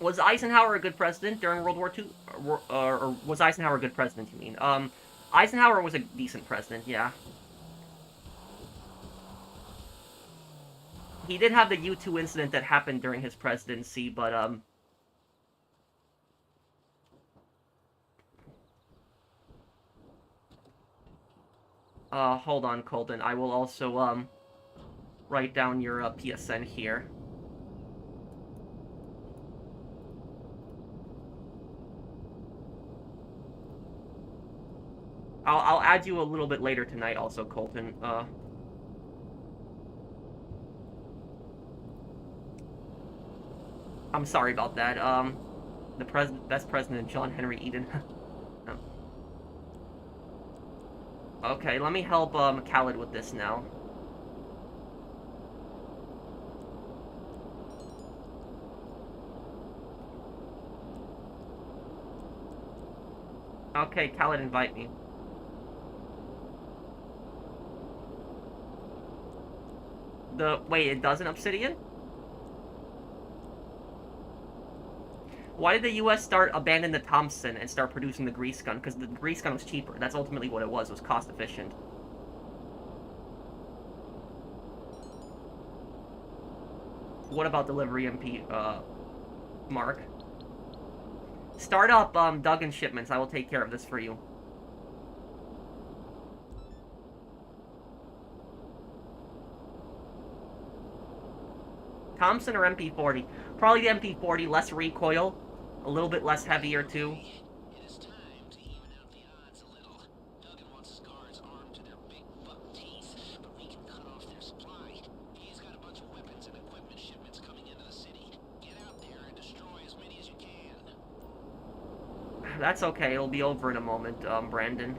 Was Eisenhower a good president during World War II? Or was Eisenhower a good president, you mean? Eisenhower was a decent president, yeah. He did have the U-2 incident that happened during his presidency, but, hold on, Colton. I will also, write down your, PSN here. I'll add you a little bit later tonight also, Colton. I'm sorry about that. Best president, John Henry Eden. Okay, let me help, Khaled with this now. Okay, Khaled, invite me. Wait, it doesn't, Obsidian? Why did the US abandon the Thompson and start producing the grease gun? Because the grease gun was cheaper. That's ultimately what it was cost efficient. What about delivery, MP, Mark? Start up, Duggan shipments. I will take care of this for you. Thompson or MP40? Probably the MP40, less recoil, a little bit less heavier too. It is time to even out the odds a little. Duggan wants his guards armed to their big buck teeth, but we can cut off their supply. He's got a bunch of weapons and equipment shipments coming into the city. Get out there and destroy as many as you can. That's okay, it'll be over in a moment, Brandon.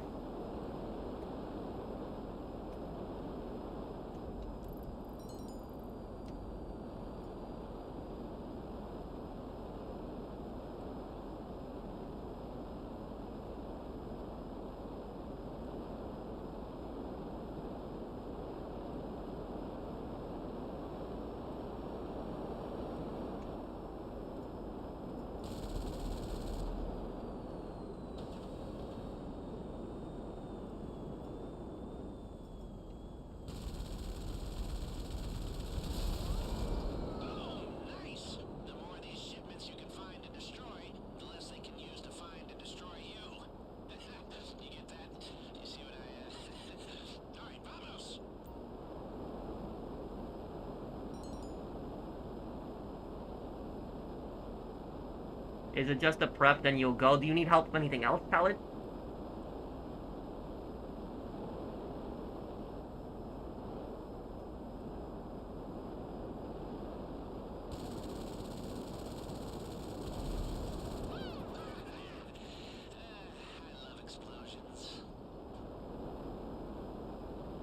Is it just a prep, then you'll go? Do you need help with anything else, Khaled?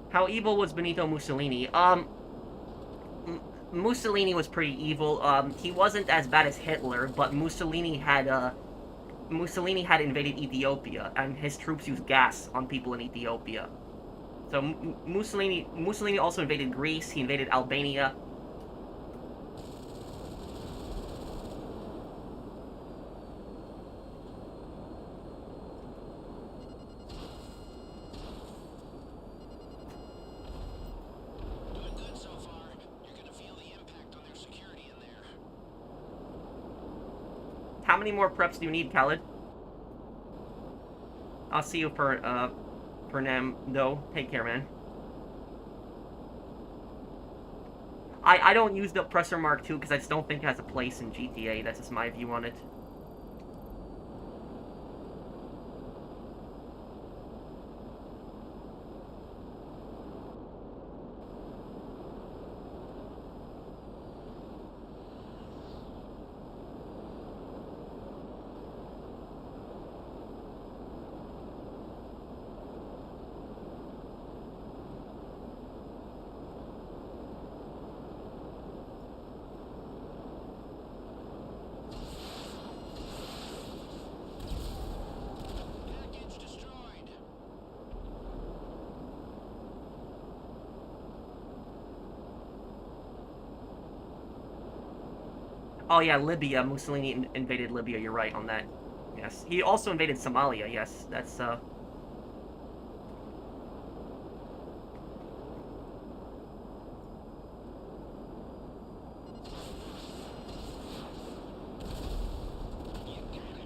How evil was Benito Mussolini? Mussolini was pretty evil. He wasn't as bad as Hitler, but Mussolini had invaded Ethiopia, and his troops used gas on people in Ethiopia. So Mussolini also invaded Greece. He invaded Albania. How many more preps do you need, Khaled? I'll see you for Nam. Take care, man. I don't use the Oppressor Mark II because I just don't think it has a place in GTA. That's just my view on it. Package destroyed. Oh yeah, Libya. Mussolini invaded Libya. You're right on that. Yes. He also invaded Somalia. Yes, that's You got it.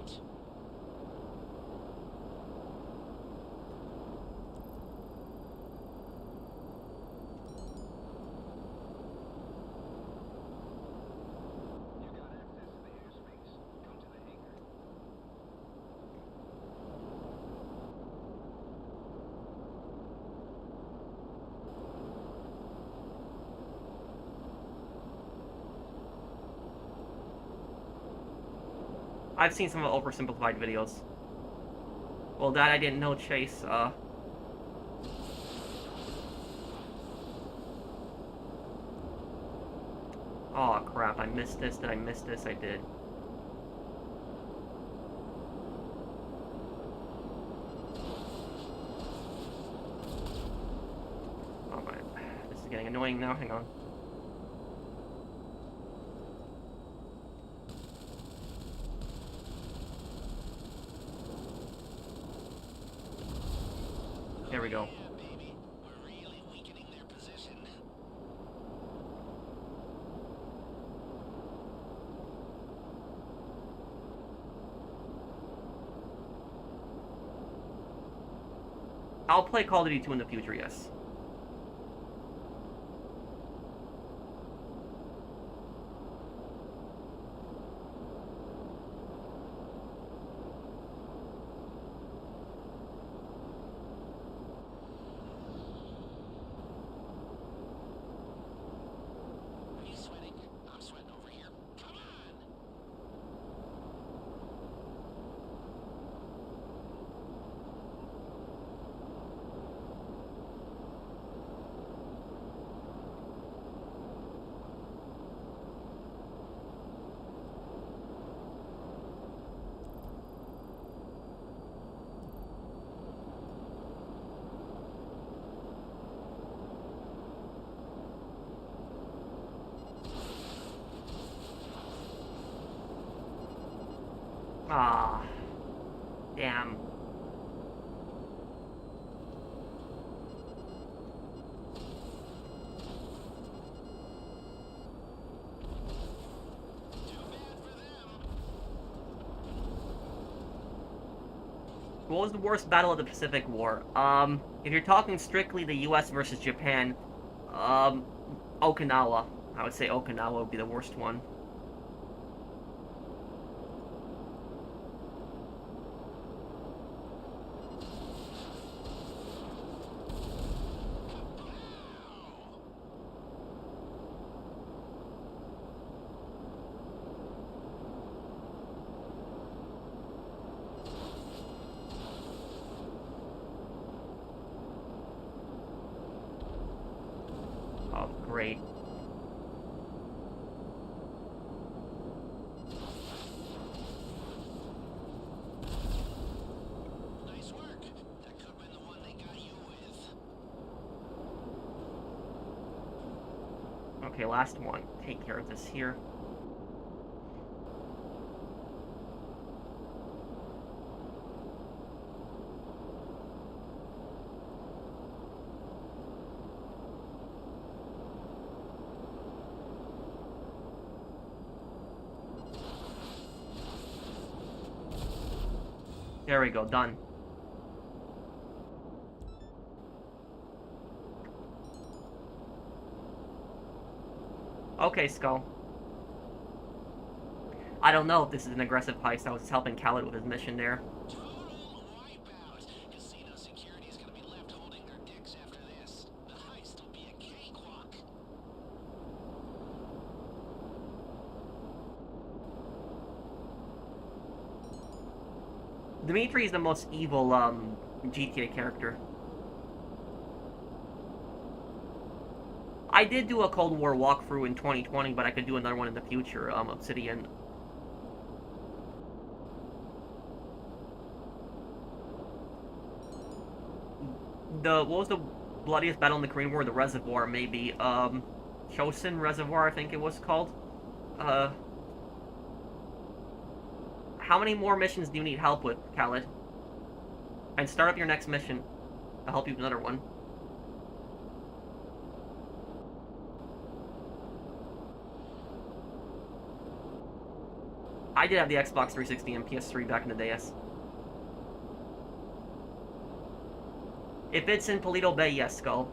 You got access to the airspace. Come to the hangar. I've seen some oversimplified videos. Well, that I didn't know, Chase. Oh crap! I missed this. Did I miss this? I did. Oh my! This is getting annoying now. Hang on. There we go. Yeah, baby. We're really weakening their position. I'll play Call of Duty 2 in the future, yes. Are you sweating? I'm sweating over here. Come on! Ah. Damn. Too bad for them. What was the worst battle of the Pacific War? If you're talking strictly the US versus Japan, Okinawa. I would say Okinawa would be the worst one. Oh, great. Nice work. That could have been the one they got you with. Okay, last one. Take care of this here. There we go, done. Okay, Skull. I don't know if this is an aggressive heist. I was just helping Khaled with his mission there. Total wipeout. Casino security is gonna be left holding their dicks after this. The heist will be a cakewalk. Dimitri is the most evil GTA character. I did do a Cold War walkthrough in 2020, but I could do another one in the future. Obsidian. What was the bloodiest battle in the Korean War? The Reservoir, maybe. Chosin Reservoir, I think it was called. How many more missions do you need help with, Khaled? And start up your next mission. I'll help you with another one. I did have the Xbox 360 and PS3 back in the days. If it's in Paleto Bay, yes, Skull.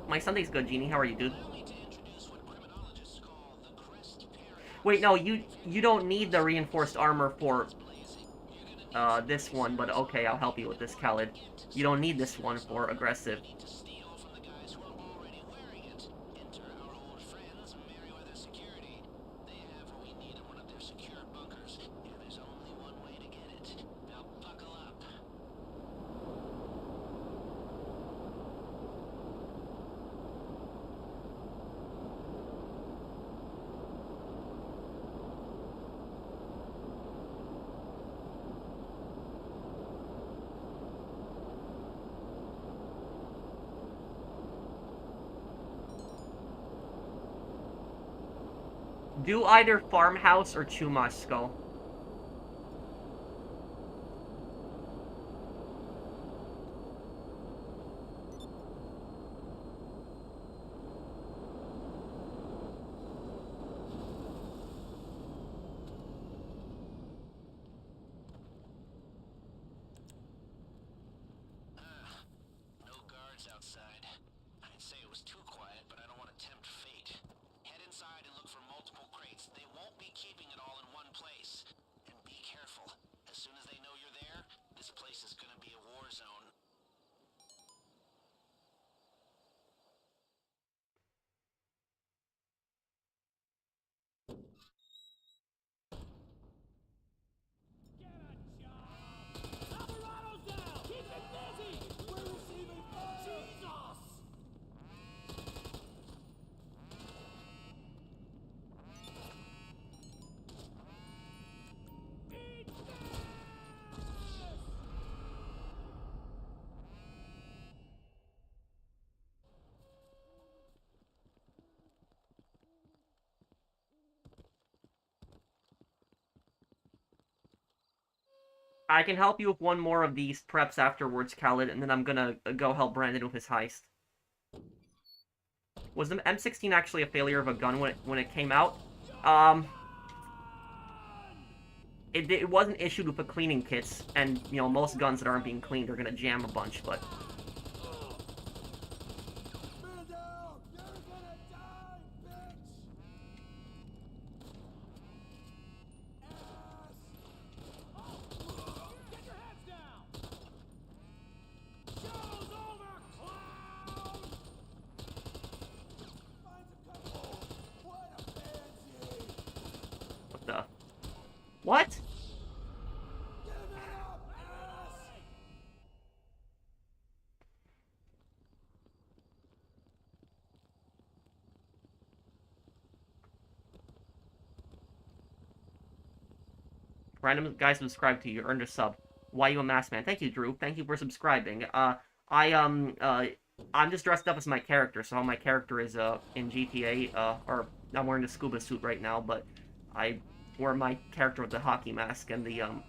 My Sunday's good, Genie. How are you, dude? Allow me to introduce what criminologists call the crest paradox. Wait, no, you don't need the reinforced armor for this one, but okay, I'll help you with this, Khaled. You don't need this one for aggressive. To steal from the guys who are already wearing it. Enter our old friends, Merryweather Security. They have what we need in one of their secure bunkers, and there's only one way to get it. Now buckle up. Do either Farmhouse or Chumash, Skull. No guards outside. I'd say it was too quiet, but I don't want to tempt fate. Head inside and look for multiple crates. They won't be keeping it all in one place. And be careful. As soon as they know you're there, this place is gonna be a war zone. Alvarado's down! Keep it busy! We're receiving fire! Jesus! Eat this! I can help you with one more of these preps afterwards, Khaled, and then I'm gonna go help Brandon with his heist. Was the M16 actually a failure of a gun when it came out? It wasn't issued with the cleaning kits, and, you know, most guns that aren't being cleaned are gonna jam a bunch, but... Man down! You're gonna die, bitch! Ass! Oh! Get your heads down! Show's over, clown! Find some cover! What a pansy! What the... What? Give it up, ass! Random guy subscribed to you, earned a sub. Why you a masked man? Thank you, Drew. Thank you for subscribing. I'm just dressed up as my character, so my character is, in GTA, or I'm wearing the scuba suit right now, but I wore my character with the hockey mask and the, I'm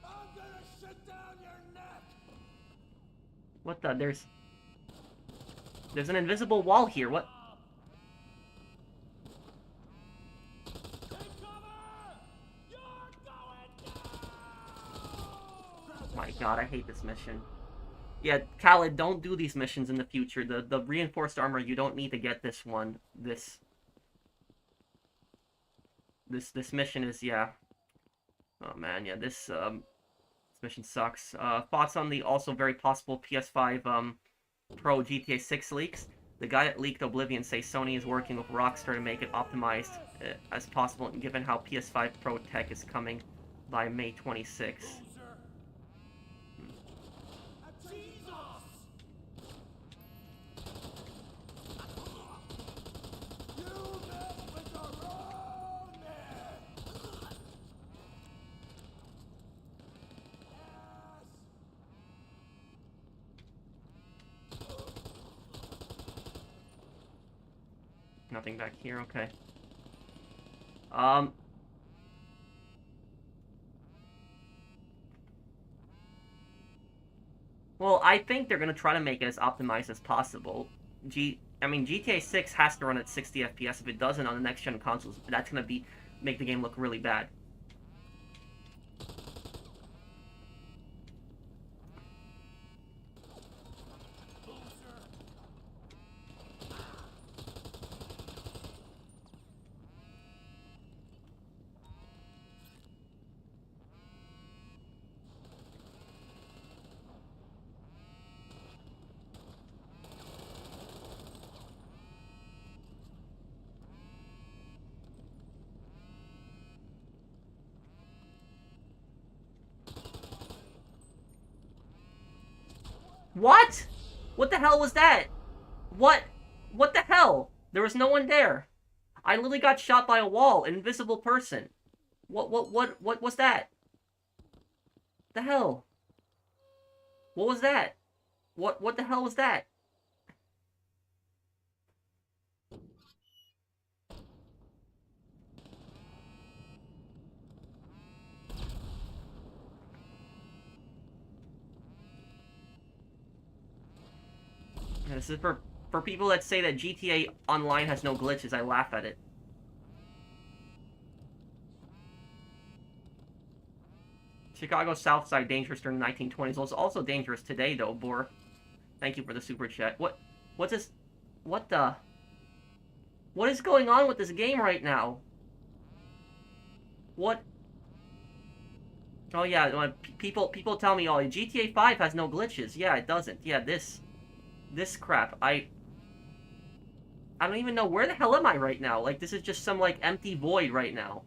gonna shut down your neck! what the, there's an invisible wall here, what? God, I hate this mission. Yeah, Khaled, don't do these missions in the future. The reinforced armor, you don't need to get this one. This mission is, yeah. Oh man, yeah, this mission sucks. Thoughts on the also very possible PS5 Pro GTA 6 leaks? The guy that leaked Oblivion says Sony is working with Rockstar to make it optimized as possible, given how PS5 Pro tech is coming by May 26th. Nothing back here, okay. Well, I think they're gonna try to make it as optimized as possible. I mean, GTA 6 has to run at 60 FPS. If it doesn't on the next-gen consoles, that's gonna make the game look really bad. What? What the hell was that? What? What the hell? There was no one there. I literally got shot by a wall, an invisible person. What was that? The hell? What was that? What the hell was that? This is for people that say that GTA Online has no glitches. I laugh at it. Chicago South Side dangerous during the 1920s. Well, it's also dangerous today, though, Boar. Thank you for the super chat. What's this? What the? What is going on with this game right now? What? Oh yeah, people tell me, oh, GTA 5 has no glitches. Yeah, it doesn't. Yeah, this crap. I don't even know where the hell am I right now. Like, this is just some like empty void right now.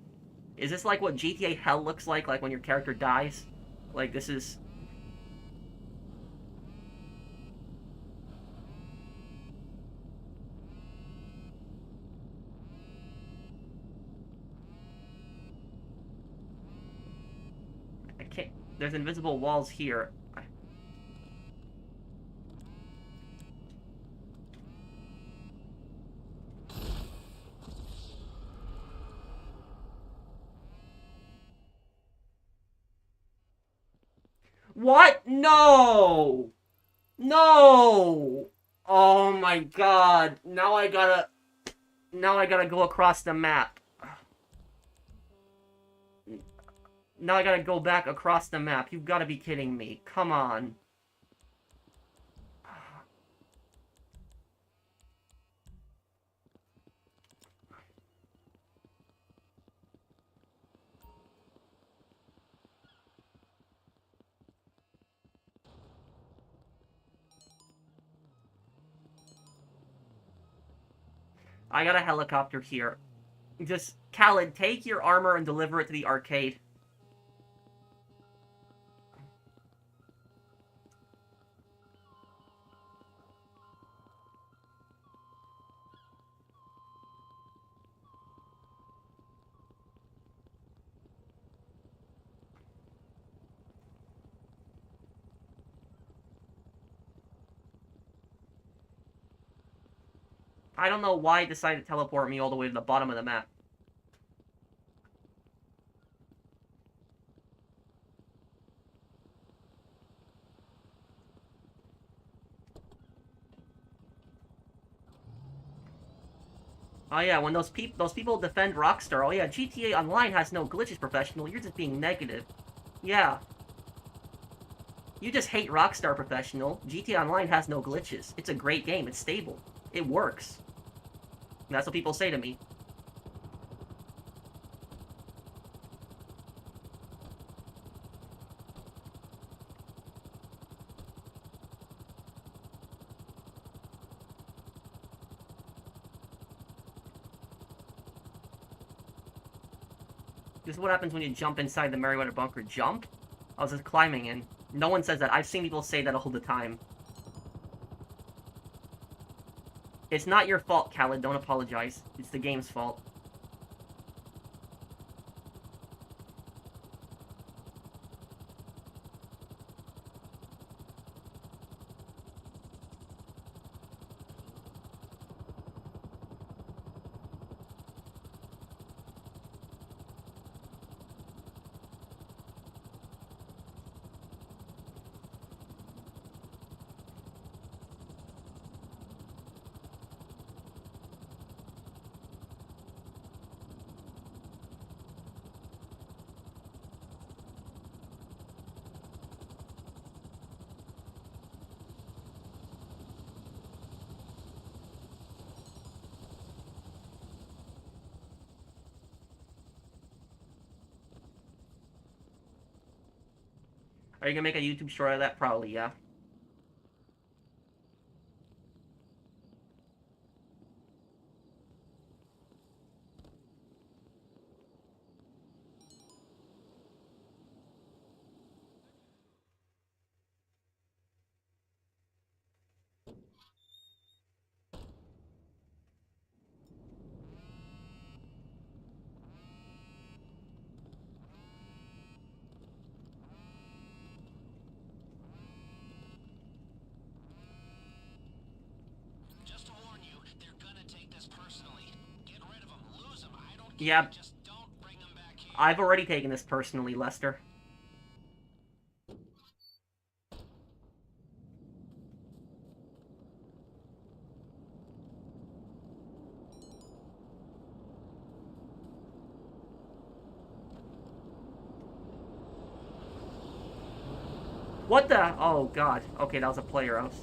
Is this like what GTA Hell looks like when your character dies? Like, this is... I can't... There's invisible walls here. What? No! No! Oh my god. Now I gotta go across the map. Now I gotta go back across the map. You've gotta be kidding me. Come on. I got a helicopter here. Just, Khaled, take your armor and deliver it to the arcade. I don't know why it decided to teleport me all the way to the bottom of the map. Oh yeah, when those people defend Rockstar, oh yeah, GTA Online has no glitches, Professional. You're just being negative. Yeah. You just hate Rockstar Professional. GTA Online has no glitches. It's a great game. It's stable. It works. And that's what people say to me. This is what happens when you jump inside the Meriwether bunker. Jump? I was just climbing in. No one says that. I've seen people say that all the time. It's not your fault, Khaled. Don't apologize. It's the game's fault. Are you gonna make a YouTube short out of that? Probably, yeah. Just to warn you, they're gonna take this personally. Get rid of them, lose them. I don't care. Yeah. Just don't bring them back here. I've already taken this personally, Lester. What the? Oh, God. Okay, that was a player. I was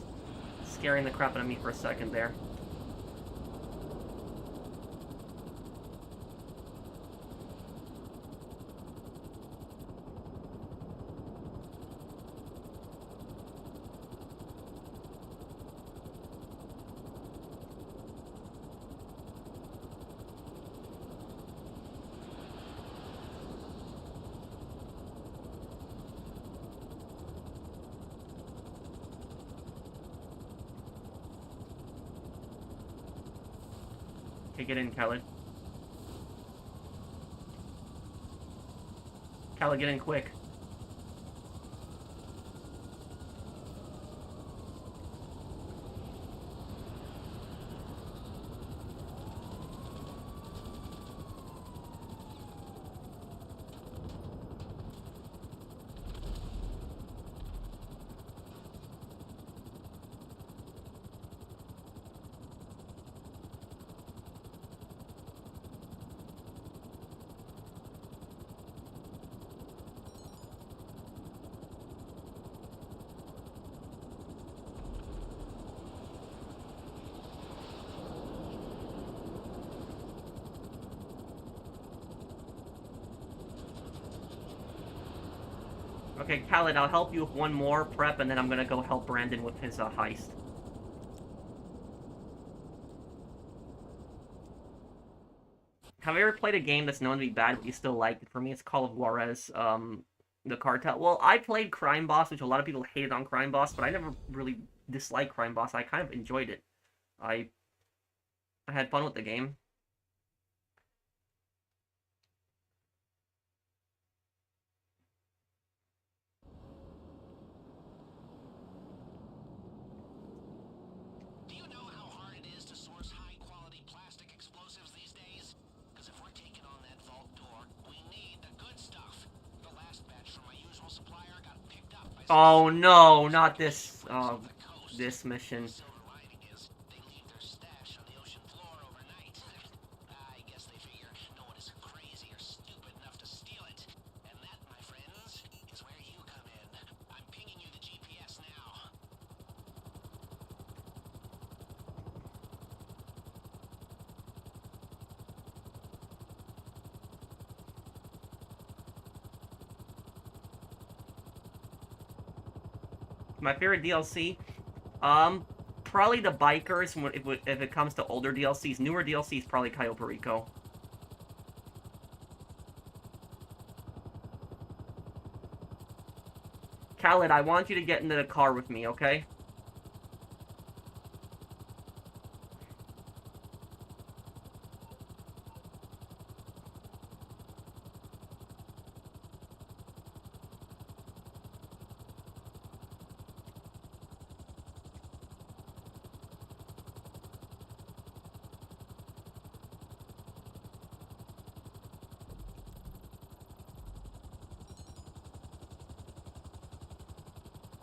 scaring the crap out of me for a second there. Okay, get in, Khaled. Khaled, get in quick. Okay, Khaled, I'll help you with one more prep, and then I'm gonna go help Brandon with his heist. Have you ever played a game that's known to be bad, but you still like it? For me, it's Call of Juarez, the Cartel. Well, I played Crime Boss, which a lot of people hated on Crime Boss, but I never really disliked Crime Boss. I kind of enjoyed it. I had fun with the game. Do you know how hard it is to source high-quality plastic explosives these days? Because if we're taking on that vault door, we need the good stuff. The last batch from my usual supplier got picked up by Oh no, not this, this mission. Silver lining is they leave their stash on the ocean floor overnight. I guess they figure no one is crazy or stupid enough to steal it. And that, my friends, is where you come in. I'm pinging you the My favorite DLC? Probably the bikers if it comes to older DLCs. Newer DLCs, probably Geopolitical. Khaled, I want you to get into the car with me, okay?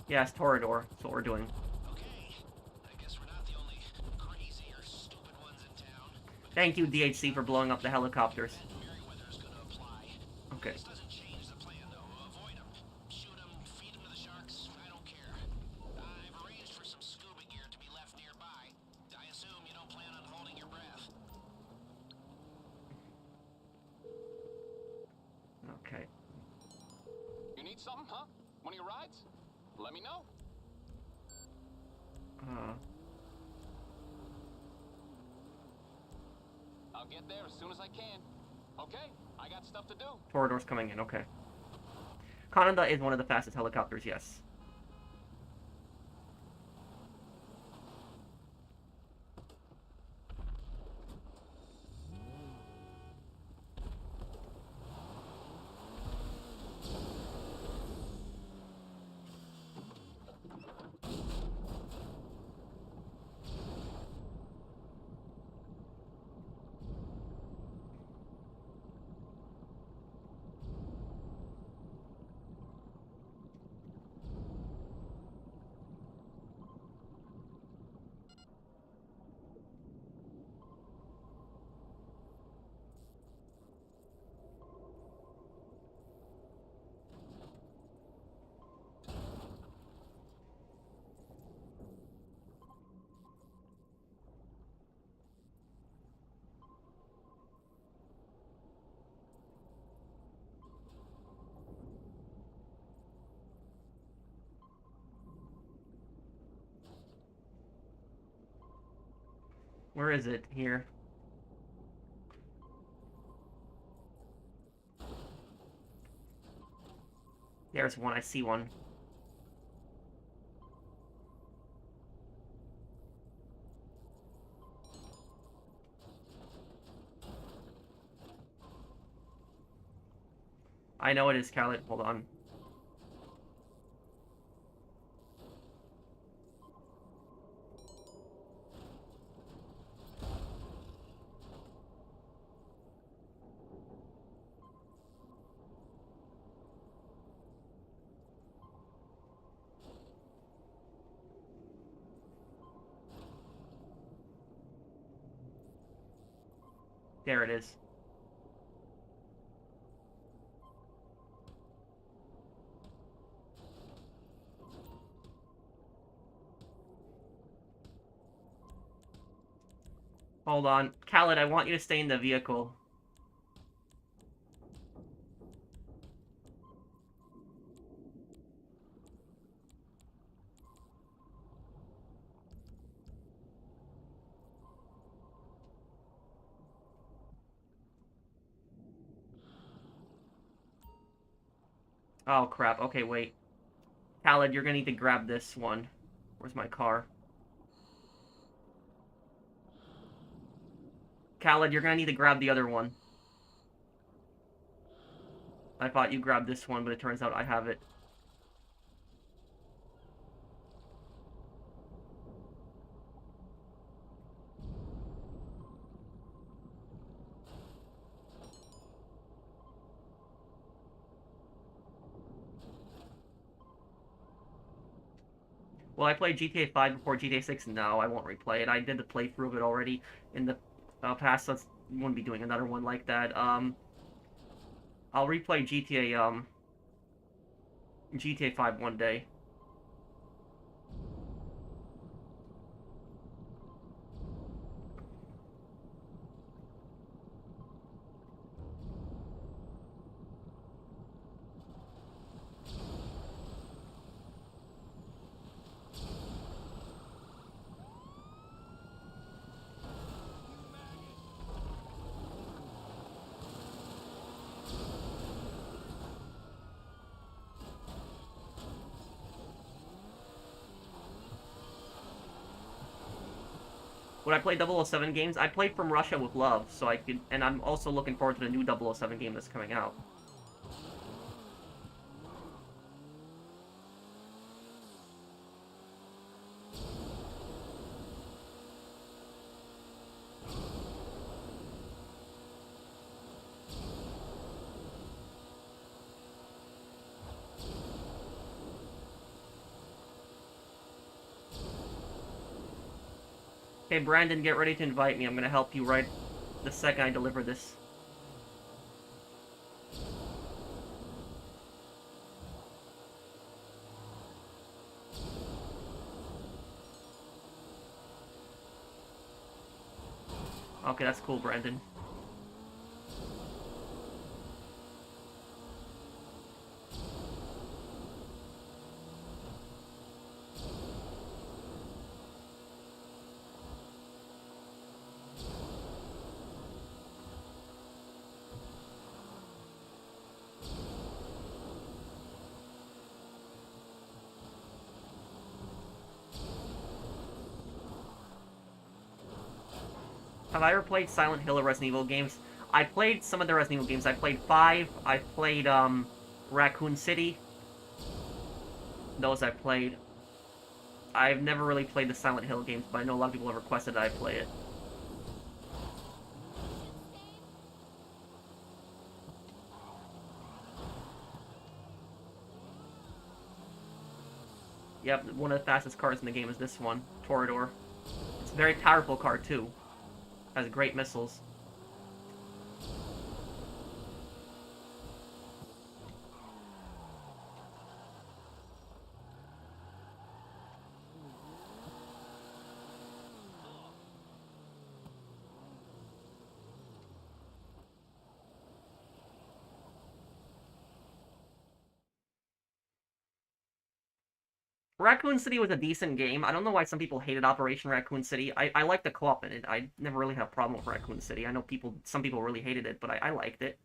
Yes, Torador. That's what we're doing. Okay, I guess we're not the only crazy or stupid ones in town. Thank you, DHC, for blowing up the helicopters. Merryweather's gonna apply. Okay. This doesn't change the plan, though. Avoid them. Shoot them, feed them to the sharks. I don't care. I've arranged for some scuba gear to be left nearby. I assume you don't plan on holding your breath. Okay. You need something, huh? One of your rides? Let me know. I'll get there as soon as I can. Okay, I got stuff to do. Torador's coming in, okay. Canada is one of the fastest helicopters, yes. Where is it? Here. There's one. I see one. I know it is, Khaled. Hold on. There it is. Hold on. Khaled, I want you to stay in the vehicle. Oh, crap. Okay, wait. Khaled, you're gonna need to grab this one. Where's my car? Khaled, you're gonna need to grab the other one. I thought you grabbed this one, but it turns out I have it. Will I play GTA 5 before GTA 6? No, I won't replay it. I did the playthrough of it already in the past, so I won't be doing another one like that. I'll replay GTA 5 one day. When I play 007 games, I played From Russia with Love, so I could, and I'm also looking forward to the new 007 game that's coming out. Okay, Brandon, get ready to invite me. I'm gonna help you right the second I deliver this. Okay, that's cool, Brandon. Have I ever played Silent Hill or Resident Evil games? I played some of the Resident Evil games. I played 5. I played, Raccoon City. Those I played. I've never really played the Silent Hill games, but I know a lot of people have requested that I play it. Yep, one of the fastest cars in the game is this one, Toreador. It's a very powerful car, too. Has great missiles. Raccoon City was a decent game. I don't know why some people hated Operation Raccoon City. I liked the co-op in it. I never really had a problem with Raccoon City. I know some people really hated it, but I liked it.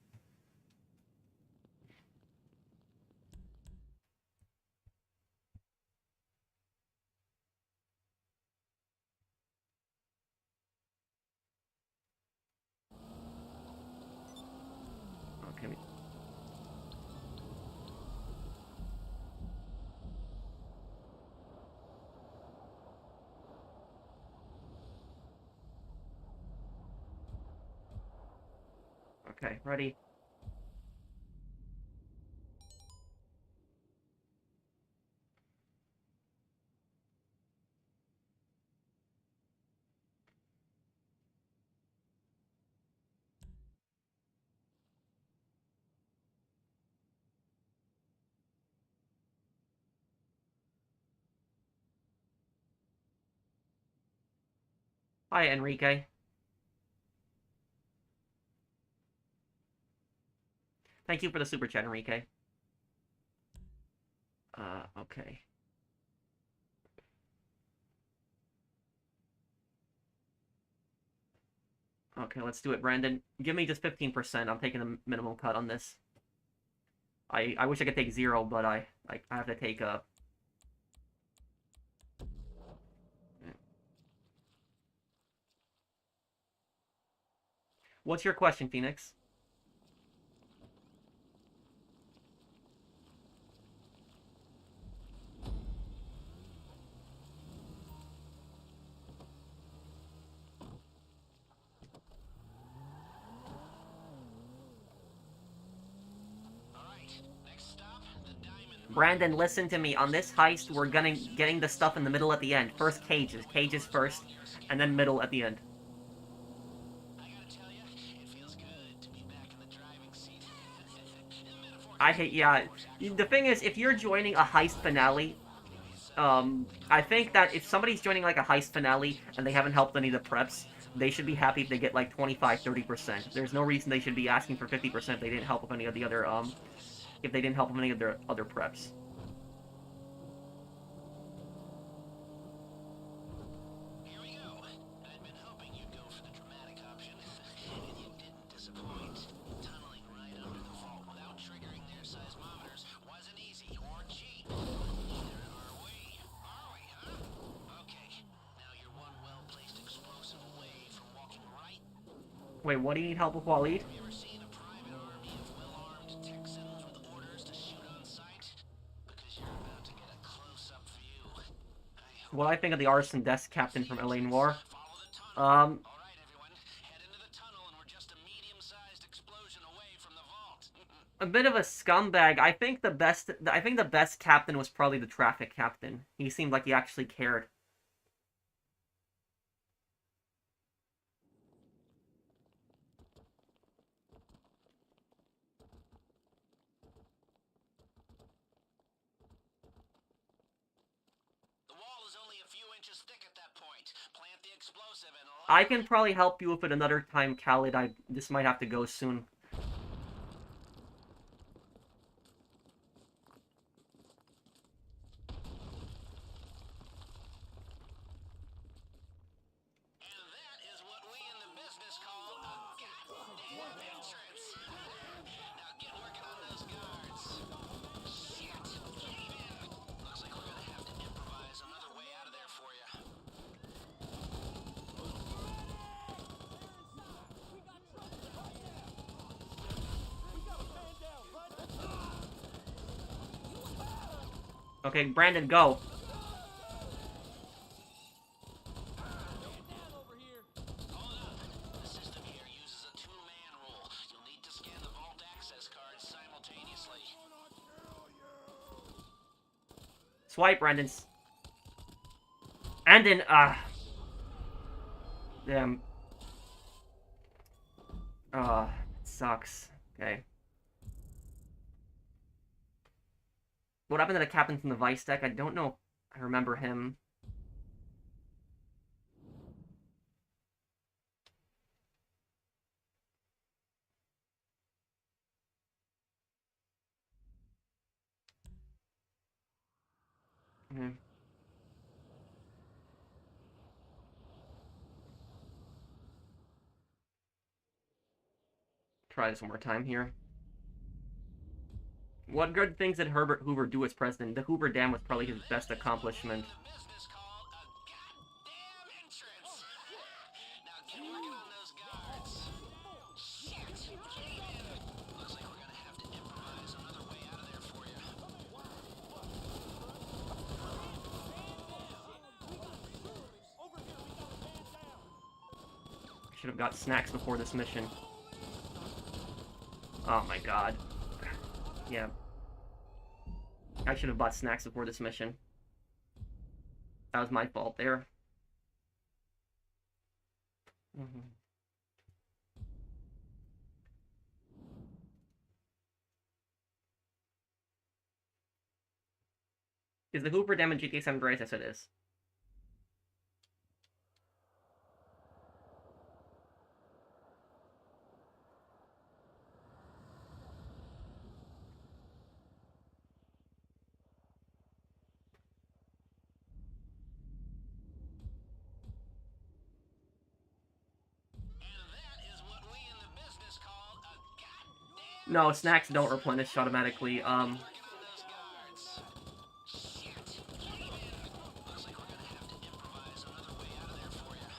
Okay. Okay, ready? Hi, Enrique. Thank you for the super chat, Enrique. Okay. Okay, let's do it, Brandon. Give me just 15%. I'm taking the minimum cut on this. I wish I could take 0, but I have to take a... What's your question, Phoenix? Brandon, listen to me. On this heist, we're getting the stuff in the middle at the end. First cages. Cages first, and then middle at the end. I gotta tell you, it feels good to be back in the driving seat. I hate, yeah. The thing is, if you're joining a heist finale, I think that if somebody's joining, like, a heist finale, and they haven't helped any of the preps, they should be happy if they get, like, 25-30%. There's no reason they should be asking for 50% if they didn't help with any of the other, if they didn't help with any of their other preps. Here we go. I'd been hoping you'd go for the dramatic option, and you didn't disappoint. Tunneling right under the vault without triggering their seismometers wasn't easy or cheap. Neither are we. Are we, huh? Okay. Now your one well-placed explosive Wait, what do you need help with, Waleed? Have you ever seen a private army of well-armed Texans with orders to shoot on sight? Because you're about to get a close-up view. I hope What I think of the arson desk captain from LA Noire. follow the tunnel. Um, All right, everyone, head into the tunnel, and we're just a medium-sized explosion away from the vault. a bit of a scumbag. I think the best captain was probably the traffic captain. He seemed like he actually cared. The wall is only a few inches thick at that point. Plant the explosive and I can probably help you with it another time, Khalid. This might have to go soon. And that is what we in the business call a goddamn entrance. Now get working on those guards. Shit, cave in. Looks like we're gonna have to improvise another way out of there for you. Okay, Brandon, go. Hold up. The system here uses a two-man rule. You'll need to scan the vault access cards simultaneously. Swipe, Brandon. Brandon, damn. It sucks. Okay. What happened to the captain from the Vice deck? I don't know. I remember him. Try this one more time here. What good things did Herbert Hoover do as president? The Hoover Dam was probably his best accomplishment. The business call a goddamn entrance. Now get working on those guards. Shit, cave in. Looks like we're gonna have to improvise another way out of there for you. I should have got snacks before this mission. Oh my god. Yeah. I should have bought snacks before this mission. That was my fault there. Is the Hoover Dam in GTA 7 Andreas? Yes, it is. And that is what we in the business call a goddamn. No, snacks don't replenish automatically. Working on those guards. Shit, cave in. Looks like we're gonna have to improvise another way out of there for you.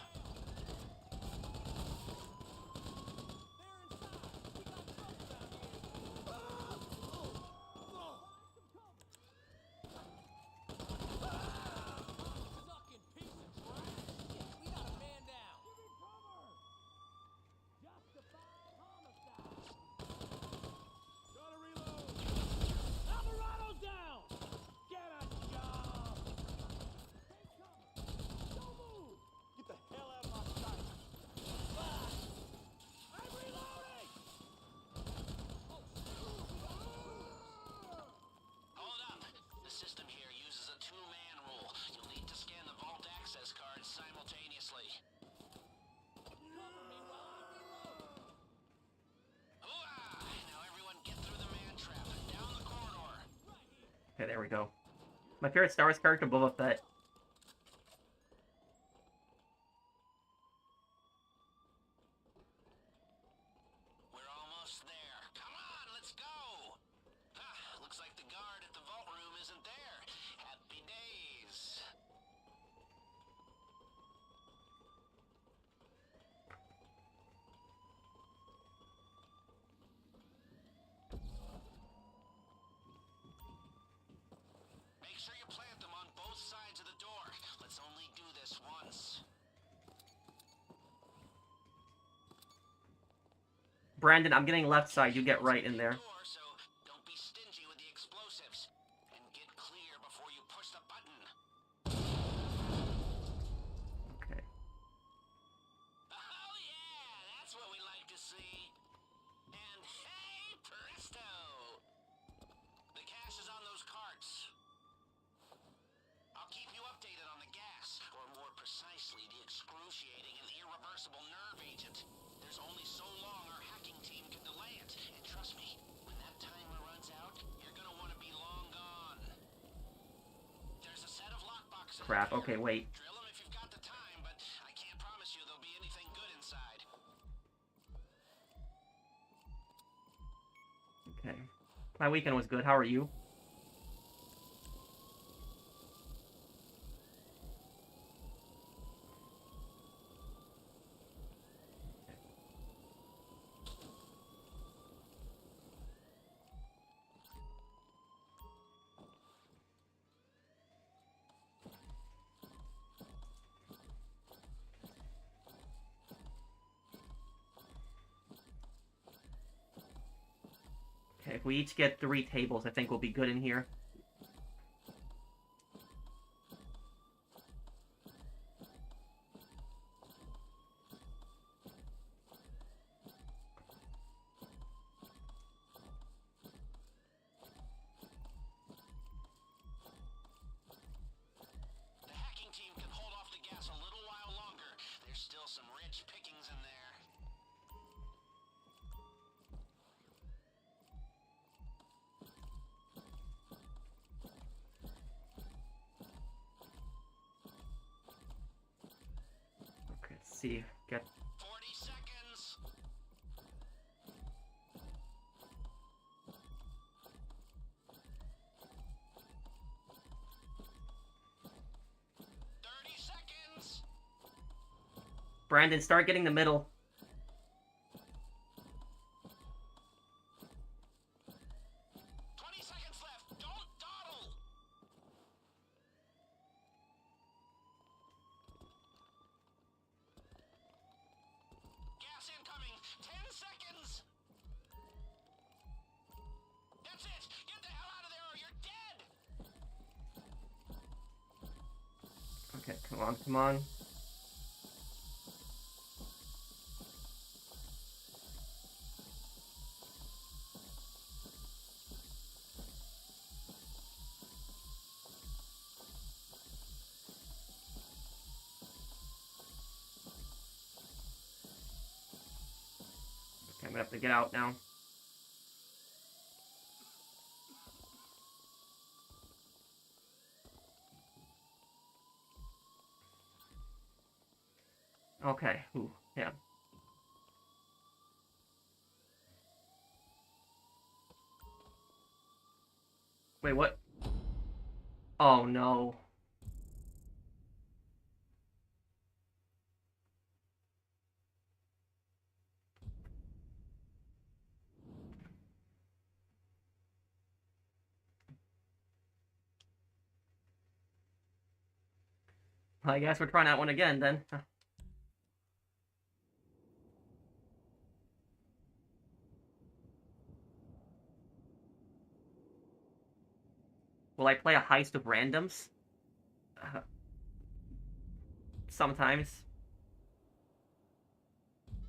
Hold up. The system here uses a two-man rule. You'll need to scan the vault access cards simultaneously. Hooah! Now everyone get through the man trap and down the corridor. Okay, there we go. My favorite Star Wars character, Boba Fett. We're almost there. Come on, let's go! Ah, looks like the guard at the vault room isn't there. Happy days. Brandon, I'm getting left side. You get right in there. So don't be stingy with the explosives. And get clear before you push the button. Okay. Oh yeah, that's what we like to see. And hey, presto! The cash is on those carts. I'll keep you updated on the gas, or more precisely, the excruciating and irreversible nerve agent. There's only so long our hacking team can delay it. And trust me, when that timer runs out, you're gonna want to be long gone. There's a set of lockboxes. Crap. Okay, wait. Drill them if you've got the time, but I can't promise you there'll be anything good inside. Okay. My weekend was good. How are you? Okay, if we each get 3 tables, I think we'll be good in here. The hacking team can hold off the gas a little while longer. There's still some rich pickings in there. Okay, let's see. Get 40 seconds. Seconds. Brandon, start getting the middle. 20 seconds left. Don't dawdle. Gas incoming. 10 seconds. That's it. Get the hell out of there or you're dead. Okay, come on, come on. Okay, I'm gonna have to get out now. Okay, ooh, yeah. Wait, what? Oh, no. I guess we're trying that one again, then. Will I play a heist of randoms? Sometimes.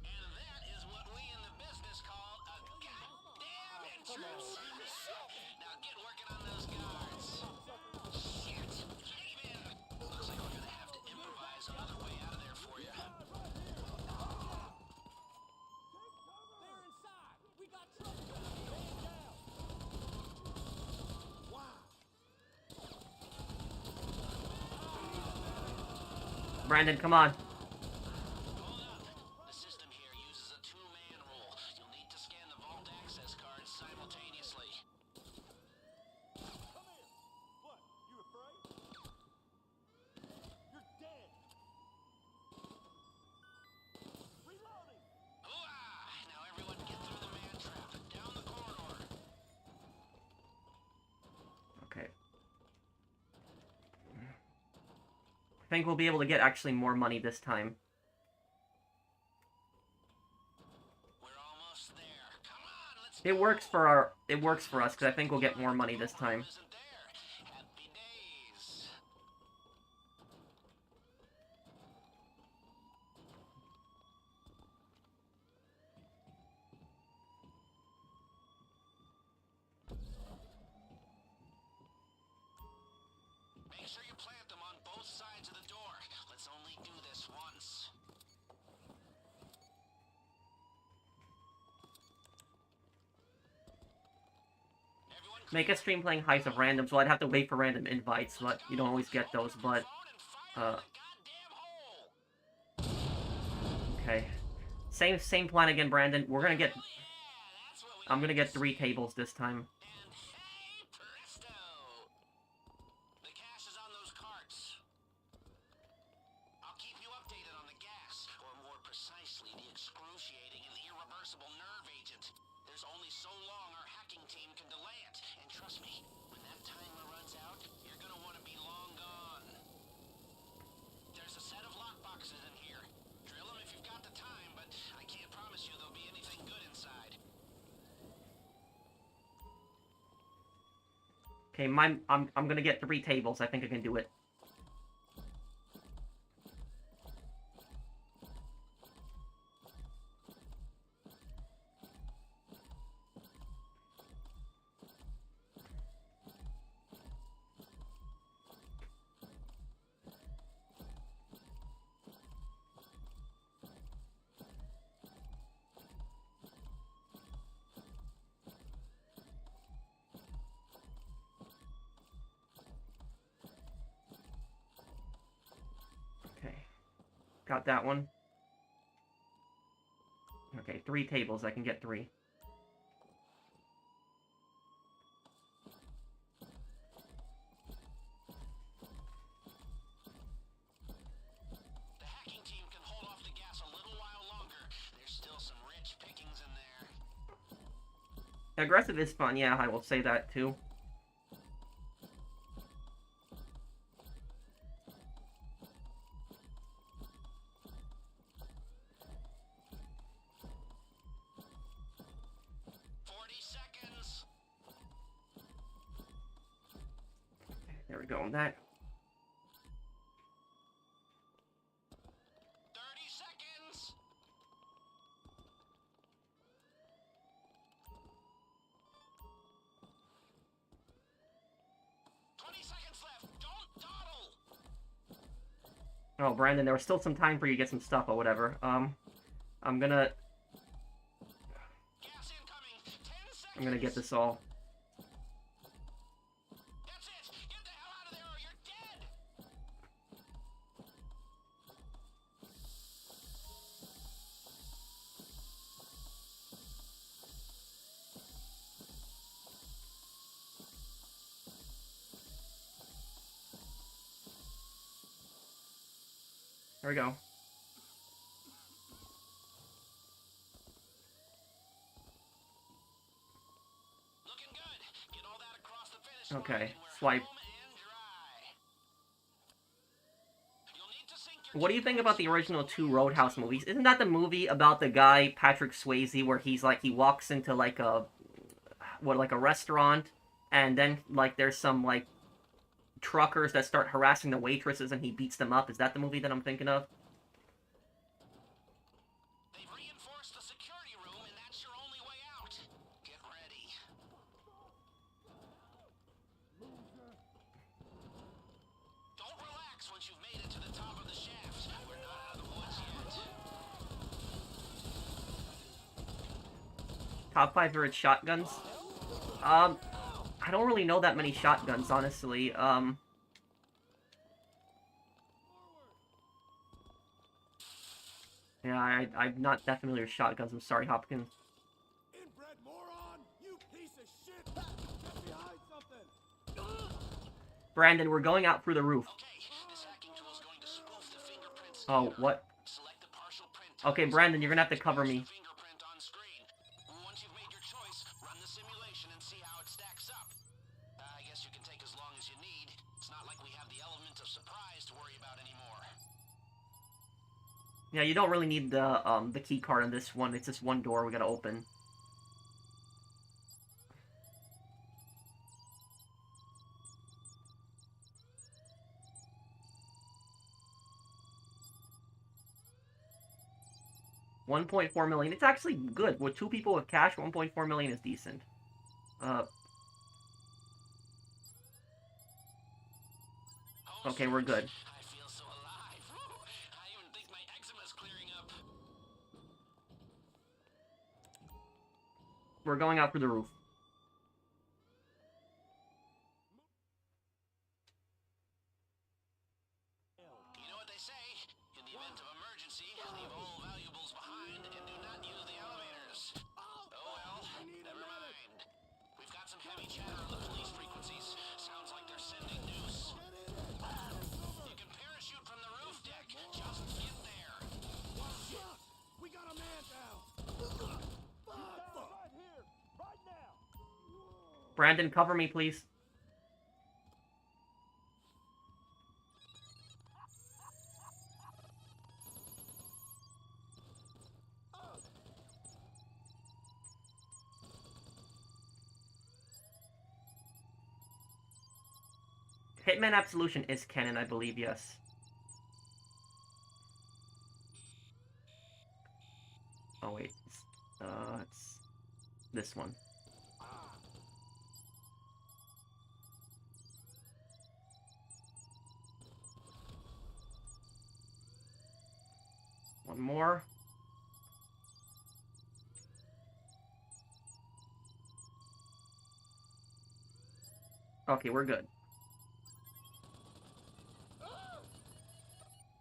And that is what we in the business call a goddamn entrance. Now get working on those guards. Shit. Cave in. Looks like we're gonna have to improvise another way out of there for you. They're inside. We got trouble. Man down. Wow. Brandon, come on. Hold up. The system here uses a 2-man rule. You'll need to scan the vault access cards simultaneously. Come in. What? You afraid? You're dead. Reloading. Hooah! Now everyone get through the man trap. Down the corridor. Okay. I think we'll be able to get actually more money this time. We're almost there. It works for us, because I think we'll get more money this time. Happy days. Make sure you plant them on both sides of the door. Let's only do this once. Everyone Make a stream playing Heist of random, so I'd have to wait for random invites, but you don't always get those, but... Okay. Same plan again, Brandon. We're gonna get... I'm gonna get 3 tables this time. And hey, presto! The cash is on those carts. I'll keep you updated on the gas, or more precisely, the excruciating and irreversible nerve agent. There's only so long our hacking team can delay it. And trust me, when that timer runs out, you're gonna want to be long gone. There's a set of lockboxes in here. Drill them if you've got the time, but I can't promise you there'll be anything good inside. Okay, I'm gonna get 3 tables. I think I can do it. Got that one. Okay, 3 tables. I can get 3. The hacking team can hold off the gas a little while longer. There's still some rich pickings in there. Aggressive is fun, yeah, I will say that too. There we go on that. 30 seconds. Oh, Brandon, there was still some time for you to get some stuff or whatever. I'm gonna get this all. That's it. Get the hell out of there or you're dead. There we go. Looking good. Get all that across the finish line Okay, and we're swipe. home and dry. You'll need to sink your What do you think keyboards about the so original it's 2 clear. Roadhouse movies? Isn't that the movie about the guy, Patrick Swayze, where he's like, he walks into like a, like a restaurant, and then like there's some like truckers that start harassing the waitresses and he beats them up? Is that the movie that I'm thinking of? They've reinforced the security room and that's your only way out. Get ready. Don't relax once you've made it to the top of the shafts. We're not out of the woods yet. Top 5 favorite shotguns? I don't really know that many shotguns, honestly. Yeah, I'm not that familiar with shotguns. I'm sorry, Hopkins. Inbred moron! You piece of shit! Get behind something! Brandon, we're going out through the roof. Okay, this hacking tool is going to spoof the fingerprint Oh, scanner. what? Select the partial print Okay, type. Brandon, you're gonna have to cover There's me. the fingerprint on screen. Once you've made your choice, run the simulation and see how it stacks up. I guess you can take as long as you need. It's not like we have the element of surprise to worry about anymore. Yeah, you don't really need the key card on this one. It's just one door we gotta open. 1.4 million. It's actually good. With 2 people with cash, 1.4 million is decent. Okay, we're good. I feel so alive. I even think my eczema's clearing up. We're going out through the roof. You know what they say? In the event of emergency, leave all valuables behind and do not use the elevators. Oh well, never mind. We've got some heavy chatter on the police frequencies. Sounds like they're sending news. You can parachute from the roof deck. Just get there. We got a man down. Right here, right now. Brandon, cover me, please. Hitman Absolution is canon, I believe, yes. Oh, wait. It's this one. One more. Okay, we're good.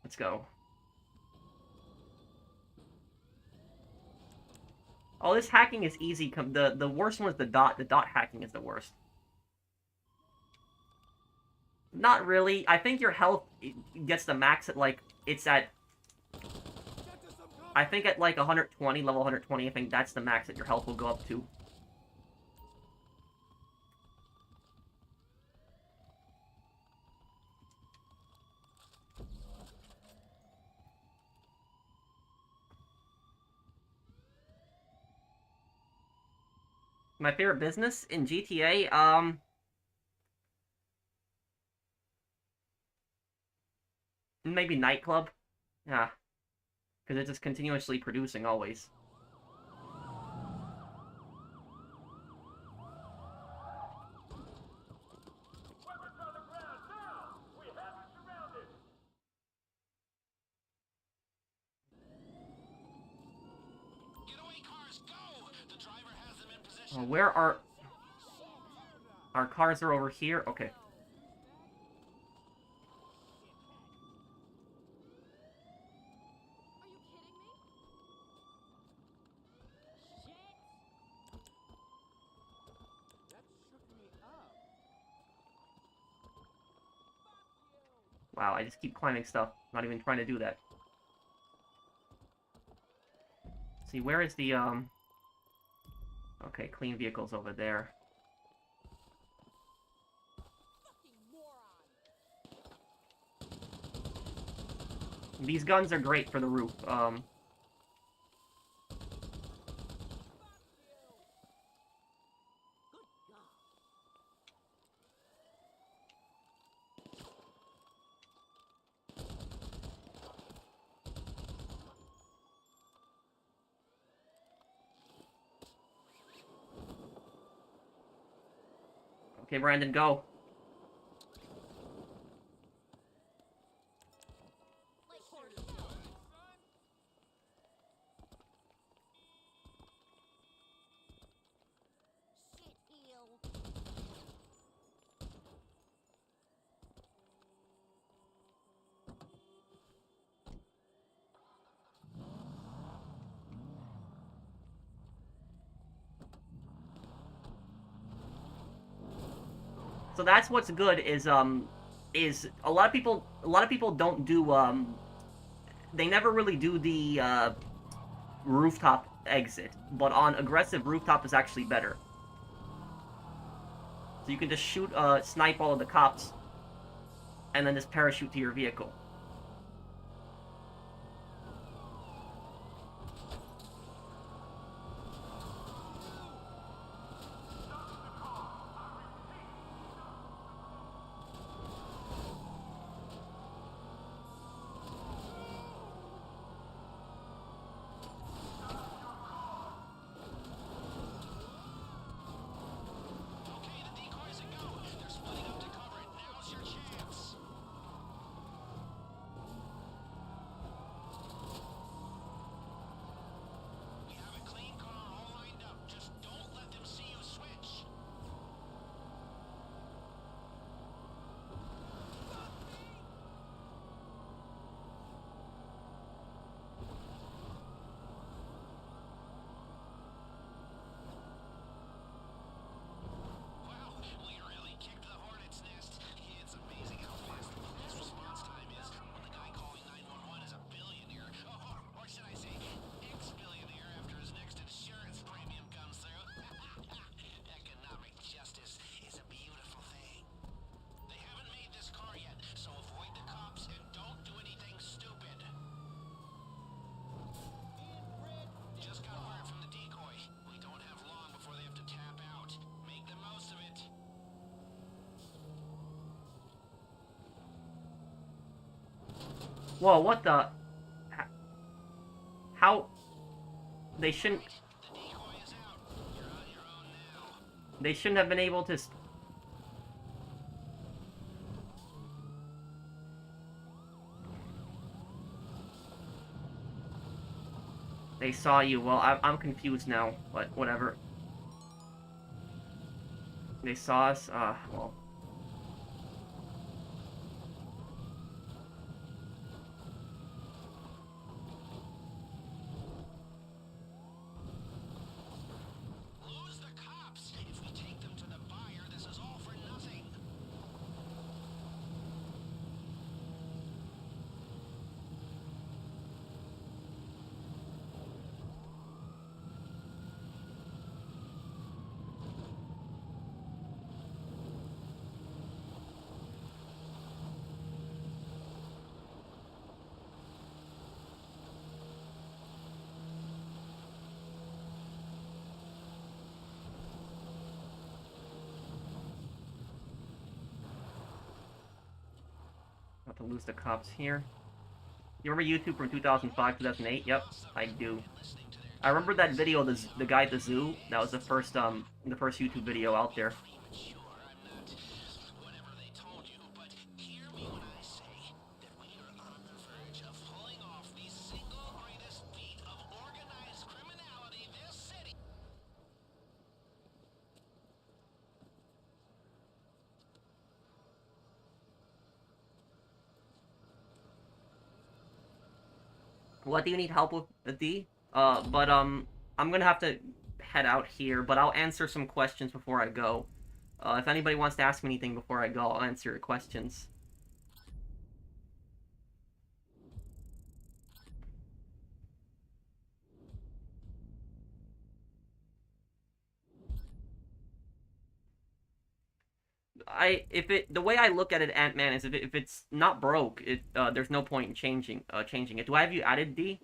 Let's go. Oh, this hacking is easy. The worst one is the dot. The dot hacking is the worst. Not really. I think your health gets the max at, like, it's at... I think at, like, 120, level 120, I think that's the max that your health will go up to. My favorite business in GTA, maybe nightclub. Yeah. Because it's just continuously producing, always. Weapons on the ground now. We have it surrounded. Getaway cars, go! The driver has them in position. Where are... Our cars are over here? Okay. Wow, I just keep climbing stuff. Not even trying to do that. See, where is the, Okay, clean vehicles over there. These guns are great for the roof. Okay, Brandon, go. So that's what's good is a lot of people don't do they never really do the rooftop exit, but on aggressive rooftop is actually better. So you can just shoot snipe all of the cops and then just parachute to your vehicle. Whoa, what the? How? They shouldn't. Right, the decoy is out. You're on your own now. They shouldn't have been able to. They saw you. Well, I'm confused now, but whatever. They saw us. Well. Lose the cops. If we take them to the buyer, this is all for nothing. About to lose the cops here. You remember YouTube from 2005, 2008? Yep, I do. I remember that video, the guy at the zoo. That was the first YouTube video out there. Premature, I'm not whatever they told you, but hear me when I say that we are on the verge of pulling off the single greatest feat of organized criminality this city. What do you need help with, D? I'm gonna have to head out here, but I'll answer some questions before I go. If anybody wants to ask me anything before I go, I'll answer your questions. The way I look at it, Ant-Man, is if it's not broke, there's no point in changing it. Do I have you added, D?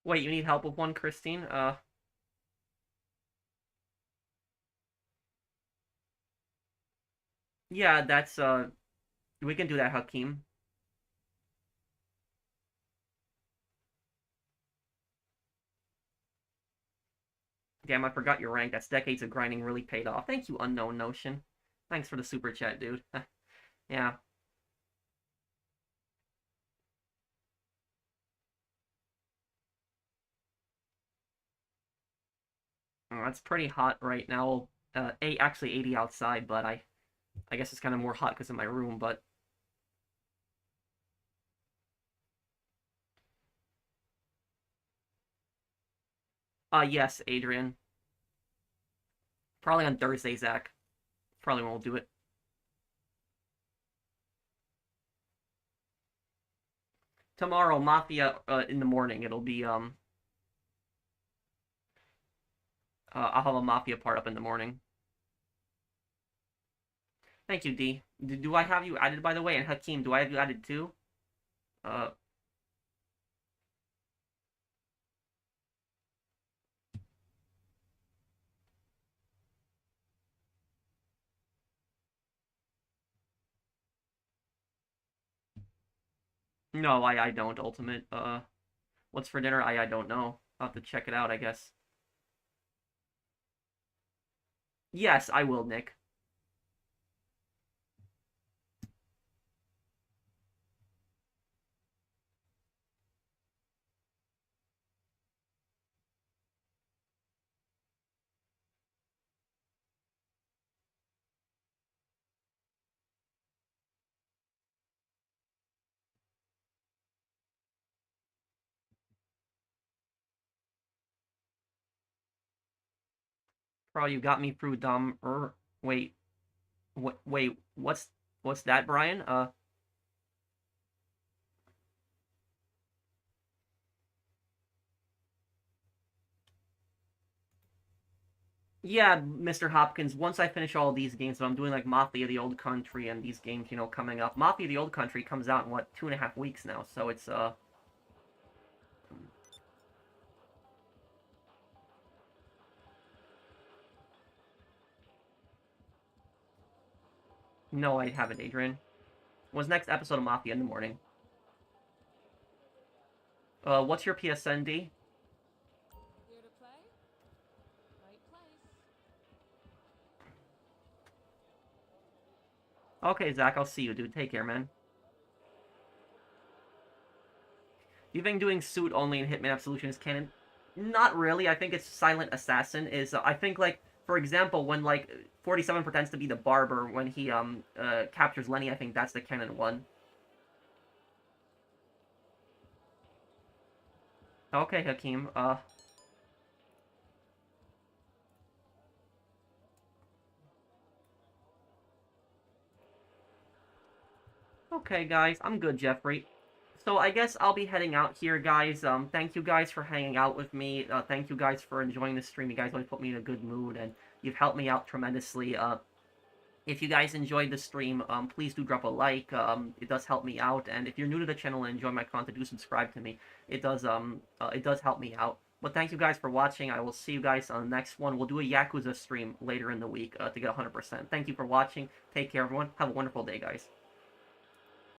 Wait, you need help with one, Christine? Yeah, we can do that, Hakeem. Damn, I forgot your rank. That's decades of grinding really paid off. Thank you, Unknown Notion. Thanks for the super chat, dude. Yeah. Oh, it's pretty hot right now. Actually 80 outside, but I guess it's kind of more hot because of my room, but yes, Adrian. Probably on Thursday, Zach. Probably won't do it. Tomorrow, Mafia in the morning. It'll be I'll have a Mafia part up in the morning. Thank you, D. Do I have you added, by the way? And Hakeem, do I have you added too? Uh, no, I don't. Ultimate. What's for dinner? I don't know. I'll have to check it out, I guess. Yes, I will, Nick. Bro, you got me through dumb. Wait, wait, what's that, Brian? Yeah, Mr. Hopkins, once I finish all these games, I'm doing like Mafia the Old Country and these games, coming up. Mafia the Old Country comes out in what, 2.5 weeks now, so it's no, I haven't, Adrian. When's next episode of Mafia in the morning? What's your PSND? Here to play? Right place. Okay, Zach, I'll see you, dude. Take care, man. Do you think doing suit only in Hitman Absolution is canon? Not really. I think it's Silent Assassin is. I think like for example when like 47 pretends to be the barber when he captures Lenny. I think that's the canon one. Okay, Hakeem. Okay, guys. I'm good, Jeffrey. So I guess I'll be heading out here, guys. Thank you guys for hanging out with me. Thank you guys for enjoying the stream. You guys always put me in a good mood, and you've helped me out tremendously. If you guys enjoyed the stream, please do drop a like. It does help me out, and if you're new to the channel and enjoy my content, do subscribe to me. It does help me out. But thank you guys for watching. I will see you guys on the next one. We'll do a Yakuza stream later in the week to get 100%. Thank you for watching. Take care, everyone. Have a wonderful day, guys.